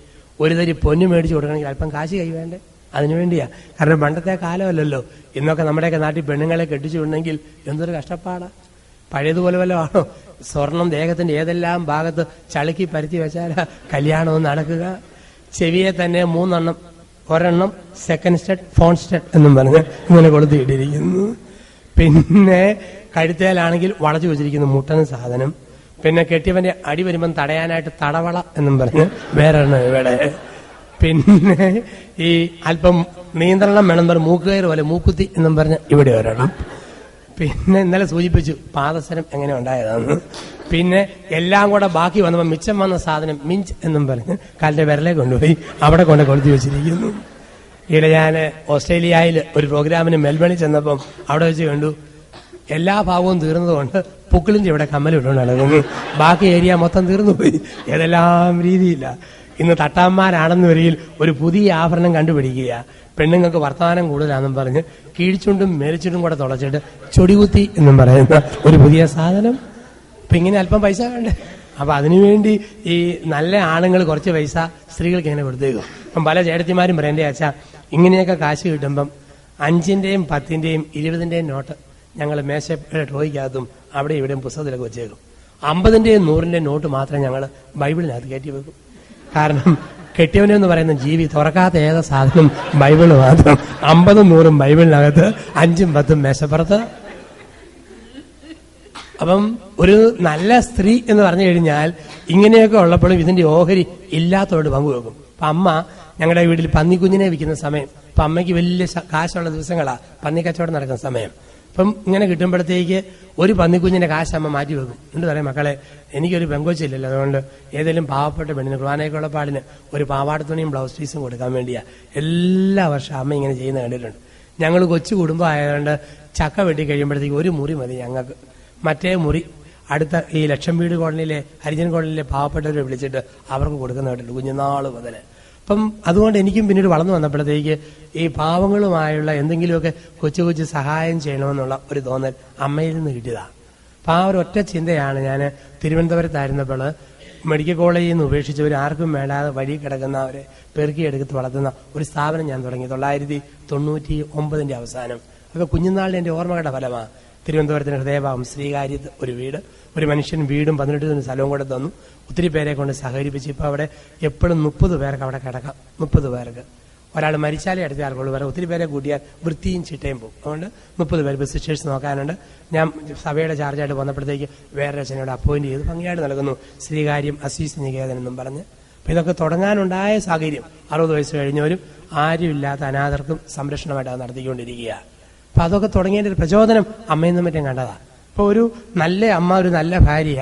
ഒരു തരി പൊന്നു മേടിച്ചു കൊടുക്കണമെങ്കിൽ അല്പം കാശ് കൈ വേണ്ടേ? അതിനുവേണ്ടിയാ. കാരണം പണ്ടത്തെ കാലമല്ലല്ലോ. ഇന്നൊക്കെ നമ്മുടെയൊക്കെ നാട്ടിൽ പെണ്ണുങ്ങളെ കെട്ടിച്ചു വിടണമെങ്കിൽ എന്തൊരു കഷ്ടപ്പാടാ. പഴയതുപോലെ വല്ല ആണോ? സ്വർണം ദേഹത്തിന്റെ ഏതെല്ലാം ഭാഗത്ത് ചളുക്കി പരത്തി വെച്ചാലാ കല്യാണവും നടക്കുക. ചെവിയെ തന്നെ 3 എണ്ണം, ഒരെണ്ണം സെക്കൻഡ് സ്റ്റഡ്, ഫോൺ സ്റ്റഡ് എന്നും പറഞ്ഞ് ഇങ്ങനെ കൊളുത്തിയിട്ടിരിക്കുന്നു. പിന്നെ കഴുത്തേലാണെങ്കിൽ വളച്ചു വെച്ചിരിക്കുന്നു മുട്ടനും സാധനം. പിന്നെ കെട്ടിയവന്റെ അടി വരുമ്പം തടയാനായിട്ട് തടവള എന്നും പറഞ്ഞ് വേറെണ്ണം ഇവിടെ. പിന്നെ ഈ അല്പം നിയന്ത്രണം വേണം പറഞ്ഞ് മൂക്കുകയറ് പോലെ മൂക്കുത്തി എന്നും പറഞ്ഞ് ഇവിടെ ഒരെണ്ണം. പിന്നെ ഇന്നലെ സൂചിപ്പിച്ചു പാദസരം എങ്ങനെ ഉണ്ടായതാന്ന്. പിന്നെ എല്ലാം കൂടെ ബാക്കി വന്നപ്പോൾ മിച്ചം വന്ന സാധനം മിഞ്ച് എന്നും പറഞ്ഞ് കാലിന്റെ വിരലെ കൊണ്ടുപോയി അവിടെ കൊണ്ട് കൊളുത്തി വെച്ചിരിക്കുന്നു. ഇവിടെ ഞാൻ ഓസ്ട്രേലിയയിൽ ഒരു പ്രോഗ്രാമിന് മെൽബണിൽ ചെന്നപ്പം അവിടെ വെച്ച് കണ്ടു, എല്ലാ ഭാഗവും തീർന്നതുകൊണ്ട് പുക്കിളിന്റെ ഇവിടെ കമ്മലിട്ടുകൊണ്ട് നടക്കുന്നു. ബാക്കി ഏരിയ മൊത്തം തീർന്നുപോയി. ഏതെല്ലാം രീതിയില്ല. ഇന്ന് തട്ടാന്മാരാണെന്ന് വരികിൽ ഒരു പുതിയ ആഭരണം കണ്ടുപിടിക്കുക. പെണ്ണുങ്ങൾക്ക് വർത്തമാനം കൂടുതലാണെന്നും പറഞ്ഞ് കീഴ്ച്ചുണ്ടും മേലിച്ചുണ്ടും കൂടെ തുളച്ചിട്ട് ചൊടികുത്തി എന്നും പറയുന്ന ഒരു പുതിയ സാധനം. അപ്പൊ ഇങ്ങനെ അല്പം പൈസ വേണ്ടേ? അപ്പൊ അതിനുവേണ്ടി ഈ നല്ല ആണുങ്ങൾ കുറച്ച് പൈസ സ്ത്രീകൾക്ക് ഇങ്ങനെ കൊടുത്തേക്കും. അപ്പം പല ചേട്ടത്തിമാരും പറയും, എന്റെ അച്ഛാ ഇങ്ങനെയൊക്കെ കാശ് കിട്ടുമ്പം 5-ന്റെയും 10-ന്റെയും 20-ന്റെയും നോട്ട് ഞങ്ങൾ മേശയുടെ ട്രോയ്ക്കകത്തും അവിടെ ഇവിടെയും പുസ്തകത്തിലൊക്കെ വെച്ചേക്കും. 50-ന്റെയും 100-ന്റെയും നോട്ട് മാത്രം ഞങ്ങൾ ബൈബിളിനകത്ത് കയറ്റി വെക്കും. കാരണം കെട്ടിയവനെന്ന് പറയുന്ന ജീവി തുറക്കാത്ത ഏക സാധനം ബൈബിള് മാത്രം. 50-ഉം 100-ഉം ബൈബിളിനകത്ത്, 5-ഉം 10-ഉം മേശപ്പുറത്ത്. അപ്പം ഒരു നല്ല സ്ത്രീ എന്ന് പറഞ്ഞു കഴിഞ്ഞാൽ ഇങ്ങനെയൊക്കെ ഉള്ളപ്പോഴും ഇതിന്റെ ഓഹരി ഇല്ലാത്തവരോട് പങ്കുവെക്കും. അപ്പൊ അമ്മ ഞങ്ങളുടെ വീട്ടിൽ പന്നിക്കുഞ്ഞിനെ വിൽക്കുന്ന സമയം, അപ്പൊ അമ്മയ്ക്ക് വലിയ കാശുള്ള ദിവസങ്ങളാ പന്നി കച്ചവടം നടക്കുന്ന സമയം. അപ്പം ഇങ്ങനെ കിട്ടുമ്പോഴത്തേക്ക് ഒരു പന്നിക്കുഞ്ഞിന്റെ കാശ് അമ്മ മാറ്റി വെക്കും. എന്നിട്ട് പറയാം, മക്കളെ എനിക്കൊരു പെങ്കൊച്ചില്ലല്ലോ, അതുകൊണ്ട് ഏതെങ്കിലും പാവപ്പെട്ട പെണ്ണിന് കുർബാനയ്ക്കുള്ള പാടിന് ഒരു പാവാടത്തുണിയും ബ്ലൗസ് പീസും കൊടുക്കാൻ വേണ്ടിയാ എല്ലാ വർഷവും അമ്മ ഇങ്ങനെ ചെയ്യുന്ന കണ്ടിട്ടുണ്ട്. ഞങ്ങൾ കൊച്ചു കുടുംബം ആയതുകൊണ്ട് ചക്ക വെട്ടി കഴിയുമ്പോഴത്തേക്ക് ഒരു മുറി മതി ഞങ്ങൾക്ക്. മറ്റേ മുറി അടുത്ത ഈ ലക്ഷം വീട് കോളനിയിലെ ഹരിജൻ കോളനിയിലെ പാവപ്പെട്ടവരെ വിളിച്ചിട്ട് അവർക്ക് കൊടുക്കുന്ന കേട്ടിട്ടുണ്ട് കുഞ്ഞുനാള് മുതൽ. അപ്പം അതുകൊണ്ട് എനിക്കും പിന്നീട് വളർന്നു വന്നപ്പോഴത്തേക്ക് ഈ പാവങ്ങളുമായുള്ള എന്തെങ്കിലുമൊക്കെ കൊച്ചു കൊച്ചു സഹായം ചെയ്യണമെന്നുള്ള ഒരു തോന്നൽ അമ്മയിൽ നിന്ന് കിട്ടിയതാണ്. അപ്പം ആ ഒരു ഒറ്റ ചിന്തയാണ് ഞാൻ തിരുവനന്തപുരത്തായിരുന്നപ്പോൾ മെഡിക്കൽ കോളേജിൽ നിന്ന് ഉപേക്ഷിച്ചവർ ആർക്കും വേണ്ടാതെ വഴി കിടക്കുന്നവരെ പെറുക്കിയെടുത്ത് വളർത്തുന്ന ഒരു സ്ഥാപനം ഞാൻ തുടങ്ങി 1999 അവസാനം. അതൊക്കെ കുഞ്ഞുനാളിൽ എൻ്റെ ഓർമ്മകളുടെ ഫലമാണ്. തിരുവനന്തപുരത്തിന് ഹൃദയഭാവം ശ്രീകാര്യത്ത് ഒരു വീട്, ഒരു മനുഷ്യൻ വീടും 18 സെന്റ് സ്ഥലവും കൂടെ തന്നു. ഒത്തിരി പേരെ കൊണ്ട് സഹകരിപ്പിച്ച് ഇപ്പം അവിടെ എപ്പോഴും 30 പേർക്ക് അവിടെ കിടക്കാം. 30 പേർക്ക് ഒരാൾ മരിച്ചാലേ അടുത്ത ആൾക്കുള്ളൂ. വേറെ ഒത്തിരി പേരെ കൂട്ടിയാൽ വൃത്തിയും ചിട്ടയും പോകും. അതുകൊണ്ട് 30 പേര് സിസ്റ്റേഴ്സ് നോക്കാനുണ്ട്. ഞാൻ സഭയുടെ ചാർജായിട്ട് വന്നപ്പോഴത്തേക്ക് വേറെ അച്ഛനോട് അപ്പോയിന്റ് ചെയ്ത് ഭംഗിയായിട്ട് നൽകുന്നു. ശ്രീകാര്യം അസീസ് നികേതൻ എന്നും പറഞ്ഞ്. അപ്പം ഇതൊക്കെ തുടങ്ങാനുണ്ടായ സാഹചര്യം 60 വയസ്സ് കഴിഞ്ഞവരും ആരുമില്ലാത്ത അനാഥർക്കും സംരക്ഷണമായിട്ട് അത് നടത്തിക്കൊണ്ടിരിക്കുക. അപ്പം അതൊക്കെ തുടങ്ങിയതിൻ്റെ ഒരു പ്രചോദനം അമ്മയിൽ നിന്നും മറ്റും കണ്ടതാണ്. ഇപ്പോൾ ഒരു നല്ല അമ്മ, ഒരു നല്ല ഭാര്യ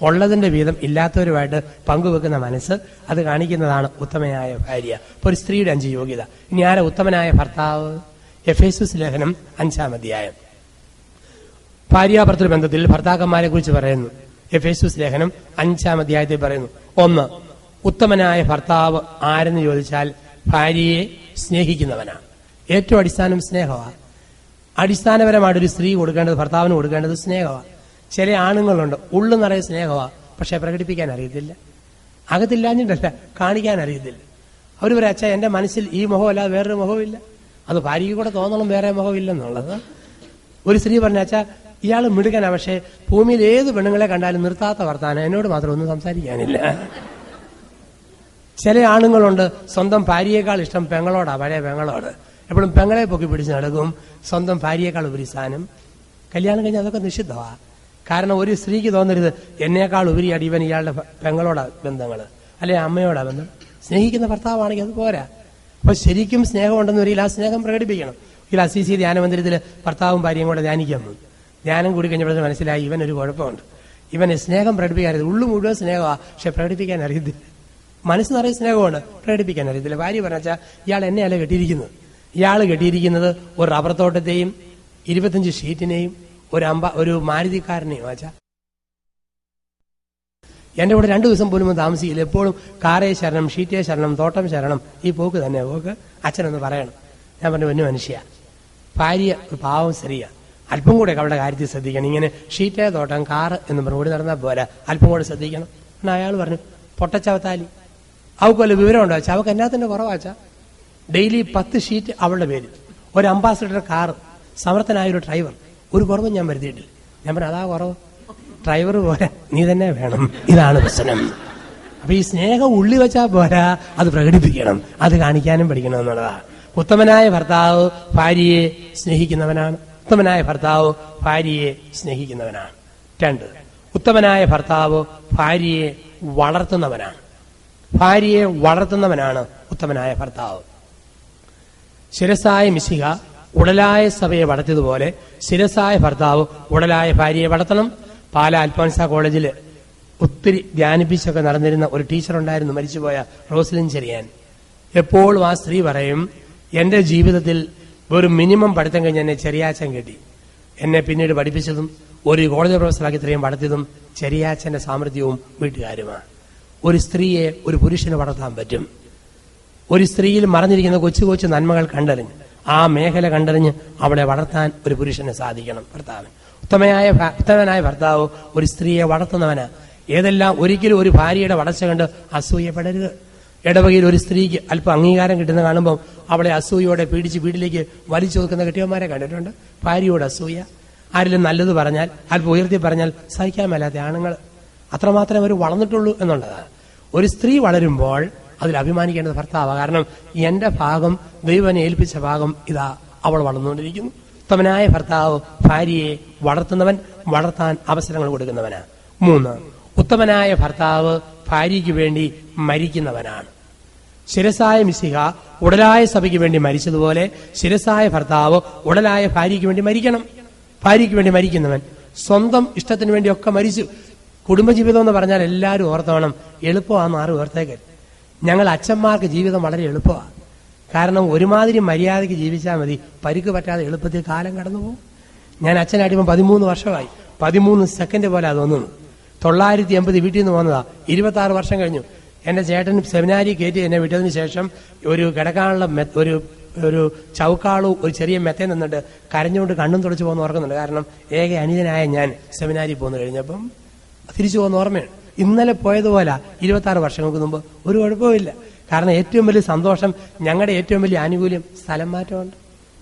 ഉള്ളതിന്റെ വീതം ഇല്ലാത്തവരുമായിട്ട് പങ്കുവെക്കുന്ന മനസ്സ്, അത് കാണിക്കുന്നതാണ് ഉത്തമനായ ഭാര്യ. ഇപ്പോൾ ഒരു സ്ത്രീയുടെ 5 യോഗ്യത. ഇനി ആരാ ഉത്തമനായ ഭർത്താവ്? എഫേസ്യസ് ലേഖനം 5-ാം അധ്യായം. ഭാര്യാഭർത്തൃ ബന്ധത്തിൽ ഭർത്താക്കന്മാരെ കുറിച്ച് പറയുന്നു. എഫേസ്യസ് ലേഖനം 5-ാം അധ്യായത്തിൽ പറയുന്നു. 1, ഉത്തമനായ ഭർത്താവ് ആരെന്ന് ചോദിച്ചാൽ ഭാര്യയെ സ്നേഹിക്കുന്നവനാണ്. ഏറ്റവും അടിസ്ഥാനം സ്നേഹമാണ്. അടിസ്ഥാനപരമായിട്ടൊരു സ്ത്രീ കൊടുക്കേണ്ടത്, ഭർത്താവിന് കൊടുക്കേണ്ടത് സ്നേഹമാണ്. ചില ആണുങ്ങളുണ്ട് ഉള്ളു നിറയെ സ്നേഹമാണ്, പക്ഷെ പ്രകടിപ്പിക്കാൻ അറിയത്തില്ല. അകത്തില്ലാഞ്ഞിട്ടല്ല, കാണിക്കാൻ അറിയത്തില്ല. അവർ പറയും, അച്ഛാ എന്റെ മനസ്സിൽ ഈ മുഖമല്ലാതെ വേറൊരു മുഖമില്ല. അത് ഭാര്യയ്ക്ക് കൂടെ തോന്നണം വേറെ മുഖമില്ലെന്നുള്ളത്. ഒരു സ്ത്രീ പറഞ്ഞ, അച്ഛാ ഇയാൾ മിടുക്കനാ, പക്ഷെ ഭൂമിയിൽ ഏത് പെണ്ണുങ്ങളെ കണ്ടാലും നിർത്താത്ത വർത്താനം, എന്നോട് മാത്രം ഒന്നും സംസാരിക്കാനില്ല. ചില ആണുങ്ങളുണ്ട് സ്വന്തം ഭാര്യയേക്കാൾ ഇഷ്ടം പെങ്ങളോടാ, പഴയ പെങ്ങളോട്. എപ്പോഴും പെങ്ങളെ പൊക്കി പിടിച്ച് നടക്കും, സ്വന്തം ഭാര്യയേക്കാൾ ഉപരി സ്ഥാനം. കല്യാണം കഴിഞ്ഞാൽ അതൊക്കെ നിഷിദ്ധമാണ്. കാരണം ഒരു സ്ത്രീക്ക് തോന്നരുത് എന്നേക്കാൾ ഉപരിയായിട്ട് ഇവൻ ഇയാളുടെ പെങ്ങളോടാ ബന്ധങ്ങൾ, അല്ലെ അമ്മയോടാ ബന്ധം. സ്നേഹിക്കുന്ന ഭർത്താവാണെങ്കിൽ അത് പോരാ. അപ്പൊ ശരിക്കും സ്നേഹമുണ്ടെന്ന് വരില്ല, ആ സ്നേഹം പ്രകടിപ്പിക്കണം. ഈ അസീസി ധ്യാനമന്ദിരത്തിൽ ഭർത്താവും ഭാര്യയും കൂടെ ധ്യാനിക്കാൻ പോകും. ധ്യാനം കൂടി കഴിഞ്ഞപ്പോഴത്തെ മനസ്സിലായി ഇവനൊരു കുഴപ്പമുണ്ട്. ഇവന് സ്നേഹം പ്രകടിപ്പിക്കാൻ അറിയത്തില്ല. ഉള്ളു മുഴുവൻ സ്നേഹമാണ്, പക്ഷെ പ്രകടിപ്പിക്കാൻ അറിയത്തില്ല. മനസ്സ് നിറയെ സ്നേഹമാണ്, പ്രകടിപ്പിക്കാൻ അറിയത്തില്ല. ഭാര്യ പറഞ്ഞാൽ ഇയാൾ എന്നെയല്ല കെട്ടിയിരിക്കുന്നത്. ഇയാൾ കെട്ടിയിരിക്കുന്നത് ഒരു റബ്ബർ തോട്ടത്തെയും 25 ഷീറ്റിനെയും ഒരു മാരുതിക്കാരനെയും. ആച്ചാ എന്റെ കൂടെ 2 ദിവസം പോലും താമസിക്കില്ല. എപ്പോഴും കാറേ ശരണം, ഷീറ്റേ ശരണം, തോട്ടം ശരണം, ഈ പോക്ക് തന്നെ പോക്ക്. അച്ഛനൊന്ന് പറയണം. ഞാൻ പറഞ്ഞു, പൊന്നു മനുഷ്യ, ഭാര്യ പാവം ശരിയാ, അല്പം കൂടെ അവളുടെ കാര്യത്തിൽ ശ്രദ്ധിക്കണം. ഇങ്ങനെ ഷീറ്റേ തോട്ടം കാറ് എന്ന് പറഞ്ഞു ഓടി നടന്നാൽ പോരാ, അല്പം കൂടെ ശ്രദ്ധിക്കണം. എന്നാൽ അയാൾ പറഞ്ഞു, പൊട്ടച്ചവത്താലി, അവൾക്ക് വല്ല വിവരമുണ്ടോ? വെച്ചാൽ അവൾക്ക് എന്നാത്തിന്റെ കുറവാച്ചാ. ഡെയിലി 10 ഷീറ്റ് അവളുടെ പേര്, ഒരു അംബാസിഡർ കാറ്, സമർത്ഥനായ ഒരു ഡ്രൈവർ, ഒരു കുറവും ഞാൻ വരുത്തിയിട്ടില്ല. ഞാൻ പറഞ്ഞു, അതാ കുറവ്, ഡ്രൈവർ പോരാ, നീ തന്നെ വേണം, ഇതാണ് പ്രശ്നം. അപ്പൊ ഈ സ്നേഹം ഉള്ളി വെച്ചാൽ പോരാ, അത് പ്രകടിപ്പിക്കണം, അത് കാണിക്കാനും പഠിക്കണം എന്നുള്ളതാണ്. ഉത്തമനായ ഭർത്താവ് ഭാര്യയെ സ്നേഹിക്കുന്നവനാണ്. ഉത്തമനായ ഭർത്താവ് ഭാര്യയെ സ്നേഹിക്കുന്നവനാണ്. 2, ഉത്തമനായ ഭർത്താവ് ഭാര്യയെ വളർത്തുന്നവനാണ്. ഭാര്യയെ വളർത്തുന്നവനാണ് ഉത്തമനായ ഭർത്താവ്. ശിരസായ മിശിഹ ഉടലായ സഭയെ വളർത്തിയതുപോലെ ശിരസായ ഭർത്താവ് ഉടലായ ഭാര്യയെ വളർത്തണം. പാലാ അൽഫോൻസ കോളേജിൽ ഒത്തിരി ധ്യാനിപ്പിച്ചൊക്കെ നടന്നിരുന്ന ഒരു ടീച്ചർ ഉണ്ടായിരുന്നു, മരിച്ചുപോയ റോസ്ലിൻ ചെറിയാൻ. എപ്പോഴും ആ സ്ത്രീ പറയും, എന്റെ ജീവിതത്തിൽ ഒരു മിനിമം പഠിത്തം കഴിഞ്ഞ് എന്നെ ചെറിയാച്ചൻ കെട്ടി. എന്നെ പിന്നീട് പഠിപ്പിച്ചതും ഒരു കോളേജ് പ്രൊഫസറാക്കി ഇത്രയും വളർത്തിയതും ചെറിയാച്ചന്റെ സാമർഥ്യവും വീട്ടുകാരുമാണ്. ഒരു സ്ത്രീയെ ഒരു പുരുഷന് വളർത്താൻ പറ്റും. ഒരു സ്ത്രീയിൽ മറഞ്ഞിരിക്കുന്ന കൊച്ചു കൊച്ചു നന്മകൾ കണ്ടറിഞ്ഞ്, ആ മേഖല കണ്ടറിഞ്ഞ് അവളെ വളർത്താൻ ഒരു പുരുഷന് സാധിക്കണം. ഭർത്താവിന് ഉത്തമനായ ഭർത്താവ് ഒരു സ്ത്രീയെ വളർത്തുന്നവനാ. ഏതെല്ലാം ഒരിക്കലും ഒരു ഭാര്യയുടെ വളർച്ച കണ്ട് അസൂയപ്പെടരുത്. ഇടവകയിൽ ഒരു സ്ത്രീക്ക് അല്പം അംഗീകാരം കിട്ടുന്ന കാണുമ്പോൾ അവളെ അസൂയയോടെ പീഡിച്ച് വീട്ടിലേക്ക് വലിച്ചു നോക്കുന്ന കെട്ടിയന്മാരെ കണ്ടിട്ടുണ്ട്. ഭാര്യയോട് അസൂയ. ആരെങ്കിലും നല്ലത് പറഞ്ഞാൽ, അല്പം ഉയർത്തി പറഞ്ഞാൽ സഹിക്കാൻ മേലാത്ത ആണുങ്ങൾ. അത്രമാത്രം അവർ വളർന്നിട്ടുള്ളൂ എന്നുള്ളതാണ്. ഒരു സ്ത്രീ വളരുമ്പോൾ അതിൽ അഭിമാനിക്കേണ്ടത് ഭർത്താവാണ്. കാരണം എന്റെ ഭാഗം, ദൈവനെ ഏൽപ്പിച്ച ഭാഗം ഇതാ അവൾ വളർന്നുകൊണ്ടിരിക്കുന്നു. ഉത്തമനായ ഭർത്താവ് ഭാര്യയെ വളർത്തുന്നവൻ, വളർത്താൻ അവസരങ്ങൾ കൊടുക്കുന്നവനാണ്. 3, ഉത്തമനായ ഭർത്താവ് ഭാര്യയ്ക്ക് വേണ്ടി മരിക്കുന്നവനാണ്. ശിരസായ മിശിഹ ഉടലായ സഭയ്ക്ക് വേണ്ടി മരിച്ചതുപോലെ ശിരസായ ഭർത്താവ് ഉടലായ ഭാര്യയ്ക്ക് വേണ്ടി മരിക്കണം. ഭാര്യയ്ക്ക് വേണ്ടി മരിക്കുന്നവൻ സ്വന്തം ഇഷ്ടത്തിന് വേണ്ടിയൊക്കെ മരിച്ചു. കുടുംബജീവിതം എന്ന് പറഞ്ഞാൽ എല്ലാവരും ഓർത്തോണം, എളുപ്പമാണെന്ന് ആരും ഓർത്തേക്കൽ. ഞങ്ങൾ അച്ഛന്മാർക്ക് ജീവിതം വളരെ എളുപ്പമാണ്. കാരണം ഒരുമാതിരി മര്യാദയ്ക്ക് ജീവിച്ചാൽ മതി, പരിക്ക് പറ്റാതെ എളുപ്പത്തിൽ കാലം കടന്നു പോകും. ഞാൻ അച്ഛനായിട്ട് 13 വർഷമായി. 13 സെക്കൻഡ് പോലെ തോന്നുന്നു. 980 വീട്ടിൽ നിന്ന് പോകുന്നതാ. 26 വർഷം കഴിഞ്ഞു. എന്റെ ചേട്ടൻ സെമിനാരി കയറ്റി എന്നെ വിട്ടതിന് ശേഷം ഒരു കിടക്കാനുള്ള ഒരു ചൗക്കാളു ഒരു ചെറിയ മെത്തയിൽ നിന്നിട്ട് കരഞ്ഞുകൊണ്ട് കണ്ണും തുടച്ചു പോകുന്ന ഓർക്കുന്നുണ്ട്. കാരണം ഏക അനിതനായ ഞാൻ സെമിനാരി പോന്നു കഴിഞ്ഞപ്പം തിരിച്ചു പോകുന്ന ഓർമ്മയാണ്. ഇന്നലെ പോയതുപോലെ 26 വർഷങ്ങൾക്ക് മുമ്പ് ഒരു കുഴപ്പമില്ല. കാരണം ഏറ്റവും വലിയ സന്തോഷം, ഞങ്ങളുടെ ഏറ്റവും വലിയ ആനുകൂല്യം സ്ഥലം മാറ്റമുണ്ട്,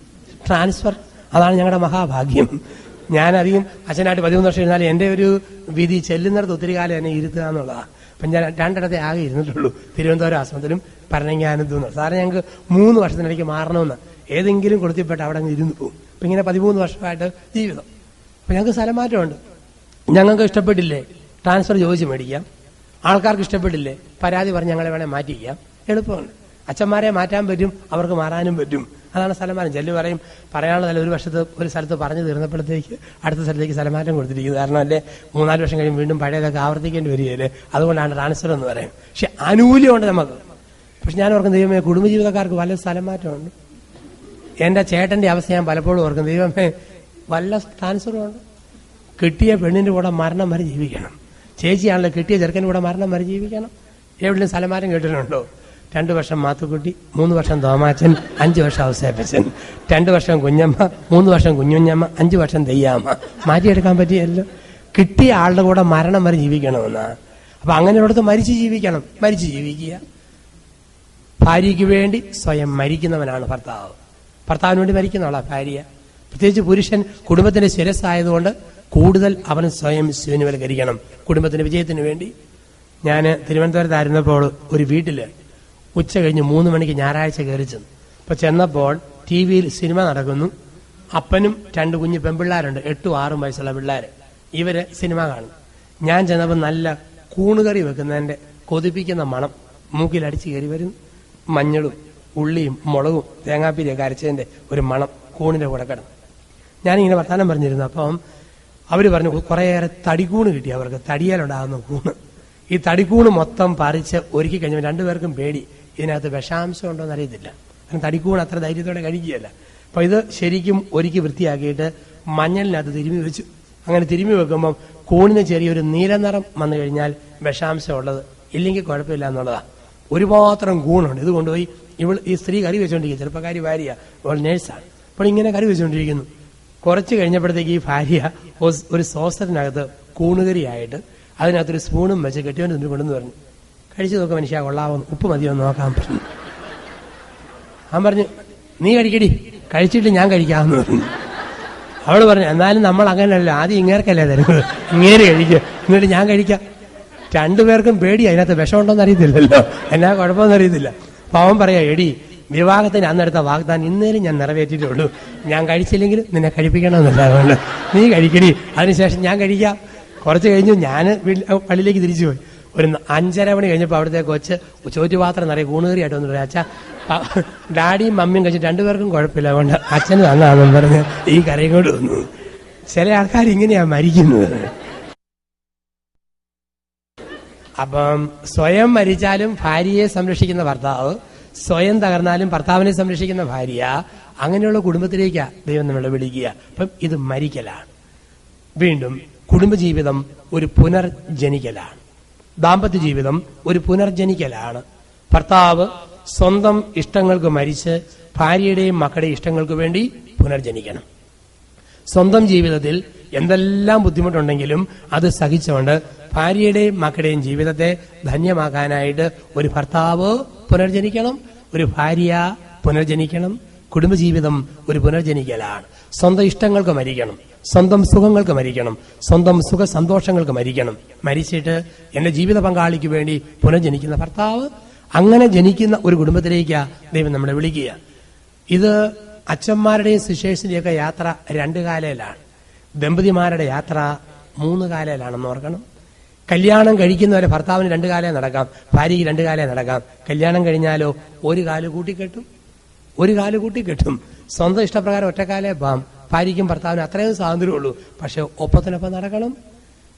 ട്രാൻസ്ഫർ. അതാണ് ഞങ്ങളുടെ മഹാഭാഗ്യം. ഞാനധികം അച്ഛനായിട്ട് 13 വർഷം ഇരുന്നാലും എൻ്റെ ഒരു വിധി ചെല്ലുന്നിടത്ത് ഒത്തിരി കാലം എന്നെ ഇരുത്തുക എന്നുള്ളതാണ്. അപ്പം ഞാൻ 2 ഇടത്തെ ആകെ ഇരുന്നിട്ടുള്ളൂ, തിരുവനന്തപുരം ആശ്രമത്തിലും പറഞ്ഞാനത്തും. സാറേ ഞങ്ങൾക്ക് 3 വർഷത്തിനിടയ്ക്ക് മാറണമെന്ന് ഏതെങ്കിലും കൊടുത്തിപ്പെട്ട് അവിടെ അങ്ങ് ഇരുന്ന് പോകും. അപ്പം ഇങ്ങനെ 13 വർഷമായിട്ട് ജീവിതം. അപ്പം ഞങ്ങൾക്ക് സ്ഥലമാറ്റമുണ്ട്. ഞങ്ങൾക്ക് ഇഷ്ടപ്പെട്ടില്ലേ ട്രാൻസ്ഫർ ചോദിച്ച് മേടിക്കാം, ആൾക്കാർക്ക് ഇഷ്ടപ്പെട്ടില്ലേ പരാതി പറഞ്ഞ് ഞങ്ങളെ വേണേൽ മാറ്റിക്കാം, എളുപ്പമുണ്ട്. അച്ഛന്മാരെ മാറ്റാൻ പറ്റും, അവർക്ക് മാറാനും പറ്റും. അതാണ് സ്ഥലമാറ്റം. ചെല്ലു പറയും പറയാനുള്ളതല്ല, ഒരു സ്ഥലത്ത് പറഞ്ഞു തീർന്നപ്പോഴത്തേക്ക് അടുത്ത സ്ഥലത്തേക്ക് സ്ഥലമാറ്റം കൊടുത്തിരിക്കുന്നത്. കാരണം അല്ലേ 3-4 വർഷം കഴിയും വീണ്ടും പഴയതൊക്കെ ആവർത്തിക്കേണ്ടി വരികയല്ലേ, അതുകൊണ്ടാണ് ട്രാൻസ്ഫർ എന്ന് പറയും. പക്ഷെ ആനുകൂല്യമുണ്ട് നമുക്ക്. പക്ഷെ ഞാൻ ഓർക്കും ദൈവമേ കുടുംബജീവിതക്കാർക്ക് വല്ല സ്ഥലമാറ്റമുണ്ട്. എൻ്റെ ചേട്ടൻ്റെ അവസ്ഥ ഞാൻ പലപ്പോഴും ഓർക്കും, ദൈവമേ വല്ല ട്രാൻസ്ഫറുമുണ്ട്. കിട്ടിയ പെണ്ണിൻ്റെ കൂടെ മരണം വരെ ജീവിക്കണം. ചേച്ചിയാണല്ലോ കിട്ടിയ ചെറുക്കൻ്റെ കൂടെ മരണം വരെ ജീവിക്കണം. എവിടെയും സ്ഥലമാറ്റം കേട്ടിട്ടുണ്ടോ? 2 വർഷം മാത്തുക്കുട്ടി, 3 വർഷം തോമാച്ചൻ, 5 വർഷം ഔസേപ്പച്ചൻ, 2 വർഷം കുഞ്ഞമ്മ, 3 വർഷം കുഞ്ഞുഞ്ഞമ്മ, 5 വർഷം തെയ്യാമ്മ. മാറ്റിയെടുക്കാൻ പറ്റിയല്ലോ. കിട്ടിയ ആളുടെ കൂടെ മരണം വരെ ജീവിക്കണമെന്നാ. അപ്പൊ അങ്ങനെയുള്ളടത്ത് മരിച്ചു ജീവിക്കണം. മരിച്ചു ജീവിക്കുക. ഭാര്യയ്ക്ക് വേണ്ടി സ്വയം മരിക്കുന്നവനാണ് ഭർത്താവ്. ഭർത്താവിന് വേണ്ടി മരിക്കുന്നവളാ ഭാര്യ. പ്രത്യേകിച്ച് പുരുഷൻ കുടുംബത്തിന്റെ ശിരസ്സായതുകൊണ്ട് കൂടുതൽ അവൻ സ്വയം ശൂന്യവൽക്കരിക്കണം കുടുംബത്തിന്റെ വിജയത്തിന് വേണ്ടി. ഞാൻ തിരുവനന്തപുരത്തായിരുന്നപ്പോൾ ഒരു വീട്ടില് ഉച്ച കഴിഞ്ഞ് 3 മണിക്ക് ഞായറാഴ്ച കയറി ചെന്നു. അപ്പൊ ചെന്നപ്പോൾ ടി വിയിൽ സിനിമ നടക്കുന്നു. അപ്പനും 2 കുഞ്ഞു പെൺപിള്ളേരുണ്ട്, 8ഉം 6ഉം വയസ്സുള്ള പിള്ളേർ. ഇവര് സിനിമ കാണും. ഞാൻ ചെന്നപ്പോൾ നല്ല കൂണുകറി വെക്കുന്നതിന്റെ കൊതിപ്പിക്കുന്ന മണം മൂക്കിലടിച്ച് കയറി വരും. മഞ്ഞളും ഉള്ളിയും മുളകും തേങ്ങാപ്പീരിയൊക്കെ അരച്ചതിന്റെ ഒരു മണം കൂണിന്റെ കൂടെ കിടന്നു. ഞാനിങ്ങനെ വർത്താനം പറഞ്ഞിരുന്നു. അപ്പം അവർ പറഞ്ഞു കുറേയേറെ തടിക്കൂണ് കിട്ടി അവർക്ക്, തടിയാലുണ്ടാകുന്ന കൂണ്. ഈ തടിക്കൂണ് മൊത്തം പറിച്ച് ഒരുക്കി കഴിഞ്ഞപ്പോൾ 2 പേർക്കും പേടി, ഇതിനകത്ത് വിഷാംശം ഉണ്ടോ എന്ന് അറിയത്തില്ല. കാരണം തടിക്കൂണ് അത്ര ധൈര്യത്തോടെ കഴിക്കുകയല്ല. അപ്പൊ ഇത് ശരിക്കും ഒരുക്കി വൃത്തിയാക്കിയിട്ട് മഞ്ഞളിനകത്ത് തിരുമ്മി വെച്ചു. അങ്ങനെ തിരുമ്മി വെക്കുമ്പം കൂണിന് ചെറിയൊരു നീലനിറം വന്നു കഴിഞ്ഞാൽ വിഷാംശം ഉള്ളത്, ഇല്ലെങ്കിൽ കുഴപ്പമില്ല എന്നുള്ളതാണ്. ഒരു പാത്രം കൂണുണ്ട്. ഇത് കൊണ്ടുപോയി ഈ സ്ത്രീ കറി വെച്ചുകൊണ്ടിരിക്കുക, ചെറുപ്പക്കാരി ഭാര്യ, അവൾ നേഴ്സാണ്. അപ്പോൾ ഇങ്ങനെ കറി വെച്ചുകൊണ്ടിരിക്കുന്നു. കുറച്ച് കഴിഞ്ഞപ്പോഴത്തേക്ക് ഈ ഭാര്യ ഒരു സോസറിനകത്ത് കൂണുകറിയായിട്ട് അതിനകത്തൊരു സ്പൂണും വെച്ച് കെട്ടിയോണ്ട് കൊണ്ടുവന്ന് പറഞ്ഞു, കഴിച്ചു നോക്കാം മനുഷ്യ, കൊള്ളാവുന്നു, ഉപ്പ് മതിയോ നോക്കാൻ പറഞ്ഞു. അവൻ പറഞ്ഞു നീ കഴിക്കടി, കഴിച്ചിട്ട് ഞാൻ കഴിക്കാമെന്ന് പറഞ്ഞു. അവള് പറഞ്ഞു എന്നാലും നമ്മൾ അങ്ങനെയല്ല, ആദ്യം ഇങ്ങേർക്കല്ലേ തരുന്നത്, ഇങ്ങേര് കഴിക്കുക, എന്നിട്ട് ഞാൻ കഴിക്കാം. 2 പേർക്കും പേടി, അതിനകത്ത് വിഷമുണ്ടോന്ന് അറിയത്തില്ലല്ലോ, എന്നാ കുഴപ്പമൊന്നും അറിയത്തില്ല. അപ്പൊ അവൻ പറയാ എടി വിവാഹത്തിന് അന്നെടുത്ത വാഗ്ദാനം ഇന്നേലും ഞാൻ നിറവേറ്റിട്ടുള്ളൂ, ഞാൻ കഴിച്ചില്ലെങ്കിലും നിന്നെ കഴിപ്പിക്കണമെന്നല്ല, അതുകൊണ്ട് നീ കഴിക്കടി, അതിനുശേഷം ഞാൻ കഴിക്കാം. കുറച്ച് കഴിഞ്ഞു ഞാൻ പള്ളിയിലേക്ക് തിരിച്ചു പോയി. ഒരു 5:30 മണി കഴിഞ്ഞപ്പോൾ അവിടുത്തെ കൊച്ച് ചോറ്റുപാത്രം നിറയെ കൂണുകറിയായിട്ട് വന്നു പറയാം, അച്ഛാ ഡാഡിയും മമ്മിയും കഴിച്ചിട്ട് 2 പേർക്കും കുഴപ്പമില്ല, അതുകൊണ്ട് അച്ഛന് തന്നാണെന്ന് പറഞ്ഞ് ഈ കറിയും കൊണ്ട് വന്നു. ചില ആൾക്കാർ ഇങ്ങനെയാ മരിക്കുന്നത്. അപ്പം സ്വയം മരിച്ചാലും ഭാര്യയെ സംരക്ഷിക്കുന്ന ഭർത്താവ്, സ്വയം തകർന്നാലും ഭർത്താവിനെ സംരക്ഷിക്കുന്ന ഭാര്യ, അങ്ങനെയുള്ള കുടുംബത്തിലേക്കാ ദൈവം നമ്മളെ വിളിക്കുക. അപ്പം ഇത് മരിക്കലാണ്. വീണ്ടും കുടുംബജീവിതം ഒരു പുനർജനിക്കലാണ്. ദാമ്പത്യ ജീവിതം ഒരു പുനർജനിക്കലാണ്. ഭർത്താവ് സ്വന്തം ഇഷ്ടങ്ങൾക്ക് മരിച്ച് ഭാര്യയുടെയും മക്കളുടെയും ഇഷ്ടങ്ങൾക്ക് വേണ്ടി പുനർജനിക്കണം. സ്വന്തം ജീവിതത്തിൽ എന്തെല്ലാം ബുദ്ധിമുട്ടുണ്ടെങ്കിലും അത് സഹിച്ചുകൊണ്ട് ഭാര്യയുടെയും മക്കളുടെയും ജീവിതത്തെ ധന്യമാക്കാനായിട്ട് ഒരു ഭർത്താവ് പുനർജനിക്കണം, ഒരു ഭാര്യ പുനർജനിക്കണം. കുടുംബജീവിതം ഒരു പുനർജനിക്കലാണ്. സ്വന്തം ഇഷ്ടങ്ങൾക്ക് മരിക്കണം, സ്വന്തം സുഖങ്ങൾക്ക് മരിക്കണം, സ്വന്തം സുഖ സന്തോഷങ്ങൾക്ക് മരിക്കണം. മരിച്ചിട്ട് എന്റെ ജീവിത പങ്കാളിക്ക് വേണ്ടി പുനർജനിക്കുന്ന ഭർത്താവ്, അങ്ങനെ ജനിക്കുന്ന ഒരു കുടുംബത്തിലേക്ക് ദൈവം നമ്മളെ വിളിക്കുക. ഇത് അച്ഛന്മാരുടെയും സിസ്റ്റേഴ്സിന്റെയൊക്കെ യാത്ര 2 കാലയിലാണ്. ദമ്പതിമാരുടെ യാത്ര 3 കാലയിലാണെന്ന് ഓർക്കണം. കല്യാണം കഴിക്കുന്നവരെ ഭർത്താവിന് 2 കാലേ നടക്കാം, ഭാര്യയ്ക്ക് 2 കാലേ നടക്കാം. കല്യാണം കഴിഞ്ഞാലോ 1 കാല് കൂട്ടിക്കെട്ടും, 1 കാല് കൂട്ടിക്കെട്ടും. സ്വന്തം ഇഷ്ടപ്രകാരം ഒറ്റക്കാലേ പാം. ഭാര്യയ്ക്കും ഭർത്താവിനും അത്രയും സ്വാതന്ത്ര്യമുള്ളൂ. പക്ഷെ ഒപ്പത്തിനൊപ്പം നടക്കണം.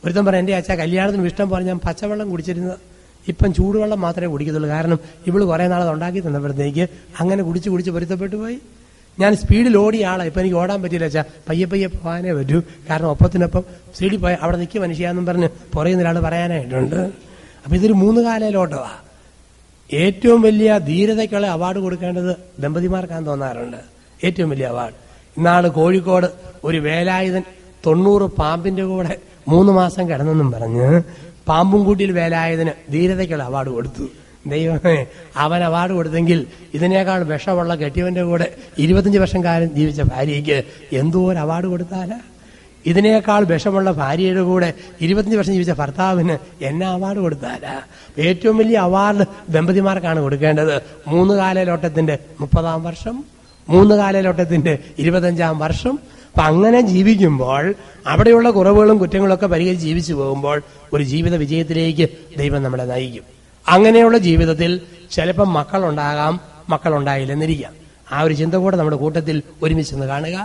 ഒരുത്തം പറയാം എന്റെ അച്ഛാ കല്യാണത്തിന് ഇഷ്ടം പോലെ ഞാൻ പച്ചവെള്ളം കുടിച്ചിരുന്നത്, ഇപ്പം ചൂടുവെള്ളം മാത്രമേ കുടിക്കത്തുള്ളൂ. കാരണം ഇവള് കുറെ നാളത് ഉണ്ടാക്കി തന്നപ്പോഴത്തേക്ക് അങ്ങനെ കുടിച്ച് പൊരുത്തപ്പെട്ടു പോയി. ഞാൻ സ്പീഡിൽ ഓടിയ ആളാണ്, ഇപ്പൊ എനിക്ക് ഓടാൻ പറ്റില്ല അച്ഛാ, പയ്യെ പോകാനേ പറ്റൂ. കാരണം ഒപ്പത്തിനൊപ്പം സ്പീഡിൽ പോയി അവിടെ നിൽക്കുക മനുഷ്യാന്നും പറഞ്ഞ് പുറയുന്ന ഒരാൾ പറയാനായിട്ടുണ്ട്. അപ്പൊ ഇതൊരു 3 കാലയിലോട്ടവാ. ഏറ്റവും വലിയ ധീരതയ്ക്കുള്ള അവാർഡ് കൊടുക്കേണ്ടത് ദമ്പതിമാർക്കാന്ന് തോന്നാറുണ്ട്. ഏറ്റവും വലിയ അവാർഡ്. ഇന്നാള് കോഴിക്കോട് ഒരു വേലായുധൻ 90 പാമ്പിന്റെ കൂടെ 3 മാസം കിടന്നെന്നും പറഞ്ഞ് പാമ്പും കൂട്ടിയിൽ വേലായുധന് ധീരതയ്ക്കുള്ള അവാർഡ് കൊടുത്തു. ദൈവമേ, അവൻ അവാർഡ് കൊടുത്തെങ്കിൽ ഇതിനേക്കാൾ വിഷമുള്ള കെട്ടിയവന്റെ കൂടെ 25 വർഷം കാലം ജീവിച്ച ഭാര്യയ്ക്ക് എന്തോ ഒരു അവാർഡ് കൊടുത്താല. ഇതിനേക്കാൾ വിഷമുള്ള ഭാര്യയുടെ കൂടെ 25 വർഷം ജീവിച്ച ഭർത്താവിന് എന്നെ അവാർഡ് കൊടുത്താലാ? ഏറ്റവും വലിയ അവാർഡ് ദമ്പതിമാർക്കാണ് കൊടുക്കേണ്ടത്. 3 കാലയിലോട്ടത്തിന്റെ 30-ാം വർഷം, 3 കാലയിലോട്ടത്തിന്റെ 25-ാം വർഷം. അപ്പൊ അങ്ങനെ ജീവിക്കുമ്പോൾ അവിടെയുള്ള കുറവുകളും കുറ്റങ്ങളൊക്കെ പരിഹരിച്ച് ജീവിച്ചു പോകുമ്പോൾ ഒരു ജീവിത വിജയത്തിലേക്ക് ദൈവം നമ്മളെ നയിക്കും. അങ്ങനെയുള്ള ജീവിതത്തിൽ ചിലപ്പം മക്കളുണ്ടാകാം, മക്കളുണ്ടായില്ലെന്നിരിക്കാം. ആ ഒരു ചിന്ത കൂടെ നമ്മുടെ കൂട്ടത്തിൽ ഒരുമിച്ചൊന്ന് കാണുക.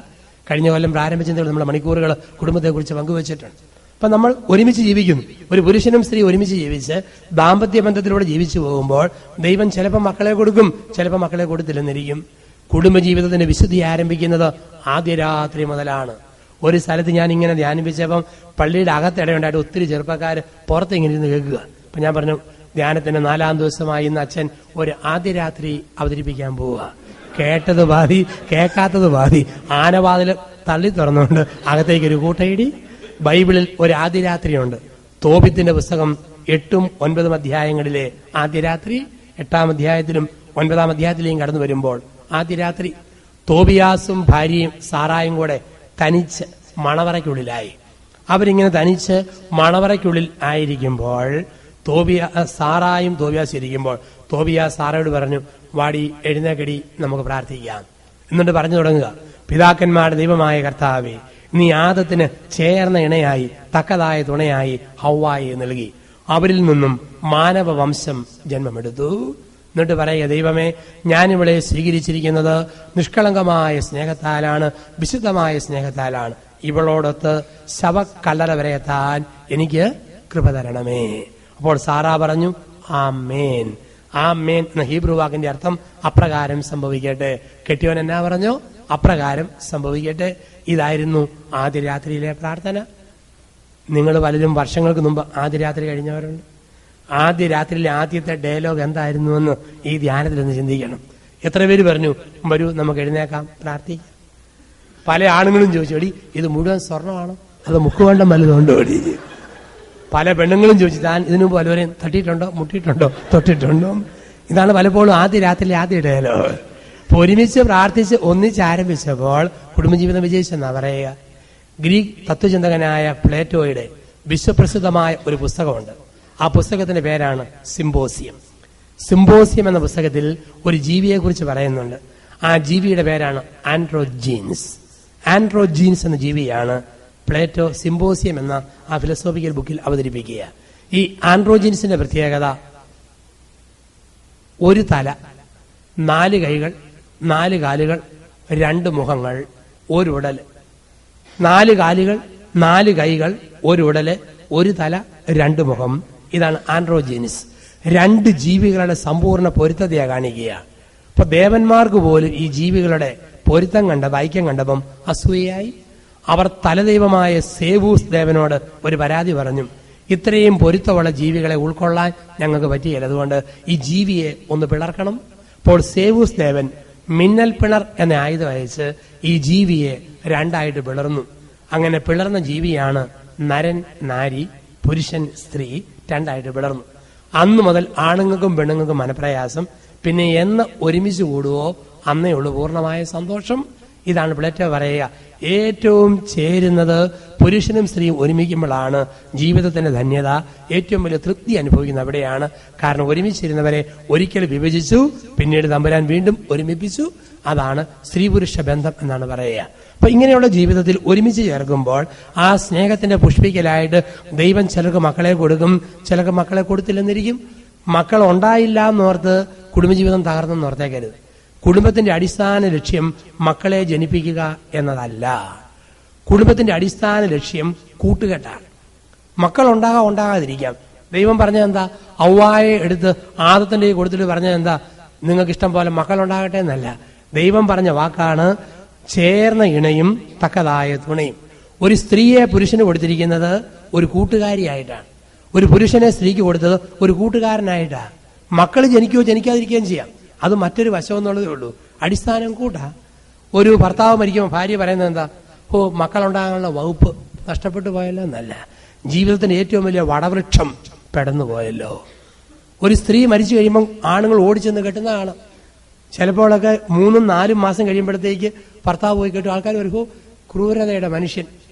കഴിഞ്ഞ കൊല്ലം പ്രാരംഭ ചിന്തകൾ നമ്മുടെ മണിക്കൂറുകൾ കുടുംബത്തെക്കുറിച്ച് പങ്കുവച്ചിട്ടുണ്ട്. അപ്പൊ നമ്മൾ ഒരുമിച്ച് ജീവിക്കുന്നു. ഒരു പുരുഷനും സ്ത്രീ ഒരുമിച്ച് ജീവിച്ച് ദാമ്പത്യ ബന്ധത്തിലൂടെ ജീവിച്ചു പോകുമ്പോൾ ദൈവം ചിലപ്പോൾ മക്കളെ കൊടുക്കും, ചിലപ്പോൾ മക്കളെ കൊടുത്തില്ലെന്നിരിക്കും. കുടുംബജീവിതത്തിന്റെ വിശുദ്ധി ആരംഭിക്കുന്നത് ആദ്യ രാത്രി മുതലാണ്. ഒരു സ്ഥലത്ത് ഞാൻ ഇങ്ങനെ ധ്യാനിപ്പിച്ചപ്പം പള്ളിയുടെ അകത്തിടയുണ്ടായിട്ട് ഒത്തിരി ചെറുപ്പക്കാർ പുറത്ത് ഇങ്ങനെ ഇരുന്ന് കേൾക്കുക. അപ്പൊ ഞാൻ പറഞ്ഞു, ധ്യാനത്തിന്റെ 4-ാം ദിവസമായി ഇന്ന് അച്ഛൻ ഒരു ആദ്യ രാത്രി അവതരിപ്പിക്കാൻ പോവുക. കേട്ടത് ബാധി, കേൾക്കാത്തത് ബാധി. ആനവാതിൽ തള്ളി തുറന്നുകൊണ്ട് അകത്തേക്കൊരു കൂട്ടയിടി. ബൈബിളിൽ ഒരു ആദ്യ രാത്രിയുണ്ട്. തോബിത്തിന്റെ പുസ്തകം 8ഉം 9ഉം അധ്യായങ്ങളിലെ ആദ്യ രാത്രി, 8-ാം അധ്യായത്തിലും 9-ാം അധ്യായത്തിലെയും കടന്നു വരുമ്പോൾ ആദ്യ രാത്രി തോബിയാസും ഭാര്യയും സാറായും കൂടെ തനിച്ച് മണവറയ്ക്കുള്ളിലായി. അവരിങ്ങനെ തനിച്ച് മണവറയ്ക്കുള്ളിൽ ആയിരിക്കുമ്പോൾ സാറായും തോബിയാസ് ഇരിക്കുമ്പോൾ തോബിയാസ് സാറയോട് പറഞ്ഞു, വാടി എഴുന്നേക്കടി, നമുക്ക് പ്രാർത്ഥിക്കാം. എന്നിട്ട് പറഞ്ഞു തുടങ്ങുക, പിതാക്കന്മാരുടെ ദൈവമായ കർത്താവേ, നീ ആദത്തിന് ചേർന്ന ഇണയായി തക്കതായ തുണയായി ഹവ്വായെ നൽകി. അവരിൽ നിന്നും മാനവ വംശം ജന്മമെടുത്തു. എന്നിട്ട് പറയുക, ദൈവമേ, ഞാനിവളെ സ്വീകരിച്ചിരിക്കുന്നത് നിഷ്കളങ്കമായ സ്നേഹത്താലാണ്, വിശുദ്ധമായ സ്നേഹത്താലാണ്. ഇവളോടൊത്ത് ശവക്കല്ലറ വരെ എത്താൻ എനിക്ക് കൃപ തരണമേ. അപ്പോൾ സാറാ പറഞ്ഞു, ആമേൻ. ആമേൻ എന്ന ഹീബ്രു വാക്കിന്റെ അർത്ഥം അപ്രകാരം സംഭവിക്കട്ടെ. കെട്ടിയോൻ എന്നാ പറഞ്ഞോ? അപ്രകാരം സംഭവിക്കട്ടെ. ഇതായിരുന്നു ആദ്യ രാത്രിയിലെ പ്രാർത്ഥന. നിങ്ങൾ പലരും വർഷങ്ങൾക്ക് മുമ്പ് ആദ്യ രാത്രി കഴിഞ്ഞവരുണ്ട്. ആദ്യ രാത്രിയിലെ ആദ്യത്തെ ഡയലോഗ് എന്തായിരുന്നുവെന്ന് ഈ ധ്യാനത്തിലൊന്ന് ചിന്തിക്കണം. എത്ര പേര് പറഞ്ഞു, വരൂ നമുക്ക് എഴുന്നേക്കാം, പ്രാർത്ഥിക്കാം? പല ആണുങ്ങളും ചോദിച്ചു, എടി ഇത് മുഴുവൻ സ്വർണ്ണമാണോ അത് മുക്കുവണ്ടം വലുതുണ്ടോ? എടി പല പെണ്ണുങ്ങളും ചോദിച്ചു, താൻ ഇതിനു മുമ്പ് പലവരെയും തട്ടിയിട്ടുണ്ടോ, മുട്ടിയിട്ടുണ്ടോ, തൊട്ടിട്ടുണ്ടോ? ഇതാണ് പലപ്പോഴും ആദ്യ രാത്രിയിലെ ആദ്യ ഡയലോഗ്. അപ്പൊ ഒരുമിച്ച് പ്രാർത്ഥിച്ച് ഒന്നിച്ച് ആരംഭിച്ചപ്പോൾ കുടുംബജീവിതം വിജയിച്ചെന്നാ പറയുക. ഗ്രീക്ക് തത്വചിന്തകനായ പ്ലേറ്റോയുടെ വിശ്വപ്രസിദ്ധമായ ഒരു പുസ്തകമുണ്ട്. ആ പുസ്തകത്തിന്റെ പേരാണ് സിംബോസിയം. സിംബോസിയം എന്ന പുസ്തകത്തിൽ ഒരു ജീവിയെ കുറിച്ച് പറയുന്നുണ്ട്. ആ ജീവിയുടെ പേരാണ് ആൻഡ്രോജീൻസ്. ആൻഡ്രോജീൻസ് എന്ന ജീവിയാണ് പ്ലേറ്റോ സിംബോസിയം എന്ന ആ ഫിലോസോഫിക്കൽ ബുക്കിൽ അവതരിപ്പിക്കുക. ഈ ആൻഡ്രോജീൻസിന്റെ പ്രത്യേകത, ഒരു തല, 4 കൈകൾ, 4 കാലുകൾ, 2 മുഖങ്ങൾ, ഒരു ഉടൽ. 4 കാലുകൾ, 4 കൈകൾ, ഒരു ഉടല്, ഒരു തല, 2 മുഖം. ഇതാണ് ആൻഡ്രോജീനിസ്. 2 ജീവികളുടെ സമ്പൂർണ്ണ പൊരുത്തതയെ കാണിക്കുക. അപ്പൊ ദേവന്മാർക്ക് പോലും ഈ ജീവികളുടെ പൊരുത്തം കണ്ടപ്പോൾ, ഐക്യം കണ്ടപ്പം അസൂയയായി. അവർ തലദൈവമായ സേവൂസ് ദേവനോട് ഒരു പരാതി പറഞ്ഞു, ഇത്രയും പൊരുത്തമുള്ള ജീവികളെ ഉൾക്കൊള്ളാൻ ഞങ്ങൾക്ക് പറ്റിയില്ല, അതുകൊണ്ട് ഈ ജീവിയെ ഒന്ന് പിളർക്കണം. അപ്പോൾ സേവൂസ് ദേവൻ മിന്നൽ പിണർ എന്ന ആയുധം അയച്ച് ഈ ജീവിയെ 2ആയിട്ട് പിളർന്നു. അങ്ങനെ പിളർന്ന ജീവിയാണ് നരൻ നാരി, പുരുഷൻ സ്ത്രീ, 2ആയിട്ട് പിളർന്നു. അന്നു മുതൽ ആണുങ്ങൾക്കും പെണ്ണുങ്ങൾക്കും മനപ്രയാസം. പിന്നെ എന്ന് ഒരുമിച്ച് കൂടുവോ അന്നേ ഉള്ളൂ പൂർണ്ണമായ സന്തോഷം. ഇതാണ് പ്ലേറ്റോ പറയുക, ഏറ്റവും ചേരുന്നത് പുരുഷനും സ്ത്രീയും ഒരുമിക്കുമ്പോഴാണ് ജീവിതത്തിന്റെ ധന്യത, ഏറ്റവും വലിയ തൃപ്തി അനുഭവിക്കുന്ന അവിടെയാണ്. കാരണം ഒരുമിച്ചിരുന്നവരെ ഒരിക്കൽ വിഭജിച്ചു, പിന്നീട് തമ്പുരാൻ വീണ്ടും ഒരുമിപ്പിച്ചു. അതാണ് സ്ത്രീ പുരുഷ ബന്ധം എന്നാണ് പറയുക. അപ്പൊ ഇങ്ങനെയുള്ള ജീവിതത്തിൽ ഒരുമിച്ച് ചേർക്കുമ്പോൾ ആ സ്നേഹത്തിന്റെ പുഷ്പിക്കലായിട്ട് ദൈവം ചിലർക്ക് മക്കളെ കൊടുക്കും, ചിലർക്ക് മക്കളെ കൊടുത്തില്ലെന്നിരിക്കും. മക്കൾ ഉണ്ടായില്ല എന്നോർത്ത് കുടുംബജീവിതം തകർന്നെന്ന് ഓർത്തേക്കരുത്. കുടുംബത്തിന്റെ അടിസ്ഥാന ലക്ഷ്യം മക്കളെ ജനിപ്പിക്കുക എന്നതല്ല. കുടുംബത്തിന്റെ അടിസ്ഥാന ലക്ഷ്യം കൂട്ടുകെട്ടാണ്. മക്കൾ ഉണ്ടാകാതിരിക്കാം. ദൈവം പറഞ്ഞത് എന്താ? ഹവ്വായെ എടുത്ത് ആദത്തിന്റെ കൊടുത്തിട്ട് പറഞ്ഞത് എന്താ? നിങ്ങൾക്ക് ഇഷ്ടം പോലെ മക്കൾ ഉണ്ടാകട്ടെ എന്നല്ല. ദൈവം പറഞ്ഞ വാക്കാണ് ചേർന്ന ഇണയും തക്കതായ തുണയും. ഒരു സ്ത്രീയെ പുരുഷന് കൊടുത്തിരിക്കുന്നത് ഒരു കൂട്ടുകാരിയായിട്ടാണ്. ഒരു പുരുഷനെ സ്ത്രീക്ക് കൊടുത്തത് ഒരു കൂട്ടുകാരനായിട്ടാണ്. മക്കൾ ജനിക്കുകയോ ജനിക്കാതിരിക്കുകയും ചെയ്യാം, അത് മറ്റൊരു വശം എന്നുള്ളതേ ഉള്ളൂ. അടിസ്ഥാനം കൂട്ടാ. ഒരു ഭർത്താവ് മരിക്കുമ്പോൾ ഭാര്യ പറയുന്നത് എന്താ? മക്കളുണ്ടാകാനുള്ള വകുപ്പ് നഷ്ടപ്പെട്ടു പോയല്ലോ എന്നല്ല, ജീവിതത്തിന്റെ ഏറ്റവും വലിയ വടവൃക്ഷം പെടന്നു പോയല്ലോ. ഒരു സ്ത്രീ മരിച്ചു കഴിയുമ്പോൾ ആണുങ്ങൾ ഓടിച്ചെന്ന് കെട്ടുന്നതാണ്. ചിലപ്പോഴൊക്കെ 3-4 മാസം കഴിയുമ്പോഴത്തേക്ക് ഭർത്താവ് പോയി കേട്ടു ആൾക്കാർ വരുമ്പോൾ ക്രൂരതയുടെ മനുഷ്യൻ,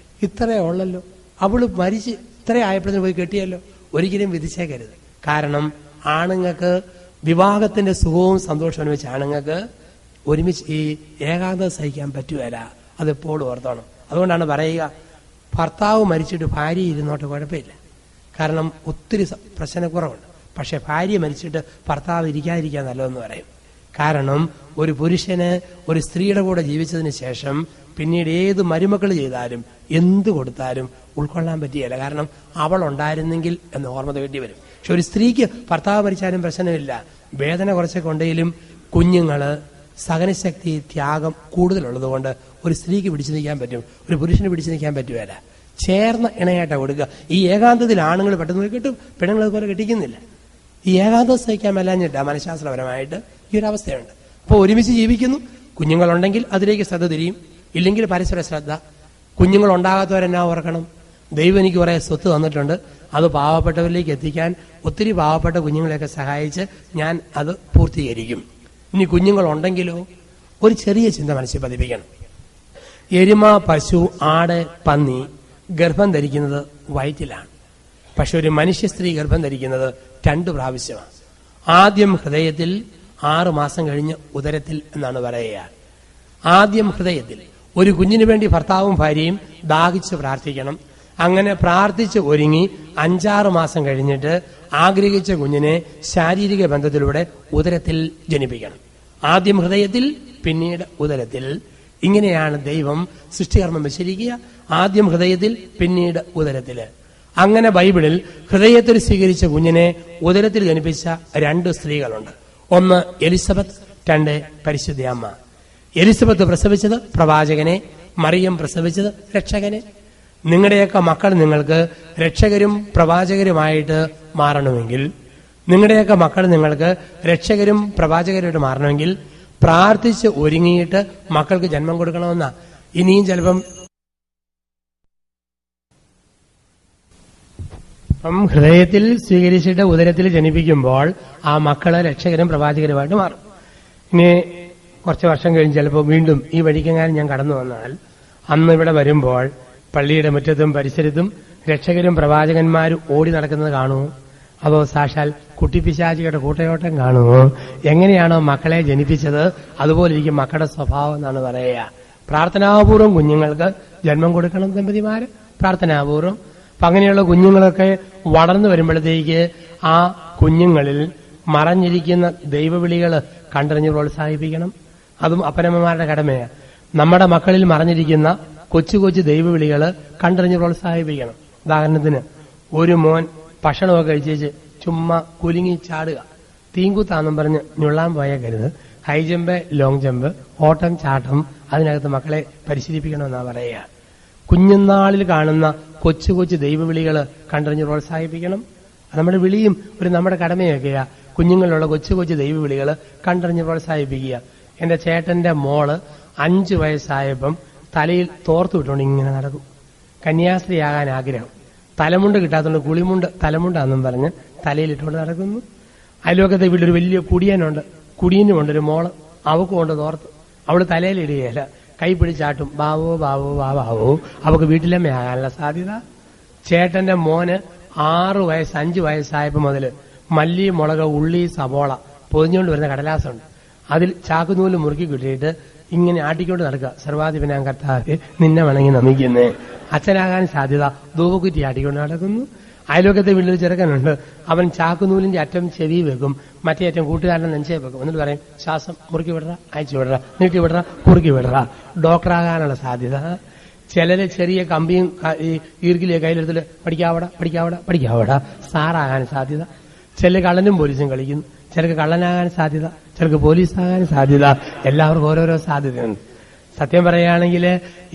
ഇത്രയേ ഉള്ളല്ലോ, അവള് മരിച്ച് ഇത്രയായപ്പോഴത്തേന് പോയി കെട്ടിയല്ലോ. ഒരിക്കലും വിധിച്ചേക്കരുത്. കാരണം ആണുങ്ങൾക്ക് വിവാഹത്തിന്റെ സുഖവും സന്തോഷവും അനുഭവിച്ച ആണുങ്ങൾക്ക് ഒരുമിച്ച് ഈ ഏകാന്തത സഹിക്കാൻ പറ്റുകയില്ല. അതെപ്പോഴും ഓർത്തോണം. അതുകൊണ്ടാണ് പറയുക, ഭർത്താവ് മരിച്ചിട്ട് ഭാര്യ ഇരുന്നോട്ട് കുഴപ്പമില്ല. കാരണം ഒത്തിരി പ്രശ്നക്കുറവുണ്ട്. പക്ഷെ ഭാര്യ മരിച്ചിട്ട് ഭർത്താവ് ഇരിക്കാതിരിക്കാൻ നല്ലതെന്ന് പറയും. കാരണം ഒരു പുരുഷന് ഒരു സ്ത്രീയുടെ കൂടെ ജീവിച്ചതിന് ശേഷം പിന്നീട് ഏത് മരുമക്കൾ ചെയ്താലും എന്ത് കൊടുത്താലും ഉൾക്കൊള്ളാൻ പറ്റിയല്ല. കാരണം അവൾ ഉണ്ടായിരുന്നെങ്കിൽ എന്ന് ഓർമ്മ വേണ്ടി വരും. പക്ഷെ ഒരു സ്ത്രീക്ക് ഭർത്താവ് മരിച്ചാലും പ്രശ്നമില്ല. വേദന കുറച്ചൊക്കെ ഉണ്ടെങ്കിലും കുഞ്ഞുങ്ങള്, സഹനശക്തി, ത്യാഗം കൂടുതലുള്ളത് കൊണ്ട് ഒരു സ്ത്രീക്ക് പിടിച്ചു നിൽക്കാൻ പറ്റും, ഒരു പുരുഷന് പിടിച്ചു നിൽക്കാൻ പറ്റുകയില്ല. ചേർന്ന ഇണയായിട്ടാണ് കൊടുക്കുക. ഈ ഏകാന്തത്തിൽ ആണുങ്ങൾ പെട്ടെന്ന് പോയി കിട്ടും, പെണ്ണുങ്ങൾ അതുപോലെ കെട്ടിക്കുന്നില്ല. ഈ ഏകാന്തത സഹിക്കാൻ മേലാഞ്ഞിട്ടാ മനഃശാസ്ത്രപരമായിട്ട് ഈ ഒരു അവസ്ഥയുണ്ട്. അപ്പോൾ ഒരുമിച്ച് ജീവിക്കുന്നു. കുഞ്ഞുങ്ങളുണ്ടെങ്കിൽ അതിലേക്ക് ശ്രദ്ധ തിരിയും, ഇല്ലെങ്കിൽ പരസ്പര ശ്രദ്ധ. കുഞ്ഞുങ്ങൾ ഉണ്ടാകാത്തവരെന്നാ ഓർക്കണം, ദൈവം എനിക്ക് കുറെ സ്വത്ത് തന്നിട്ടുണ്ട്, അത് പാവപ്പെട്ടവരിലേക്ക് എത്തിക്കാൻ ഒത്തിരി പാവപ്പെട്ട കുഞ്ഞുങ്ങളെയൊക്കെ സഹായിച്ച് ഞാൻ അത് പൂർത്തീകരിക്കും. ഇനി കുഞ്ഞുങ്ങളുണ്ടെങ്കിലോ ഒരു ചെറിയ ചിന്ത മനസ്സിൽ പതിപ്പിക്കണം. എരുമ, പശു, ആട്, പന്നി ഗർഭം ധരിക്കുന്നത് വയറ്റിലാണ്. പക്ഷെ ഒരു മനുഷ്യ സ്ത്രീ ഗർഭം ധരിക്കുന്നത് 2 പ്രാവശ്യമാണ്. ആദ്യം ഹൃദയത്തിൽ, 6 മാസം കഴിഞ്ഞ് ഉദരത്തിൽ എന്നാണ് പറയുക. ആദ്യം ഹൃദയത്തിൽ. ഒരു കുഞ്ഞിനു വേണ്ടി ഭർത്താവും ഭാര്യയും ദാഹിച്ച് പ്രാർത്ഥിക്കണം. അങ്ങനെ പ്രാർത്ഥിച്ച് ഒരുങ്ങി 5-6 മാസം കഴിഞ്ഞിട്ട് ആഗ്രഹിച്ച കുഞ്ഞിനെ ശാരീരിക ബന്ധത്തിലൂടെ ഉദരത്തിൽ ജനിപ്പിക്കണം. ആദ്യം ഹൃദയത്തിൽ, പിന്നീട് ഉദരത്തിൽ. ഇങ്ങനെയാണ് ദൈവം സൃഷ്ടികർമ്മം വെച്ചിരിക്കുക. ആദ്യം ഹൃദയത്തിൽ, പിന്നീട് ഉദരത്തില്. അങ്ങനെ ബൈബിളിൽ ഹൃദയത്തിൽ സ്വീകരിച്ച കുഞ്ഞിനെ ഉദരത്തിൽ ജനിപ്പിച്ച 2 സ്ത്രീകളുണ്ട്. ഒന്ന് എലിസബത്ത്, 2 പരിശുദ്ധ അമ്മ. എലിസബത്ത് പ്രസവിച്ചത് പ്രവാചകനെ, മറിയം പ്രസവിച്ചത് രക്ഷകനെ. നിങ്ങളുടെയൊക്കെ മക്കൾ നിങ്ങൾക്ക് രക്ഷകരും പ്രവാചകരുമായിട്ട് മാറണമെങ്കിൽ, നിങ്ങളുടെയൊക്കെ മക്കൾ നിങ്ങൾക്ക് രക്ഷകരും പ്രവാചകരുമായിട്ട് മാറണമെങ്കിൽ പ്രാർത്ഥിച്ച് ഒരുങ്ങിയിട്ട് മക്കൾക്ക് ജന്മം കൊടുക്കണമെന്നാ. ഇനിയും ചിലപ്പം ഹൃദയത്തിൽ സ്വീകരിച്ചിട്ട് ഉദരത്തിൽ ജനിപ്പിക്കുമ്പോൾ ആ മക്കള് രക്ഷകരും പ്രവാചകരുമായിട്ട് മാറും. ഇനി കുറച്ച് വർഷം കഴിഞ്ഞ് ചിലപ്പോൾ വീണ്ടും ഈ വഴിക്കെങ്ങാനും ഞാൻ കടന്നു വന്നാൽ അന്ന് ഇവിടെ വരുമ്പോൾ പള്ളിയുടെ മുറ്റത്തും പരിസരത്തും രക്ഷകരും പ്രവാചകന്മാരും ഓടി നടക്കുന്നത് കാണുമോ? അതോ സാക്ഷാൽ കുട്ടിപ്പിശാചിയുടെ കൂട്ടയോട്ടം കാണുമോ? എങ്ങനെയാണോ മക്കളെ ജനിപ്പിച്ചത് അതുപോലെ ഇരിക്കും മക്കളുടെ സ്വഭാവം എന്നാണ് പറയുക. പ്രാർത്ഥനാപൂർവ്വം കുഞ്ഞുങ്ങൾക്ക് ജന്മം കൊടുക്കണം ദമ്പതിമാര്, പ്രാർത്ഥനാപൂർവ്വം. അപ്പൊ അങ്ങനെയുള്ള കുഞ്ഞുങ്ങളൊക്കെ വളർന്നു വരുമ്പോഴത്തേക്ക് ആ കുഞ്ഞുങ്ങളിൽ മറഞ്ഞിരിക്കുന്ന ദൈവവിളികൾ കണ്ടറിഞ്ഞ് പ്രോത്സാഹിപ്പിക്കണം. അതും അപ്പനമ്മമാരുടെ കടമയാണ്. നമ്മുടെ മക്കളിൽ മറഞ്ഞിരിക്കുന്ന കൊച്ചു കൊച്ചു ദൈവവിളികൾ കണ്ടറിഞ്ഞ് പ്രോത്സാഹിപ്പിക്കണം. ഉദാഹരണത്തിന്, ഒരു മോൻ ഭക്ഷണമൊക്കെ കഴിച്ചേച്ച് ചുമ്മാ കുലുങ്ങി ചാടുക, തീങ്കുത്താന്നും പറഞ്ഞ് ഞുള്ളാൻ പോയേക്കരുത്. ഹൈ ജമ്പ്, ലോങ് ജമ്പ്, ഓട്ടം, ചാട്ടം അതിനകത്ത് മക്കളെ പരിശീലിപ്പിക്കണമെന്നാണ് പറയുക. കുഞ്ഞുനാളിൽ കാണുന്ന കൊച്ചു കൊച്ചു ദൈവവിളികൾ കണ്ടറിഞ്ഞ് പ്രോത്സാഹിപ്പിക്കണം. നമ്മുടെ വിളിയും നമ്മുടെ കടമയൊക്കെയാ. കുഞ്ഞുങ്ങളിലുള്ള കൊച്ചു കൊച്ചു ദൈവവിളികൾ കണ്ടറിഞ്ഞ് പ്രോത്സാഹിപ്പിക്കുക. എന്റെ ചേട്ടന്റെ മോള് 5 വയസ്സായപ്പം തലയിൽ തോർത്തു വിട്ടുകൊണ്ട് ഇങ്ങനെ നടക്കും. കന്യാസ്ത്രീയാകാൻ ആഗ്രഹം. തലമുണ്ട് കിട്ടാത്തതുകൊണ്ട് കുളിമുണ്ട് തലമുണ്ടാന്നും പറഞ്ഞ് തലയിലിട്ടുകൊണ്ട് നടക്കുന്നു. അയൽവക്കത്തെ വീട്ടിലൊരു വലിയ കുടിയനുണ്ട്, കുടിയനുമുണ്ടൊരു മോള്, അവക്കും കൊണ്ട് തോർത്ത്. അവള് തലയിലിടുകയല്ല, കൈ പിടിച്ചാട്ടും ബാവോ ബാവോ ബാവോ. അവക്ക് വീട്ടിലമ്മയാകാനുള്ള സാധ്യത. ചേട്ടന്റെ മോന് 6 വയസ്സ് 5 വയസ്സായപ്പോ മുതല് മല്ലി, മുളക്, ഉള്ളി, സവോള പൊതിഞ്ഞുകൊണ്ട് വരുന്ന കടലാസുണ്ട്. അതിൽ ചാക്കുനൂല് മുറുക്കി കിട്ടിയിട്ട് ഇങ്ങനെ ആട്ടിക്കൊണ്ട് നടക്കുക. സർവാധിപനാം കർത്താവേ നിന്നെ വണങ്ങി നമിക്കുന്നേ. അച്ഛനാകാൻ സാധ്യത. ധൂപക്കുറ്റി ആട്ടിക്കൊണ്ട് നടക്കുന്നു. അയൽവക്കത്തെ വീട്ടിൽ ചെറുക്കനുണ്ട്, അവൻ ചാക്കുനൂലിന്റെ അറ്റം ചെവി വെക്കും, മറ്റേ അറ്റം കൂട്ടുകാരനെ നെഞ്ചേ വെക്കും. എന്നിട്ട് പറയും, ശ്വാസം മുറുക്കി വിടറ, അയച്ചു വിടറ, നീട്ടി വിടറ, കുറുക്കി വിടറ. ഡോക്ടറാകാനുള്ള സാധ്യത. ചിലര് ചെറിയ കമ്പിയും ഈർക്കിലിയ കയ്യിലെടുത്തിട്ട് പഠിക്കാവട പഠിക്കാവട പഠിക്കാവട സാറാകാൻ സാധ്യത. ചില കള്ളനും പോലീസും കളിക്കുന്നു. ചിലർക്ക് കള്ളനാകാൻ സാധ്യത, ചിലർക്ക് പോലീസാകാൻ സാധ്യത. എല്ലാവർക്കും ഓരോരോ സാധ്യതയുണ്ട്. സത്യം പറയുകയാണെങ്കിൽ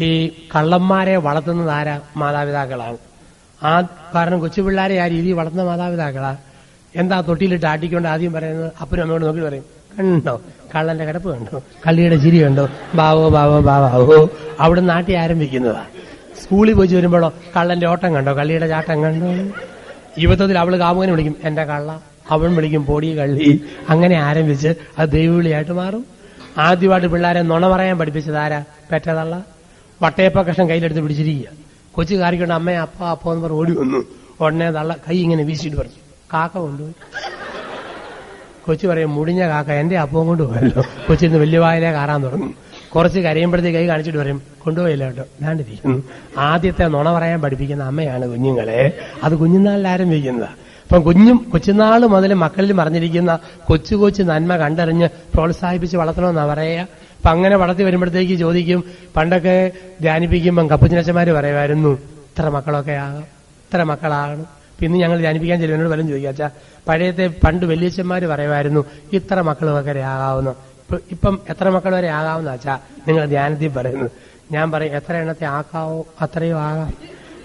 ഈ കള്ളന്മാരെ വളർത്തുന്നത് ആരാ? മാതാപിതാക്കളാണ്. ആ കാരണം കൊച്ചുപിള്ളാരെ ആ രീതി വളർത്തുന്ന മാതാപിതാക്കളാ. എന്താ തൊട്ടിയിലിട്ട് ആട്ടിക്കൊണ്ട് ആദ്യം പറയുന്നത്? അപ്പനും അമ്മയോട് നോക്കി പറയും, കണ്ടോ കള്ളന്റെ കിടപ്പ് കണ്ടോ, കള്ളിയുടെ ചിരി കണ്ടോ, ബാവോ ബാവോ ബാവോ. അവിടെ നാട്ടി ആരംഭിക്കുന്നതാ. സ്കൂളിൽ പോയി വരുമ്പോഴോ കള്ളന്റെ ഓട്ടം കണ്ടോ, കള്ളിയുടെ ചാട്ടം കണ്ടോ. യുവത്വത്തിൽ അവള് കാമുകനെ വിളിക്കും എന്റെ കള്ള, അവൻ വിളിക്കും പൊടി കള്ളി. അങ്ങനെ ആരംഭിച്ച് അത് ദൈവവിളിയായിട്ട് മാറും. ആദ്യമായിട്ട് പിള്ളേരെ നുണ പറയാൻ പഠിപ്പിച്ചത് ആരാ? പെറ്റതള്ള. വട്ടയപ്പ കഷ്ണം കയ്യിലെടുത്ത് പിടിച്ചിരിക്കുക. കൊച്ചു കാറിക്കൊണ്ട് അമ്മയെ അപ്പോ എന്ന് പറഞ്ഞ് ഓടി വന്നു. ഉടനെ തള്ള കൈ ഇങ്ങനെ വീശിയിട്ട് പറഞ്ഞു, കാക്ക കൊണ്ടുപോയി. കൊച്ചു പറയും, മുടിഞ്ഞ കാക്ക എന്റെ അപ്പവും കൊണ്ട് പോയല്ലോ. കൊച്ചിരുന്ന് വലിയ വായിലെ കാറാൻ തുടങ്ങും. കുറച്ച് കരയുമ്പോഴത്തേക്ക് കൈ കാണിച്ചിട്ട് പറയും, കൊണ്ടുപോയില്ല കേട്ടോ, ഞാണ്ടിരിക്കുന്നു. ആദ്യത്തെ നുണ പറയാൻ പഠിപ്പിക്കുന്ന അമ്മയാണ് കുഞ്ഞുങ്ങളെ. അത് കുഞ്ഞുനാളിൽ ആരംഭിക്കുന്നതാ. അപ്പം കൊച്ചുനാള് മുതൽ മക്കളിൽ മറിഞ്ഞിരിക്കുന്ന കൊച്ചു നന്മ കണ്ടറിഞ്ഞ് പ്രോത്സാഹിപ്പിച്ച് വളർത്തണമെന്നാ പറയുക. അപ്പൊ അങ്ങനെ വളർത്തി വരുമ്പോഴത്തേക്ക് ചോദിക്കും, പണ്ടൊക്കെ ധ്യാനിപ്പിക്കുമ്പം കപ്പുച്ചനച്ചന്മാര് പറയുമായിരുന്നു, ഇത്ര മക്കളൊക്കെ ആകാം, ഇത്ര മക്കളാകണം. പിന്നെ ഞങ്ങൾ ധ്യാനിപ്പിക്കാൻ ചെല്ലുന്നതിനോട് വല്ലതും ചോദിക്കാച്ചാ, പണ്ട് വലിയച്ഛന്മാര് പറയുമായിരുന്നു ഇത്ര മക്കൾ വരെ ആകാവുന്നു. ഇപ്പം എത്ര മക്കൾ വരെ ആകാവുന്ന വെച്ചാ നിങ്ങൾ ധ്യാനത്തിൽ പറയുന്നത്. ഞാൻ പറയും, എത്ര എണ്ണത്തെ ആക്കാവോ അത്രയും ആകാം.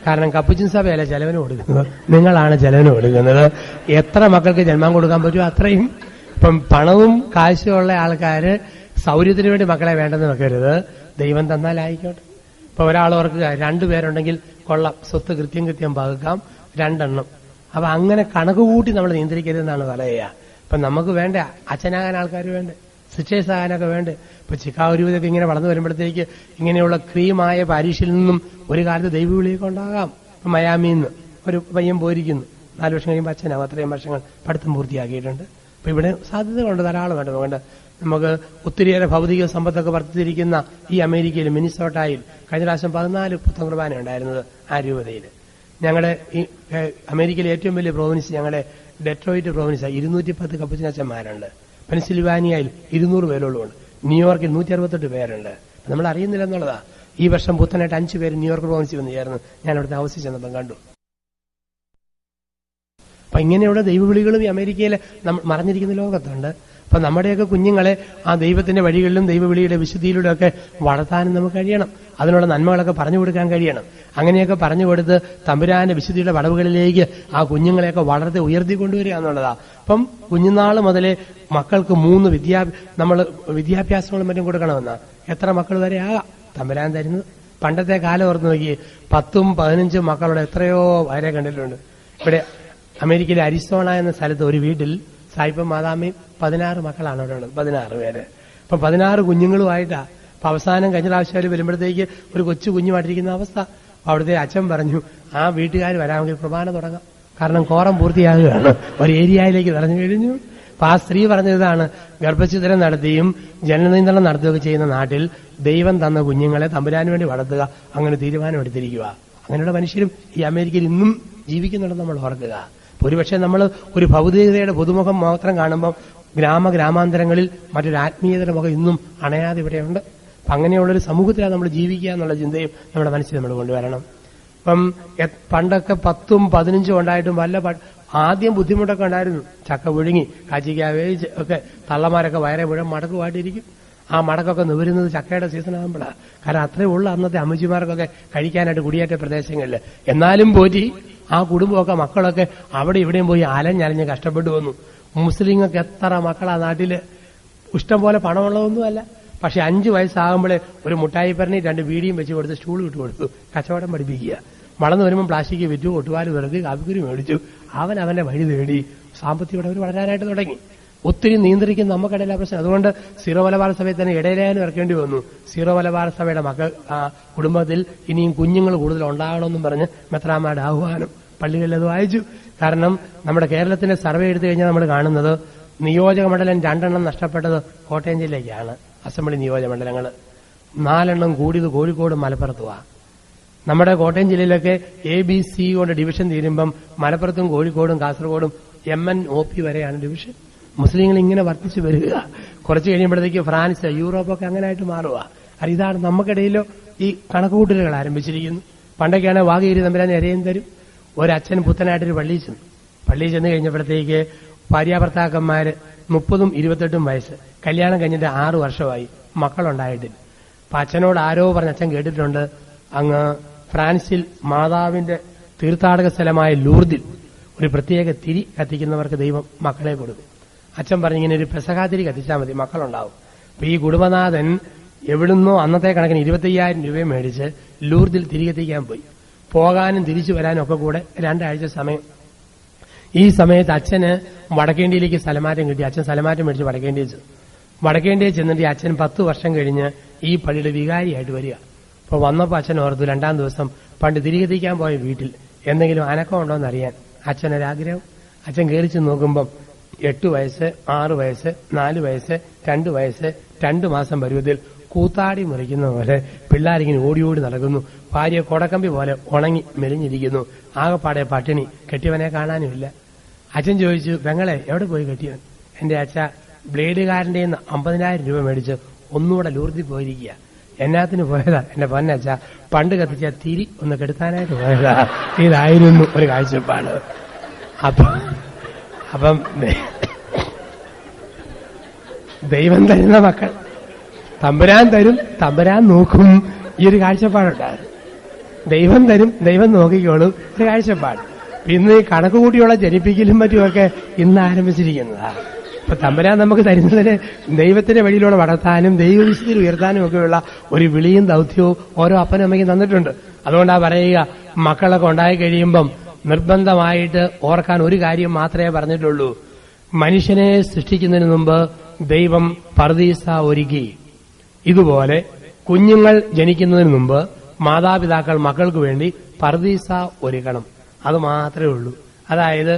കാരണം കപ്പുച്ചിൻ സഭയല്ല ചെലവിന് കൊടുക്കുന്നത്, നിങ്ങളാണ് ചെലവിന് കൊടുക്കുന്നത്. എത്ര മക്കൾക്ക് ജന്മം കൊടുക്കാൻ പറ്റുമോ അത്രയും. ഇപ്പം പണവും കാശുമുള്ള ആൾക്കാര് സൗകര്യത്തിന് വേണ്ടി മക്കളെ വേണ്ടെന്ന് വെക്കരുത്, ദൈവം തന്നാലായിക്കോട്ടെ. ഇപ്പൊ ഒരാൾ ഓർക്കുക, 2 പേരുണ്ടെങ്കിൽ കൊള്ളാം, സ്വത്ത് കൃത്യം പകുക്കാം, 2 എണ്ണം. അപ്പൊ അങ്ങനെ കണക്ക് കൂട്ടി നമ്മൾ നിയന്ത്രിക്കരുതെന്നാണ് പറയുക. ഇപ്പൊ നമുക്ക് വേണ്ട അച്ഛനാകാൻ ആൾക്കാർ വേണ്ടേ, സിസ്റ്റേഴ്സ് ആകാനൊക്കെ വേണ്ടേ. ഇപ്പൊ ചിക്കാഗോ രൂപതൊക്കെ ഇങ്ങനെ വളർന്നു വരുമ്പോഴത്തേക്ക് ഇങ്ങനെയുള്ള ക്രീമായ പാരീഷിൽ നിന്നും ഒരു കാലത്ത് ദൈവവിളിയൊക്കെ ഉണ്ടാകാം. ഇപ്പൊ മയാമിയിൽ നിന്ന് ഒരു പയ്യൻ പോയിരിക്കുന്നു, 4 വർഷം കഴിയുമ്പോൾ അച്ഛനാവും. അത്രയും വർഷങ്ങൾ പഠിത്തം പൂർത്തിയാക്കിയിട്ടുണ്ട്. അപ്പൊ ഇവിടെ സാധ്യതകളുണ്ട്, ധാരാളം വേണ്ട. നമുക്ക് ഒത്തിരിയേറെ ഭൗതിക സമ്പത്തൊക്കെ വർദ്ധിച്ചിരിക്കുന്ന ഈ അമേരിക്കയിൽ മിനിസോട്ടയിൽ കഴിഞ്ഞ പ്രാവശ്യം 14 പുത്തൻ കുർബാന ഉണ്ടായിരുന്നത് ആ രൂപതയിൽ. ഞങ്ങളുടെ ഈ അമേരിക്കയിലെ ഏറ്റവും വലിയ പ്രോവിൻസ് ഞങ്ങളുടെ ഡെട്രോയിറ്റ് പ്രോവിൻസാണ്. 210 കപ്പുച്ചിനച്ചന്മാരുണ്ട്. പെൻസിൽവാനിയയിൽ 200 പേരോളമുണ്ട്. ന്യൂയോർക്കിൽ 168 പേരുണ്ട്. നമ്മൾ അറിയുന്നില്ല എന്നുള്ളതാ. ഈ വർഷം പുത്തനായിട്ട് 5 പേര് ന്യൂയോർക്ക് പ്രോവിൻസിൽ വന്ന് ചേർന്ന് ഞാൻ അവിടുത്തെ ഹൗസിൽ ചെന്നപ്പം കണ്ടു. അപ്പൊ ഇങ്ങനെയുള്ള ദൈവവിളികളും ഈ അമേരിക്കയിൽ മറഞ്ഞിരിക്കുന്ന ലോകത്തുണ്ട്. അപ്പൊ നമ്മുടെയൊക്കെ കുഞ്ഞുങ്ങളെ ആ ദൈവത്തിന്റെ വഴികളിലും ദൈവവിളിയുടെ വിശുദ്ധിയിലൂടെ ഒക്കെ വളർത്താനും നമുക്ക് കഴിയണം. അതിനുള്ള നന്മകളൊക്കെ പറഞ്ഞു കൊടുക്കാൻ കഴിയണം. അങ്ങനെയൊക്കെ പറഞ്ഞു കൊടുത്ത് തമ്പുരാന്റെ വിശുദ്ധിയുടെ വളവുകളിലേക്ക് ആ കുഞ്ഞുങ്ങളെയൊക്കെ വളർത്തി ഉയർത്തിക്കൊണ്ടുവരിക എന്നുള്ളതാ. അപ്പം കുഞ്ഞുനാള് മുതലേ മക്കൾക്ക് 3 നമ്മൾ വിദ്യാഭ്യാസങ്ങളും മറ്റും കൊടുക്കണമെന്നാ. എത്ര മക്കൾ വരെ ആകാം തമ്പുരാൻ തരുന്നത്. പണ്ടത്തെ കാലം ഓർത്ത് നോക്കി 10ഉം 15ഉം മക്കളുടെ എത്രയോ വരെ കണ്ടിട്ടുണ്ട്. ഇവിടെ അമേരിക്കയിലെ അരിസോണ എന്ന സ്ഥലത്ത് ഒരു വീട്ടിൽ സായിപ്പും മാതാമയും 16 മക്കളാണ് അവിടെ ഉള്ളത്, 16 പേര്. അപ്പൊ 16 കുഞ്ഞുങ്ങളുമായിട്ടാ. അപ്പൊ അവസാനം കഴിഞ്ഞ പ്രാവശ്യം വരുമ്പോഴത്തേക്ക് ഒരു കൊച്ചു കുഞ്ഞുമായിട്ടിരിക്കുന്ന അവസ്ഥ. അവിടുത്തെ അച്ഛൻ പറഞ്ഞു, ആ വീട്ടുകാർ വരാമെങ്കിൽ കുർബാന തുടങ്ങാം, കാരണം കോറം പൂർത്തിയാകുകയാണ്, ഒരു ഏരിയയിലേക്ക് നിറഞ്ഞു കഴിഞ്ഞു. അപ്പൊ ആ സ്ത്രീ പറഞ്ഞതാണ്, ഗർഭഛിദ്രം നടത്തിയും ജനനിയന്ത്രണം നടത്തുകയൊക്കെ ചെയ്യുന്ന നാട്ടിൽ ദൈവം തന്ന കുഞ്ഞുങ്ങളെ തമ്പുരാന് വേണ്ടി വളർത്തുക, അങ്ങനെ തീരുമാനമെടുത്തിരിക്കുക. അങ്ങനെയുള്ള മനുഷ്യരും ഈ അമേരിക്കയിൽ ഇന്നും ജീവിക്കുന്നുണ്ടെന്ന് നമ്മൾ ഓർക്കുക. ഒരുപക്ഷെ നമ്മൾ ഒരു ഭൗതികതയുടെ പൊതുമുഖം മാത്രം കാണുമ്പോൾ ഗ്രാമാന്തരങ്ങളിൽ മറ്റൊരു ആത്മീയതയുടെ മുഖം ഇന്നും അണയാതെ ഇവിടെയുണ്ട്. അപ്പൊ അങ്ങനെയുള്ളൊരു സമൂഹത്തിലാണ് നമ്മൾ ജീവിക്കുക എന്നുള്ള ചിന്തയും നമ്മുടെ മനസ്സിൽ നമ്മൾ കൊണ്ടുവരണം. ഇപ്പം പണ്ടൊക്കെ 10ഉം 15ഉം ഉണ്ടായിട്ടും ആദ്യം ബുദ്ധിമുട്ടൊക്കെ ഉണ്ടായിരുന്നു. ചക്ക പുഴുങ്ങി കാച്ചിക്ക വേവിച്ച് ഒക്കെ തള്ളമാരൊക്കെ വയറെ മുഴുവൻ മടക്കുമായിട്ടിരിക്കും. ആ മടക്കൊക്കെ നിവരുന്നത് ചക്കയുടെ സീസൺ ആകുമ്പോഴാണ്. കാരണം അത്രേ ഉള്ള അന്നത്തെ അമ്മച്ചിമാർക്കൊക്കെ കഴിക്കാനായിട്ട് കുടിയേറ്റ പ്രദേശങ്ങളിൽ. എന്നാലും പോറ്റി ആ കുടുംബമൊക്കെ മക്കളൊക്കെ അവിടെ ഇവിടെയും പോയി അലഞ്ഞലഞ്ഞ് കഷ്ടപ്പെട്ടു വന്നു. മുസ്ലിങ്ങൾക്ക് എത്ര മക്കളാ നാട്ടില്, ഇഷ്ടം പോലെ പണമുള്ളതൊന്നുമല്ല. പക്ഷെ 5 വയസ്സാകുമ്പോഴേ ഒരു മുട്ടായി പറഞ്ഞ് 2 ബീഡിയും വെച്ച് കൊടുത്ത് സ്റ്റൂൾ വിട്ടു കൊടുത്തു, കച്ചവടം പഠിപ്പിക്കുക. വളർന്നു വരുമ്പോൾ പ്ലാസ്റ്റിക് വിറ്റു, കൊട്ടുപാല് വെറുതെ കാപ്പിക്കുരി മേടിച്ചു. അവന്റെ വഴി തേടി സാമ്പത്തികം അവർ വളരാനായിട്ട് തുടങ്ങി. ഒത്തിരി നിയന്ത്രിക്കുന്ന നമുക്കിടയിലെ പ്രശ്നം. അതുകൊണ്ട് സീറോ മലബാർ സഭയിൽ തന്നെ ഇടയിലായാലും ഇറക്കേണ്ടി വന്നു. സീറോ മലബാർ സഭയുടെ കുടുംബത്തിൽ ഇനിയും കുഞ്ഞുങ്ങൾ കൂടുതൽ ഉണ്ടാകണമെന്നും പറഞ്ഞ് മെത്രാന്മാരുടെ ആഹ്വാനം പള്ളികളിൽ അത് വായിച്ചു. കാരണം നമ്മുടെ കേരളത്തിന്റെ സർവേ എടുത്തു കഴിഞ്ഞാൽ നമ്മൾ കാണുന്നത് നിയോജക മണ്ഡലം 2 എണ്ണം നഷ്ടപ്പെട്ടത് കോട്ടയം ജില്ലയ്ക്കാണ്. അസംബ്ലി നിയോജക മണ്ഡലങ്ങൾ 4 എണ്ണം കൂടിയത് കോഴിക്കോടും മലപ്പുറത്തുമാണ്. നമ്മുടെ കോട്ടയം ജില്ലയിലൊക്കെ ABC കൊണ്ട് ഡിവിഷൻ തീരുമ്പം മലപ്പുറത്തും കോഴിക്കോടും കാസർഗോഡും MNOP വരെയാണ് ഡിവിഷൻ. മുസ്ലിങ്ങൾ ഇങ്ങനെ വർദ്ധിച്ചു വരിക. കുറച്ച് കഴിയുമ്പോഴത്തേക്ക് ഫ്രാൻസ്, യൂറോപ്പൊക്കെ അങ്ങനെ ആയിട്ട് മാറുക. അത് ഇതാണ് നമുക്കിടയിലോ ഈ കണക്കുകൂട്ടലുകൾ ആരംഭിച്ചിരിക്കുന്നു. പണ്ടൊക്കെയാണ് വാഗേരി തമ്പുരാൻ ഇരയും തരും. ഒരച്ഛൻ പുത്തനായിട്ടൊരു പള്ളിയിൽ ചെന്ന് കഴിഞ്ഞപ്പോഴത്തേക്ക് ഭാര്യാഭർത്താക്കന്മാര് 30ഉം 28ഉം വയസ്സ്, കല്യാണം കഴിഞ്ഞിട്ട് 6 വർഷമായി, മക്കളുണ്ടായിട്ടില്ല. അപ്പൊ അച്ഛനോട് ആരോ പറഞ്ഞ അച്ഛൻ കേട്ടിട്ടുണ്ട്, അങ്ങ് ഫ്രാൻസിൽ മാതാവിന്റെ തീർത്ഥാടക സ്ഥലമായ ലൂർദിൽ ഒരു പ്രത്യേക തിരി കത്തിക്കുന്നവർക്ക് ദൈവം മക്കളെ കൊടുക്കും. അച്ഛൻ പറഞ്ഞിങ്ങനെ ഒരു പെസഹാതിരി കത്തിച്ചാൽ മതി, മക്കളുണ്ടാവും. അപ്പൊ ഈ കുടുംബനാഥൻ എവിടുന്നോ അന്നത്തെ കണക്കിന് 25,000 രൂപ മേടിച്ച് ലൂർദിൽ തിരി കത്തിക്കാൻ പോയി. പോകാനും തിരിച്ചു വരാനും ഒക്കെ കൂടെ 2 ആഴ്ച സമയം. ഈ സമയത്ത് അച്ഛന് വടക്കേണ്ടിയിലേക്ക് സ്ഥലമാറ്റം കിട്ടി. അച്ഛൻ സ്ഥലമാറ്റം മേടിച്ച് വടക്കേണ്ടിയിൽ ചെന്നിട്ട് അച്ഛൻ 10 വർഷം കഴിഞ്ഞ് ഈ പള്ളിയുടെ വികാരിയായിട്ട് വരിക. അപ്പൊ വന്നപ്പോ അച്ഛൻ ഓർത്തു 2-ാം ദിവസം പണ്ട് തിരികെത്തിക്കാൻ പോയ വീട്ടിൽ എന്തെങ്കിലും അനക്കം ഉണ്ടോ എന്നറിയാൻ അച്ഛനൊരാഗ്രഹം. അച്ഛൻ കയറിച്ച് നോക്കുമ്പം 8 വയസ്സ്, 6 വയസ്സ്, 4 വയസ്സ്, 2 വയസ്സ്, 2 മാസം പരുവത്തിൽ കൂത്താടി മുറിക്കുന്ന പോലെ പിള്ളേരിങ്ങനെ ഓടി ഓടി നടക്കുന്നു. ഭാര്യ കൊടക്കമ്പി പോലെ ഉണങ്ങി മെലിഞ്ഞിരിക്കുന്നു. ആകെപ്പാടെ പട്ടിണി, കെട്ടിയവനെ കാണാനുമില്ല. അച്ഛൻ ചോദിച്ചു, പെങ്ങളെ എവിടെ പോയി കെട്ടിയവൻ? എന്റെ അച്ഛ ബ്ലേഡുകാരന്റെ 50,000 രൂപ മേടിച്ച് ഒന്നുകൂടെ ലൂർത്തി പോയിരിക്കുക. എന്നാത്തിന് പോയതാ? എന്റെ പൊന്നച്ഛ, പണ്ട് കത്തിച്ച തിരി ഒന്ന് കെടുത്താനായിട്ട് പോയതാ. ഇതായിരുന്നു ഒരു കാഴ്ചപ്പാട്. അപ്പം ദൈവം തരുന്ന മക്കൾ തമ്പുരാൻ തരും, തമ്പുരാൻ നോക്കും. ഈ ഒരു കാഴ്ചപ്പാടുണ്ടായിരുന്നു. ദൈവം തരും, ദൈവം നോക്കിക്കോളും, ഒരു കാഴ്ചപ്പാട്. ഇന്ന് ഈ കണക്ക് കൂട്ടിയുള്ള ജനിപ്പിക്കലും മറ്റുമൊക്കെ ഇന്ന് ആരംഭിച്ചിരിക്കുന്നതാ. അപ്പൊ തമ്പുരാൻ നമുക്ക് തരുന്നതിന് ദൈവത്തിന്റെ വഴിയിലൂടെ വളർത്താനും ദൈവവിശുദ്ധിയിൽ ഉയർത്താനും ഒക്കെയുള്ള ഒരു വിളിയും ദൗത്യവും ഓരോ അപ്പനും അമ്മയ്ക്കും തന്നിട്ടുണ്ട്. അതുകൊണ്ടാ പറയുക, മക്കളൊക്കെ ഉണ്ടായി കഴിയുമ്പം നിർബന്ധമായിട്ട് ഓർക്കാൻ ഒരു കാര്യം മാത്രമേ പറഞ്ഞിട്ടുള്ളൂ. മനുഷ്യനെ സൃഷ്ടിക്കുന്നതിന് മുമ്പ് ദൈവം പർദീസ ഒരുക്കി. ഇതുപോലെ കുഞ്ഞുങ്ങൾ ജനിക്കുന്നതിന് മുമ്പ് മാതാപിതാക്കൾ മക്കൾക്ക് വേണ്ടി പർദീസ ഒരുക്കണം. അത് മാത്രമേ ഉള്ളൂ. അതായത്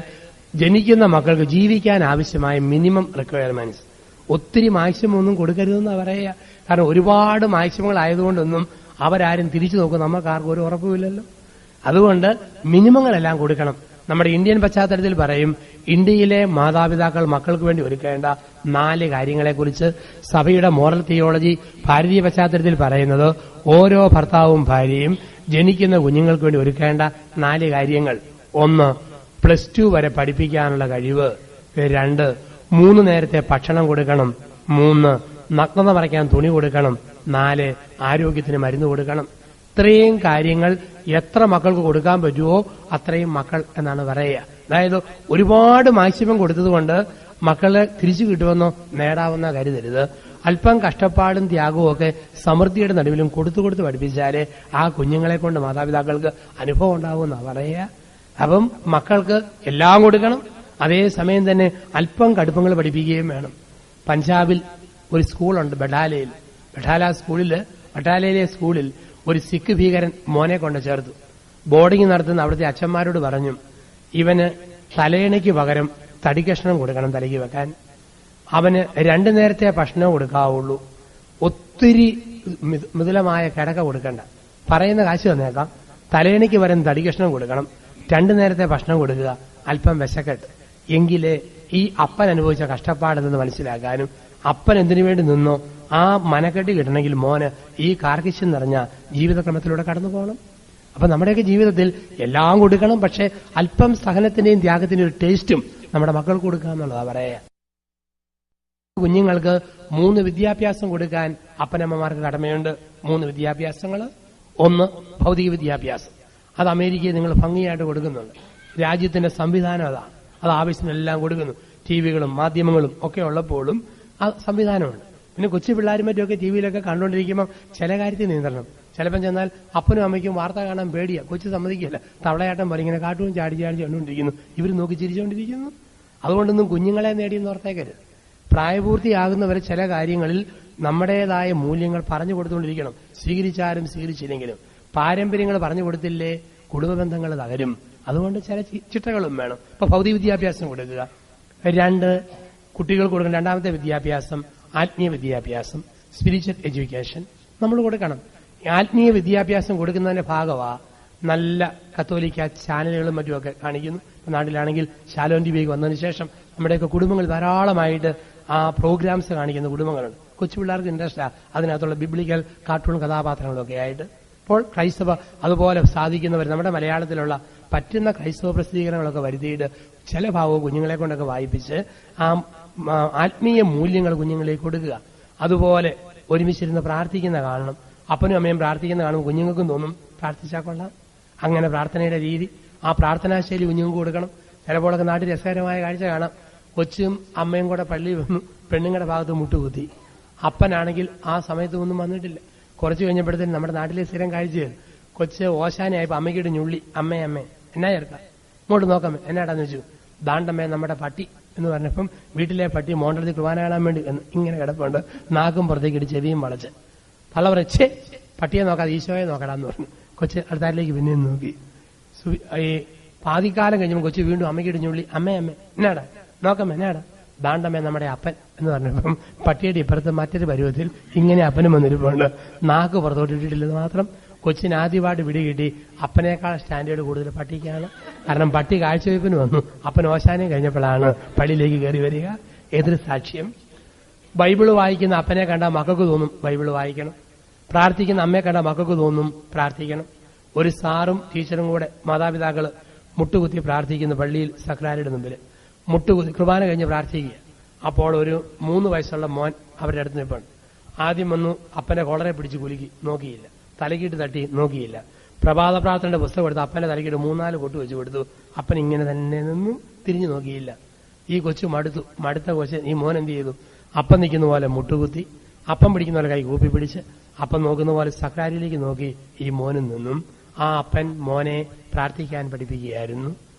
ജനിക്കുന്ന മക്കൾക്ക് ജീവിക്കാൻ ആവശ്യമായ മിനിമം റിക്വയർമെന്റ്സ്. ഒത്തിരി മാക്സിമം ഒന്നും കൊടുക്കരുതെന്നാണ് പറയുക. കാരണം ഒരുപാട് മാക്സിമങ്ങളായതുകൊണ്ടൊന്നും അവരാരും തിരിച്ചു നോക്കും നമുക്കാർക്കും ഒരു ഉറപ്പുമില്ലല്ലോ. അതുകൊണ്ട് മിനിമങ്ങളെല്ലാം കൊടുക്കണം. നമ്മുടെ ഇന്ത്യൻ പശ്ചാത്തലത്തിൽ പറയും, ഇന്ത്യയിലെ മാതാപിതാക്കൾ മക്കൾക്ക് വേണ്ടി ഒരുക്കേണ്ട 4 കാര്യങ്ങളെക്കുറിച്ച് സഭയുടെ മോറൽ തിയോളജി ഭാരതീയ പശ്ചാത്തലത്തിൽ പറയുന്നത്, ഓരോ ഭർത്താവും ഭാര്യയും ജനിക്കുന്ന കുഞ്ഞുങ്ങൾക്ക് വേണ്ടി ഒരുക്കേണ്ട 4 കാര്യങ്ങൾ. 1, +2 വരെ പഠിപ്പിക്കാനുള്ള കഴിവ്. 2, 3 നേരത്തെ ഭക്ഷണം കൊടുക്കണം. 3, നഗ്നത മറയ്ക്കാൻ തുണി കൊടുക്കണം. 4, ആരോഗ്യത്തിന് മരുന്ന് കൊടുക്കണം. ഇത്രയും കാര്യങ്ങൾ എത്ര മക്കൾക്ക് കൊടുക്കാൻ പറ്റുമോ അത്രയും മക്കൾ എന്നാണ് പറയുക. അതായത് ഒരുപാട് മാക്സിമം കൊടുത്തതുകൊണ്ട് മക്കളെ തിരിച്ചു കിട്ടുമെന്നോ നേടാവുന്ന കരുതരുത്. അല്പം കഷ്ടപ്പാടും ത്യാഗവും ഒക്കെ സമൃദ്ധിയുടെ നടുവിലും കൊടുത്തു പഠിപ്പിച്ചാലേ ആ കുഞ്ഞുങ്ങളെ കൊണ്ട് മാതാപിതാക്കൾക്ക് അനുഭവം ഉണ്ടാവുമെന്നാണ് പറയുക. അപ്പം മക്കൾക്ക് എല്ലാം കൊടുക്കണം. അതേസമയം തന്നെ അല്പം കടുപ്പങ്ങൾ പഠിപ്പിക്കുകയും വേണം. പഞ്ചാബിൽ ഒരു സ്കൂളുണ്ട്, ബട്ടാലയിലെ സ്കൂളിൽ ഒരു സിഖ് ഭീകരൻ മോനെ കൊണ്ട് ചേർത്തു. ബോർഡിംഗ് നടത്തുന്ന അവിടുത്തെ അച്ഛന്മാരോട് പറഞ്ഞു, ഇവന് തലയണയ്ക്ക് പകരം തടിക്കഷ്ണം കൊടുക്കണം തലയ്ക്ക് വെക്കാൻ. അവന് 2 നേരത്തെ ഭക്ഷണം കൊടുക്കാവുള്ളൂ. ഒത്തിരി മൃദുലമായ കിടക്ക കൊടുക്കണ്ട. പറയുന്ന കാശ് തന്നേക്കാം. തലയണയ്ക്ക് പകരം തടിക്കഷ്ണം കൊടുക്കണം. 2 നേരത്തെ ഭക്ഷണം കൊടുക്കുക. അല്പം വിശക്കട്ട്. എങ്കിലേ ഈ അപ്പൻ അനുഭവിച്ച കഷ്ടപ്പാടെന്ന് മനസ്സിലാക്കാനും അപ്പൻ എന്തിനു വേണ്ടി നിന്നോ ആ മനക്കെട്ടി കിട്ടണമെങ്കിൽ മോന് ഈ കാർക്കിശ്യം നിറഞ്ഞ ജീവിതക്രമത്തിലൂടെ കടന്നു പോകണം. അപ്പൊ നമ്മുടെയൊക്കെ ജീവിതത്തിൽ എല്ലാം കൊടുക്കണം. പക്ഷെ അല്പം സഹനത്തിന്റെയും ത്യാഗത്തിന്റെയും ഒരു ടേസ്റ്റും നമ്മുടെ മക്കൾക്ക് കൊടുക്കുക എന്നുള്ളതാ പറയാ. കുഞ്ഞുങ്ങൾക്ക് 3 വിദ്യാഭ്യാസം കൊടുക്കാൻ അപ്പനമ്മമാർക്ക് കടമയുണ്ട്. 3 വിദ്യാഭ്യാസങ്ങൾ. 1, ഭൗതിക വിദ്യാഭ്യാസം. അത് അമേരിക്കയിൽ നിങ്ങൾ ഭംഗിയായിട്ട് കൊടുക്കുന്നുണ്ട്. രാജ്യത്തിന്റെ സംവിധാനം അതാണ്. അത് ആവശ്യത്തിനെല്ലാം കൊടുക്കുന്നു. ടിവികളും മാധ്യമങ്ങളും ഒക്കെ ഉള്ളപ്പോഴും ആ സംവിധാനമുണ്ട്. പിന്നെ കൊച്ചു പിള്ളേരും മറ്റുമൊക്കെ ടിവിയിലൊക്കെ കണ്ടുകൊണ്ടിരിക്കുമ്പോൾ ചില കാര്യത്തിൽ നിയന്ത്രണം. ചിലപ്പം ചെന്നാൽ അപ്പനും അമ്മയ്ക്കും വാർത്ത കാണാൻ പേടിയാ. കൊച്ചു സമ്മതിക്കില്ല. തവളയാട്ടം പോലെ ഇങ്ങനെ കാട്ടും ചാടി കണ്ടുകൊണ്ടിരിക്കുന്നു. ഇവർ നോക്കി ചിരിച്ചുകൊണ്ടിരിക്കുന്നു. അതുകൊണ്ടൊന്നും കുഞ്ഞുങ്ങളെ നേടിയെന്ന് ഓർത്തേക്കരുത്. പ്രായപൂർത്തിയാകുന്നവരെ ചില കാര്യങ്ങളിൽ നമ്മുടേതായ മൂല്യങ്ങൾ പറഞ്ഞു കൊടുത്തുകൊണ്ടിരിക്കണം. സ്വീകരിച്ചാലും സ്വീകരിച്ചില്ലെങ്കിലും പാരമ്പര്യങ്ങൾ പറഞ്ഞു കൊടുത്തില്ലേ കുടുംബ ബന്ധങ്ങൾ തകരും. അതുകൊണ്ട് ചില ചിട്ടകളും വേണം. ഇപ്പൊ ഭൗതിക വിദ്യാഭ്യാസം കൊടുക്കുക. 2, കുട്ടികൾക്ക് കൊടുക്കുന്ന 2ാമത്തെ വിദ്യാഭ്യാസം ആത്മീയ വിദ്യാഭ്യാസം, സ്പിരിച്വൽ എഡ്യൂക്കേഷൻ നമ്മൾ കൊടുക്കണം. ആത്മീയ വിദ്യാഭ്യാസം കൊടുക്കുന്നതിന്റെ ഭാഗമാ നല്ല കത്തോലിക്ക ചാനലുകളും മറ്റുമൊക്കെ കാണിക്കുന്നു. നാട്ടിലാണെങ്കിൽ ശാലോൻ ടിവിക്ക് വന്നതിന് ശേഷം നമ്മുടെയൊക്കെ കുടുംബങ്ങൾ ധാരാളമായിട്ട് ആ പ്രോഗ്രാംസ് കാണിക്കുന്ന കുടുംബങ്ങളുണ്ട്. കൊച്ചുപിള്ളേർക്ക് ഇൻട്രസ്റ്റാ അതിനകത്തുള്ള ബിബ്ലിക്കൽ കാർട്ടൂൺ കഥാപാത്രങ്ങളൊക്കെ ആയിട്ട്. അപ്പോൾ ക്രൈസ്തവ അതുപോലെ സാധിക്കുന്നവർ നമ്മുടെ മലയാളത്തിലുള്ള പറ്റുന്ന ക്രൈസ്തവ പ്രസിദ്ധീകരണങ്ങളൊക്കെ വരുത്തിയിട്ട് ചില ഭാഗവും കുഞ്ഞുങ്ങളെ കൊണ്ടൊക്കെ വായിപ്പിച്ച് ആ ആത്മീയ മൂല്യങ്ങൾ കുഞ്ഞുങ്ങളിലേക്ക് കൊടുക്കുക. അതുപോലെ ഒരുമിച്ചിരുന്ന് പ്രാർത്ഥിക്കുന്ന കാണണം. അപ്പനും അമ്മയും പ്രാർത്ഥിക്കുന്ന കാണുമ്പോൾ കുഞ്ഞുങ്ങൾക്കും തോന്നും പ്രാർത്ഥിച്ചാൽ കൊള്ളാം. അങ്ങനെ പ്രാർത്ഥനയുടെ രീതി, ആ പ്രാർത്ഥനാശൈലി കുഞ്ഞുങ്ങൾക്ക് കൊടുക്കണം. ചിലപ്പോഴൊക്കെ നാട്ടിൽ രസകരമായ കാഴ്ച കാണാം. കൊച്ചും അമ്മയും കൂടെ പള്ളിയിൽ വന്നു, പെണ്ണുങ്ങളുടെ ഭാഗത്ത് മുട്ടുകുത്തി. അപ്പനാണെങ്കിൽ ആ സമയത്ത് ഒന്നും വന്നിട്ടില്ല. കുറച്ച് കഴിഞ്ഞപ്പോഴത്തേനും നമ്മുടെ നാട്ടിലെ സ്ഥിരം കാഴ്ചയാണ്. കൊച്ച് ഓശാനയായപ്പോ അമ്മയ്ക്കിട്ട് ഞുള്ളി, അമ്മേ എന്നാ ചേർക്കാം, ഇങ്ങോട്ട് നോക്കാമേ, എന്നാടാന്ന് വെച്ചു. ദാണ്ടമ്മേ നമ്മുടെ പട്ടി എന്ന് പറഞ്ഞപ്പം വീട്ടിലെ പട്ടി മോണ്ടലത്തിൽ കുർബാന കാണാൻ വേണ്ടി ഇങ്ങനെ കിടപ്പുണ്ട്. നാക്കും പുറത്തേക്ക് ഇട്ട് ചെവിയും വളച്ച്. തള്ള പറച്ചേ പട്ടിയെ നോക്കാതെ ഈശോയെ നോക്കടാന്ന് പറഞ്ഞു. കൊച്ച് അടുത്താരിലേക്ക് പിന്നെയും നോക്കി. ഈ പാതിക്കാലം കഴിഞ്ഞപ്പോൾ കൊച്ചു വീണ്ടും അമ്മയ്ക്ക് ഇടിഞ്ഞുള്ളി, അമ്മേ അമ്മേ എന്നാടാ നോക്കമ്മേ എന്നാടാ, ദാണ്ടമ്മേ നമ്മുടെ അപ്പൻ എന്ന് പറഞ്ഞപ്പം പട്ടിയുടെ ഇപ്പുറത്ത് മറ്റൊരു പരുവത്തിൽ ഇങ്ങനെ അപ്പനും വന്നിരിപ്പുണ്ട്. നാക്ക് പുറത്തോട്ടിട്ടില്ലെന്ന് മാത്രം. കൊച്ചിന് ആദ്യമായിട്ട് പിടികിട്ടി അപ്പനേക്കാൾ സ്റ്റാൻഡേർഡ് കൂടുതൽ പട്ടിക്കാണ്. കാരണം പട്ടി കാഴ്ചവെപ്പിന് വന്നു, അപ്പൻ ഓശാനം കഴിഞ്ഞപ്പോഴാണ് പള്ളിയിലേക്ക് കയറി വരിക. എതിർ സാക്ഷ്യം. ബൈബിള് വായിക്കുന്ന അപ്പനെ കണ്ടാൽ മക്കൾക്ക് തോന്നും ബൈബിള് വായിക്കണം. പ്രാർത്ഥിക്കുന്ന അമ്മയെ കണ്ടാൽ മക്കൾക്ക് തോന്നും പ്രാർത്ഥിക്കണം. ഒരു സാറും ടീച്ചറും കൂടെ മാതാപിതാക്കള് മുട്ടുകുത്തി പ്രാർത്ഥിക്കുന്ന പള്ളിയിൽ സക്രാരിയുടെ മുമ്പിൽ മുട്ടുകുത്തി കുർബാന കഴിഞ്ഞ് പ്രാർത്ഥിക്കുക. അപ്പോൾ ഒരു 3 വയസ്സുള്ള മോൻ അവരുടെ അടുത്ത് നിൽപ്പുണ്ട്. ആദ്യം വന്നു അപ്പനെ കോളറെ പിടിച്ച് കുലുക്കി, നോക്കിയില്ല. തലക്കിട്ട് തട്ടി, നോക്കിയില്ല. പ്രഭാത പ്രാർത്ഥനയുടെ പുസ്തകം എടുത്ത് അപ്പനെ തലക്കിട്ട് 3-4 കൊട്ട് വെച്ച് കൊടുത്തു. അപ്പൻ ഇങ്ങനെ തന്നെ നിന്നും തിരിഞ്ഞു നോക്കിയില്ല. ഈ കൊച്ചു മടുത്ത കൊച്ച് ഈ മോൻ എന്ത് ചെയ്തു? അപ്പം നിൽക്കുന്ന പോലെ മുട്ടുകുത്തി, അപ്പം പിടിക്കുന്ന പോലെ കൈ കൂപ്പി പിടിച്ച്, അപ്പം നോക്കുന്ന പോലെ സക്രാരിയിലേക്ക് നോക്കി ഈ മോനും നിന്നും ആ അപ്പൻ മോനെ പ്രാർത്ഥിക്കാൻ പഠിപ്പിക്കുകയായിരുന്നു.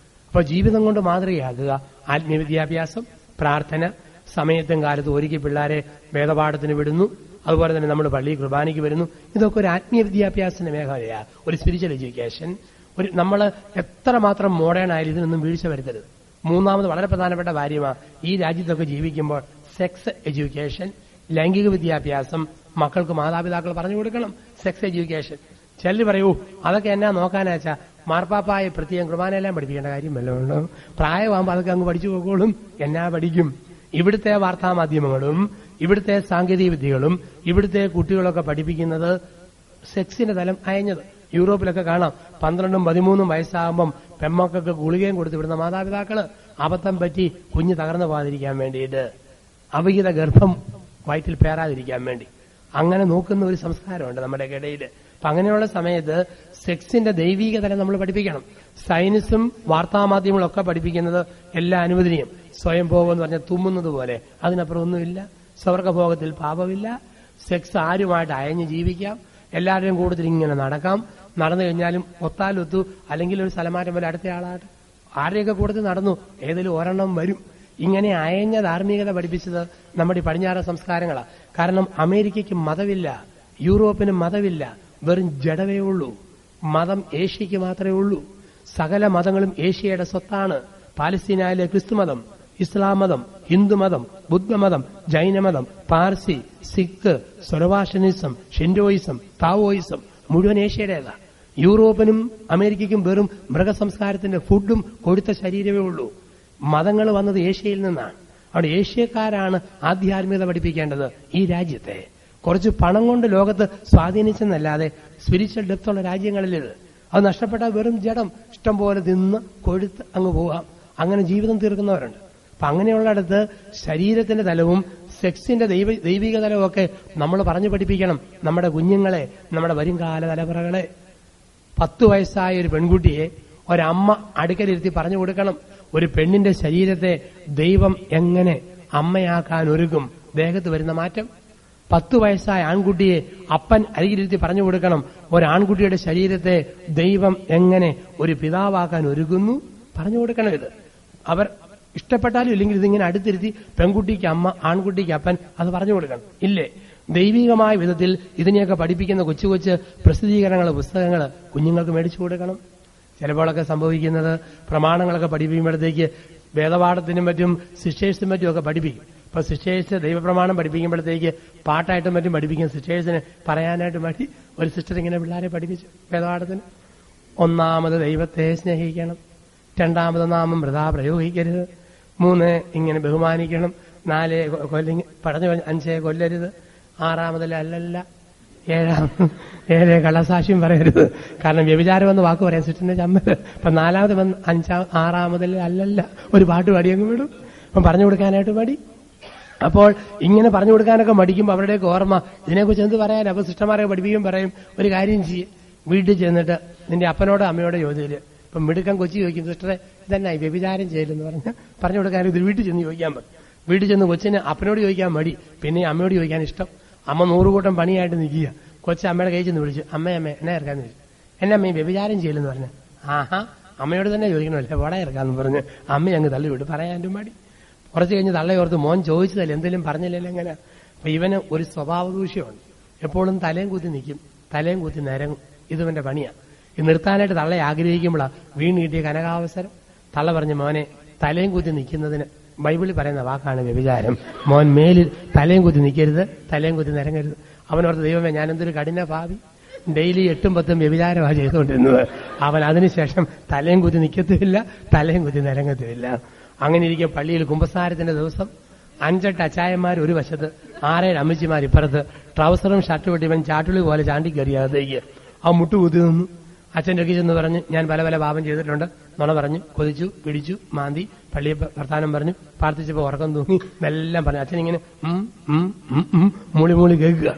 അപ്പോൾ ജീവിതം കൊണ്ട് മാതൃകയാക്കുക. ആത്മീയ വിദ്യാഭ്യാസം, പ്രാർത്ഥന, സമയത്തും കാലത്തും ഒരുക്കി പിള്ളേരെ വേദപാഠത്തിന് വിടുന്നു. അതുപോലെ തന്നെ നമ്മൾ പള്ളി കുർബാനയ്ക്ക് വരുന്നു. ഇതൊക്കെ ഒരു ആത്മീയ വിദ്യാഭ്യാസത്തിന്റെ മേഖലയാണ്, ഒരു സ്പിരിച്വൽ എഡ്യൂക്കേഷൻ. നമ്മൾ എത്രമാത്രം മോഡേൺ ആയാലും ഇതിനൊന്നും വീഴ്ച വരുത്തരുത്. മൂന്നാമത് വളരെ പ്രധാനപ്പെട്ട കാര്യമാണ് ഈ രാജ്യത്തൊക്കെ ജീവിക്കുമ്പോൾ സെക്സ് എഡ്യൂക്കേഷൻ, ലൈംഗിക വിദ്യാഭ്യാസം മക്കൾക്ക് മാതാപിതാക്കൾ പറഞ്ഞു കൊടുക്കണം. Sex education. ചിലർ പറയൂ അതൊക്കെ എന്നാ നോക്കാനാച്ചാ, മാർപ്പാപ്പായ പ്രത്യേകം കുർബാനയെല്ലാം പഠിപ്പിക്കേണ്ട കാര്യം വല്ലതും ഉണ്ടോ? പ്രായമാകുമ്പോൾ അതൊക്കെ അങ്ങ് പഠിച്ചു പോകോളും. എന്നാ പഠിക്കും? ഇവിടുത്തെ വാർത്താമാധ്യമങ്ങളും ഇവിടുത്തെ സാങ്കേതിക വിദ്യകളും ഇവിടുത്തെ കുട്ടികളൊക്കെ പഠിപ്പിക്കുന്നത് സെക്സിന്റെ തലം അയഞ്ഞത്. യൂറോപ്പിലൊക്കെ കാണാം 12-13 വയസ്സാകുമ്പം പെമ്മക്കൊക്കെ ഗുളികയും കൊടുത്ത് വിടുന്ന മാതാപിതാക്കള് അബദ്ധം പറ്റി കുഞ്ഞ് തകർന്നു പോകാതിരിക്കാൻ വേണ്ടിയിട്ട്, അവിഹിത ഗർഭം വയറ്റിൽ പേരാതിരിക്കാൻ വേണ്ടി അങ്ങനെ നോക്കുന്ന ഒരു സംസ്കാരമുണ്ട് നമ്മുടെ ഇടയിൽ. അപ്പൊ അങ്ങനെയുള്ള സമയത്ത് സെക്സിന്റെ ദൈവീക തലം നമ്മൾ പഠിപ്പിക്കണം. സയൻസും വാർത്താമാധ്യമങ്ങളും ഒക്കെ പഠിപ്പിക്കുന്നത് എല്ലാം അനുവദനീയം. സ്വയം ഭോഗം എന്ന് പറഞ്ഞാൽ തുമ്മുന്നത് പോലെ, അതിനപ്പുറം ഒന്നുമില്ല. സ്വർഗഭോഗത്തിൽ പാപമില്ല. സെക്സ് ആരുമായിട്ട് അയഞ്ഞ് ജീവിക്കാം. എല്ലാവരുടെയും കൂടുതൽ ഇങ്ങനെ നടക്കാം. നടന്നു കഴിഞ്ഞാലും ഒത്താലൊത്തു, അല്ലെങ്കിൽ ഒരു സ്ഥലമാറ്റം പോലെ അടുത്ത ആളായിട്ട് ആരുടെയൊക്കെ കൂടുതൽ നടന്നു, ഏതെങ്കിലും ഒരെണ്ണം വരും. ഇങ്ങനെ അയഞ്ഞ ധാർമ്മികത പഠിപ്പിച്ചത് നമ്മുടെ പടിഞ്ഞാറൻ സംസ്കാരങ്ങളാണ്. കാരണം അമേരിക്കയ്ക്ക് മതമില്ല, യൂറോപ്പിന് മതമില്ല, വെറും ജഡവേ ഉള്ളൂ. മതം ഏഷ്യയ്ക്ക് മാത്രമേ ഉള്ളൂ. സകല മതങ്ങളും ഏഷ്യയുടെ സ്വത്താണ്. പാലസ്തീനായിലെ ക്രിസ്തുമതം, ഇസ്ലാം മതം, ഹിന്ദുമതം, ബുദ്ധമതം, ജൈനമതം, പാർസി, സിഖ്, സൊറവാഷനിസം, ഷിൻഡോയിസം, താവോയിസം മുഴുവൻ ഏഷ്യയുടേതാണ്. യൂറോപ്പിനും അമേരിക്കയ്ക്കും വെറും മൃഗസംസ്കാരത്തിന്റെ ഫുഡും കൊഴുത്ത ശരീരമേ ഉള്ളൂ. മതങ്ങൾ വന്നത് ഏഷ്യയിൽ നിന്നാണ്. അവിടെ ഏഷ്യക്കാരാണ് ആധ്യാത്മികത പഠിപ്പിക്കേണ്ടത്. ഈ രാജ്യത്തെ കുറച്ച് പണം കൊണ്ട് ലോകത്ത് സ്വാധീനിച്ചെന്നല്ലാതെ സ്പിരിച്വൽ ഡെപ്തുള്ള രാജ്യങ്ങളിലിത്. അത് നഷ്ടപ്പെട്ടാൽ വെറും ജഡം ഇഷ്ടം പോലെ തിന്ന് കൊഴുത്ത് അങ്ങ് പോകാം. അങ്ങനെ ജീവിതം തീർക്കുന്നവരുണ്ട്. അപ്പൊ അങ്ങനെയുള്ളിടത്ത് ശരീരത്തിന്റെ തലവും സെക്സിന്റെ ദൈവിക തലവും ഒക്കെ നമ്മൾ പറഞ്ഞു പഠിപ്പിക്കണം നമ്മുടെ കുഞ്ഞുങ്ങളെ, നമ്മുടെ വരുംകാല തലമുറകളെ. 10 വയസ്സായ ഒരു പെൺകുട്ടിയെ ഒരമ്മ അടുക്കലിരുത്തി പറഞ്ഞു കൊടുക്കണം. ഒരു പെണ്ണിന്റെ ശരീരത്തെ ദൈവം എങ്ങനെ അമ്മയാക്കാൻ ഒരുക്കും, ദേഹത്ത് വരുന്ന മാറ്റം. 10 വയസ്സായ ആൺകുട്ടിയെ അപ്പൻ അരികിലിരുത്തി പറഞ്ഞു കൊടുക്കണം. ഒരാൺകുട്ടിയുടെ ശരീരത്തെ ദൈവം എങ്ങനെ ഒരു പിതാവാക്കാൻ ഒരുക്കുന്നു പറഞ്ഞു കൊടുക്കണം. ഇത് അവർ ഇഷ്ടപ്പെട്ടാലും ഇല്ലെങ്കിൽ ഇതിങ്ങനെ അടുത്തിരുത്തി പെൺകുട്ടിക്ക് അമ്മ, ആൺകുട്ടിക്ക് അപ്പൻ, അത് പറഞ്ഞു കൊടുക്കണം. ഇല്ലേ? ദൈവികമായ വിധത്തിൽ ഇതിനെയൊക്കെ പഠിപ്പിക്കുന്ന കൊച്ചു കൊച്ചു പ്രസിദ്ധീകരണങ്ങൾ, പുസ്തകങ്ങൾ കുഞ്ഞുങ്ങൾക്ക് മേടിച്ചു കൊടുക്കണം. ചിലപ്പോഴൊക്കെ സംഭവിക്കുന്നത് പ്രമാണങ്ങളൊക്കെ പഠിപ്പിക്കുമ്പോഴത്തേക്ക് വേദപാഠത്തിനും മറ്റും സിസ്റ്റേഴ്സിനും മറ്റും ഒക്കെ പഠിപ്പിക്കും. ഇപ്പൊ സിസ്റ്റേഴ്സ് ദൈവപ്രമാണം പഠിപ്പിക്കുമ്പോഴത്തേക്ക് പാട്ടായിട്ടും മറ്റും പഠിപ്പിക്കുന്ന സിസ്റ്റേഴ്സിന് പറയാനായിട്ട് മതി. ഒരു സിസ്റ്റർ ഇങ്ങനെ പിള്ളേരെ പഠിപ്പിച്ചു വേദപാഠത്തിന്. 1 ദൈവത്തെ സ്നേഹിക്കണം, 2 നാമം വൃഥാ പ്രയോഗിക്കരുത്, 3 ഇങ്ങനെ ബഹുമാനിക്കണം, 4 പറഞ്ഞു 5 കൊല്ലരുത്, 6 അല്ലല്ല, 7 കള്ളസാക്ഷ്യം പറയരുത്. കാരണം വ്യഭിചാരം എന്ന് വാക്ക് പറയാം സിസ്റ്ററിന്റെ ചമ്മല്. അപ്പൊ 4 6 അല്ലല്ല ഒരു പാട്ട് പാടിയങ്ങ് വിടും. അപ്പം പറഞ്ഞു കൊടുക്കാനായിട്ട് മടി. അപ്പോൾ ഇങ്ങനെ പറഞ്ഞു കൊടുക്കാനൊക്കെ മടിക്കുമ്പോൾ അവരുടെയൊക്കെ ഓർമ്മ ഇതിനെക്കുറിച്ച് എന്ത് പറയാൻ. അപ്പൊ സിസ്റ്റർമാരെ പഠിപ്പിക്കും, പറയും ഒരു കാര്യം ചെയ്യും, വീട്ടിൽ ചെന്നിട്ട് നിന്റെ അപ്പനോടോ അമ്മയോടോ ചോദിച്ചില്ല. ഇപ്പം മിടുക്കൻ കൊച്ചി ചോദിക്കും, സിസ്റ്ററെ ഇതന്നെ വ്യഭിചാരം ചെയ്യലെന്ന് പറഞ്ഞു കൊടുക്കാൻ ഇത് വീട്ടിൽ ചെന്ന് ചോദിക്കാൻ പറ്റും. വീട്ടിൽ ചെന്ന് കൊച്ചിന് അപ്പനോട് ചോദിക്കാൻ മടി, പിന്നെ അമ്മയോട് ചോദിക്കാൻ ഇഷ്ടം. അമ്മ 100 കൂട്ടം പണിയായിട്ട് നിൽക്കുക. കൊച്ചു അമ്മയുടെ കൈ ചെന്ന് വിളിച്ചു, അമ്മ എന്നെ ഇറക്കാന്ന് ചോദിച്ചു. എന്നെ അമ്മ വ്യഭിചാരം ചെയ്യലെന്ന് പറഞ്ഞു. ആഹാ, അമ്മയോട് തന്നെ ചോദിക്കണമല്ലേ, വട ഇറക്കാന്ന് പറഞ്ഞ് അമ്മ അങ്ങ് തള്ളിവിട്ട് പറയാനും മടി. കുറച്ച് കഴിഞ്ഞ് തള്ളയോർത്ത് മോൻ ചോദിച്ചതല്ലേ, എന്തെങ്കിലും പറഞ്ഞില്ലല്ലോ എങ്ങനെ. അപ്പൊ ഇവന് ഒരു സ്വഭാവ ദൂഷ്യമുണ്ട്. എപ്പോഴും തലയും കുത്തി നിൽക്കും, തലയും കുത്തി നിരങ്ങും. ഇതുവന്റെ പണിയാണ്. ഇത് നിർത്താനായിട്ട് തള്ളയെ ആഗ്രഹിക്കുമ്പോഴാണ് വീണ് കിട്ടിയ കനകാവസരം. തള്ള പറഞ്ഞു, മോനെ തലയും കുത്തി നിൽക്കുന്നതിന് ബൈബിളിൽ പറയുന്ന വാക്കാണ് വ്യഭിചാരം. മോൻ മേലിൽ തലയും കുത്തി നിൽക്കരുത്, തലയും കുത്തി നിരങ്ങരുത്. അവനോർത്ത്, ദൈവമേ ഞാനെന്തൊരു കഠിന ഭാവി, ഡെയിലി 8ഉം 10ഉം വ്യഭിചാരമാണ് ചെയ്തുകൊണ്ടിരുന്നത്. അവൻ അതിനുശേഷം തലയും കുത്തി നിൽക്കത്തുമില്ല, തലയും കുത്തി നിരങ്ങത്തുമില്ല. അങ്ങനെ ഇരിക്കെ പള്ളിയിൽ കുമ്പസാരത്തിന്റെ ദിവസം 5-8 അച്ചായന്മാർ ഒരു വശത്ത്, 6-7 അമ്മച്ചിമാർ ഇപ്പുറത്ത്. ട്രൗസറും ഷർട്ട് വെട്ടിവൻ ചാട്ടുള്ളി പോലെ ചാണ്ടി കയറിയകത്തേക്ക് ആ മുട്ടുകുത്തി നിന്നു. അച്ഛൻ്റെ ഒക്കെ ചെന്ന് പറഞ്ഞ്, ഞാൻ പല പല പാപം ചെയ്തിട്ടുണ്ട്, നുണ പറഞ്ഞു, കൊതിച്ചു, പിടിച്ചു, മാന്തി, പള്ളിയെ വർത്താനം പറഞ്ഞു, പ്രാർത്ഥിച്ചപ്പോൾ ഉറക്കം തൂങ്ങി, എല്ലാം പറഞ്ഞു. അച്ഛൻ ഇങ്ങനെ മൂളി മൂളി കേൾക്കുക.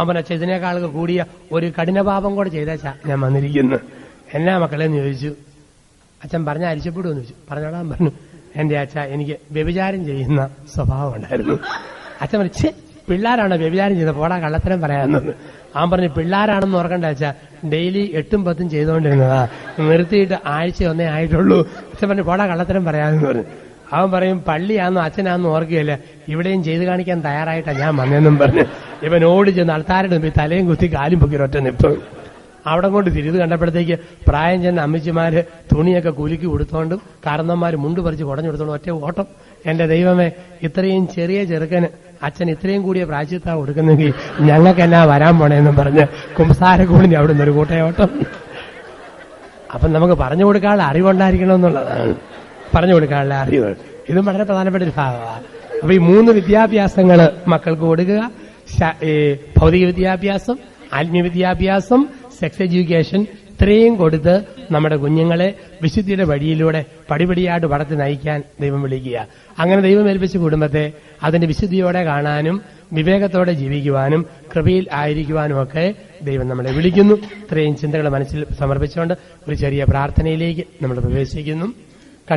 അവൻ അച്ഛൻ ഇതിനേക്കാളൊക്കെ കൂടിയ ഒരു കഠിനപാപം കൂടെ ചെയ്തേച്ചാ ഞാൻ വന്നിരിക്കുന്നു. എന്നാ മക്കളെന്ന് ചോദിച്ചു. അച്ഛൻ പറഞ്ഞ അരിച്ചപ്പെടുമെന്ന് ചോദിച്ചു. പറഞ്ഞോളാൻ പറഞ്ഞു, എന്റെ അച്ഛ എനിക്ക് വ്യഭിചാരം ചെയ്യുന്ന സ്വഭാവം ഉണ്ടായിരുന്നു. അച്ഛൻ പറഞ്ഞു, പിള്ളേരാണോ വ്യഭിചാരം ചെയ്തത്, പോടാ കള്ളത്തരം പറയാമെന്നത്. അവൻ പറഞ്ഞു, പിള്ളേരാണെന്ന് ഓർക്കണ്ട അച്ഛ, ഡെയിലി 8ഉം 10ഉം ചെയ്തുകൊണ്ടിരുന്നതാ, നിർത്തിയിട്ട് ആഴ്ച 1 ആയിട്ടുള്ളൂ. അച്ഛൻ പറഞ്ഞു, പോടാ കള്ളത്തരം പറയാമെന്ന് പറഞ്ഞു. അവൻ പറയും, പള്ളിയാണെന്നോ അച്ഛനാണെന്നോ ഓർക്കുകയല്ല, ഇവിടെയും ചെയ്തു കാണിക്കാൻ തയ്യാറായിട്ടാ ഞാൻ വന്നെന്നും പറഞ്ഞു. ഇവൻ ഓടി ചെന്ന് ആൾക്കാരുടെ മുമ്പിൽ തലയും കുത്തി കാലും പൊക്കി ഒറ്റ നിപ്പ്. അവിടെ കൊണ്ട് തിരിത് കണ്ടപ്പോഴത്തേക്ക് പ്രായം ചെന്ന അമ്മച്ചിമാര് തുണിയൊക്കെ കുലുക്കി കൊടുത്തോണ്ടും കാരണന്മാര് മുണ്ട് പറിച്ച് കുടഞ്ഞു കൊടുത്തോണ്ടും ഒറ്റ ഓട്ടം. എന്റെ ദൈവമേ, ഇത്രയും ചെറിയ ചെറുക്കന് അച്ഛൻ ഇത്രയും കൂടിയ പ്രായശ്ചിത്ത കൊടുക്കുന്നെങ്കിൽ ഞങ്ങൾക്ക് എന്നാ വരാൻ പോണേന്നും പറഞ്ഞ് കുമ്പസാരക്കൂടിന് അവിടെ നിന്നൊരു കൂട്ടയോട്ടം. അപ്പം നമുക്ക് പറഞ്ഞു കൊടുക്കാനുള്ള അറിവുണ്ടായിരിക്കണമെന്നുള്ളതാണ്. പറഞ്ഞു കൊടുക്കാനുള്ള അറിവ് ഇതും വളരെ പ്രധാനപ്പെട്ട ഒരു ഭാഗമാണ്. അപ്പൊ ഈ 3 വിദ്യാഭ്യാസങ്ങൾ മക്കൾക്ക് കൊടുക്കുക: ഭൗതിക വിദ്യാഭ്യാസം, ആത്മീയ വിദ്യാഭ്യാസം, സെക്സ് എഡ്യൂക്കേഷൻ. ഇത്രയും കൊടുത്ത് നമ്മുടെ കുഞ്ഞുങ്ങളെ വിശുദ്ധിയുടെ വഴിയിലൂടെ പടിപടിയായിട്ട് വളർത്തി നയിക്കാൻ ദൈവം വിളിക്കുക. അങ്ങനെ ദൈവം ഏൽപ്പിച്ച കുടുംബത്തെ അതിന്റെ വിശുദ്ധിയോടെ കാണാനും വിവേകത്തോടെ ജീവിക്കുവാനും കൃപയിൽ ആയിരിക്കുവാനും ഒക്കെ ദൈവം നമ്മളെ വിളിക്കുന്നു. ഇത്രയും ചിന്തകൾ മനസ്സിൽ സമർപ്പിച്ചുകൊണ്ട് ഒരു ചെറിയ പ്രാർത്ഥനയിലേക്ക് നമ്മൾ പ്രവേശിക്കുന്നു.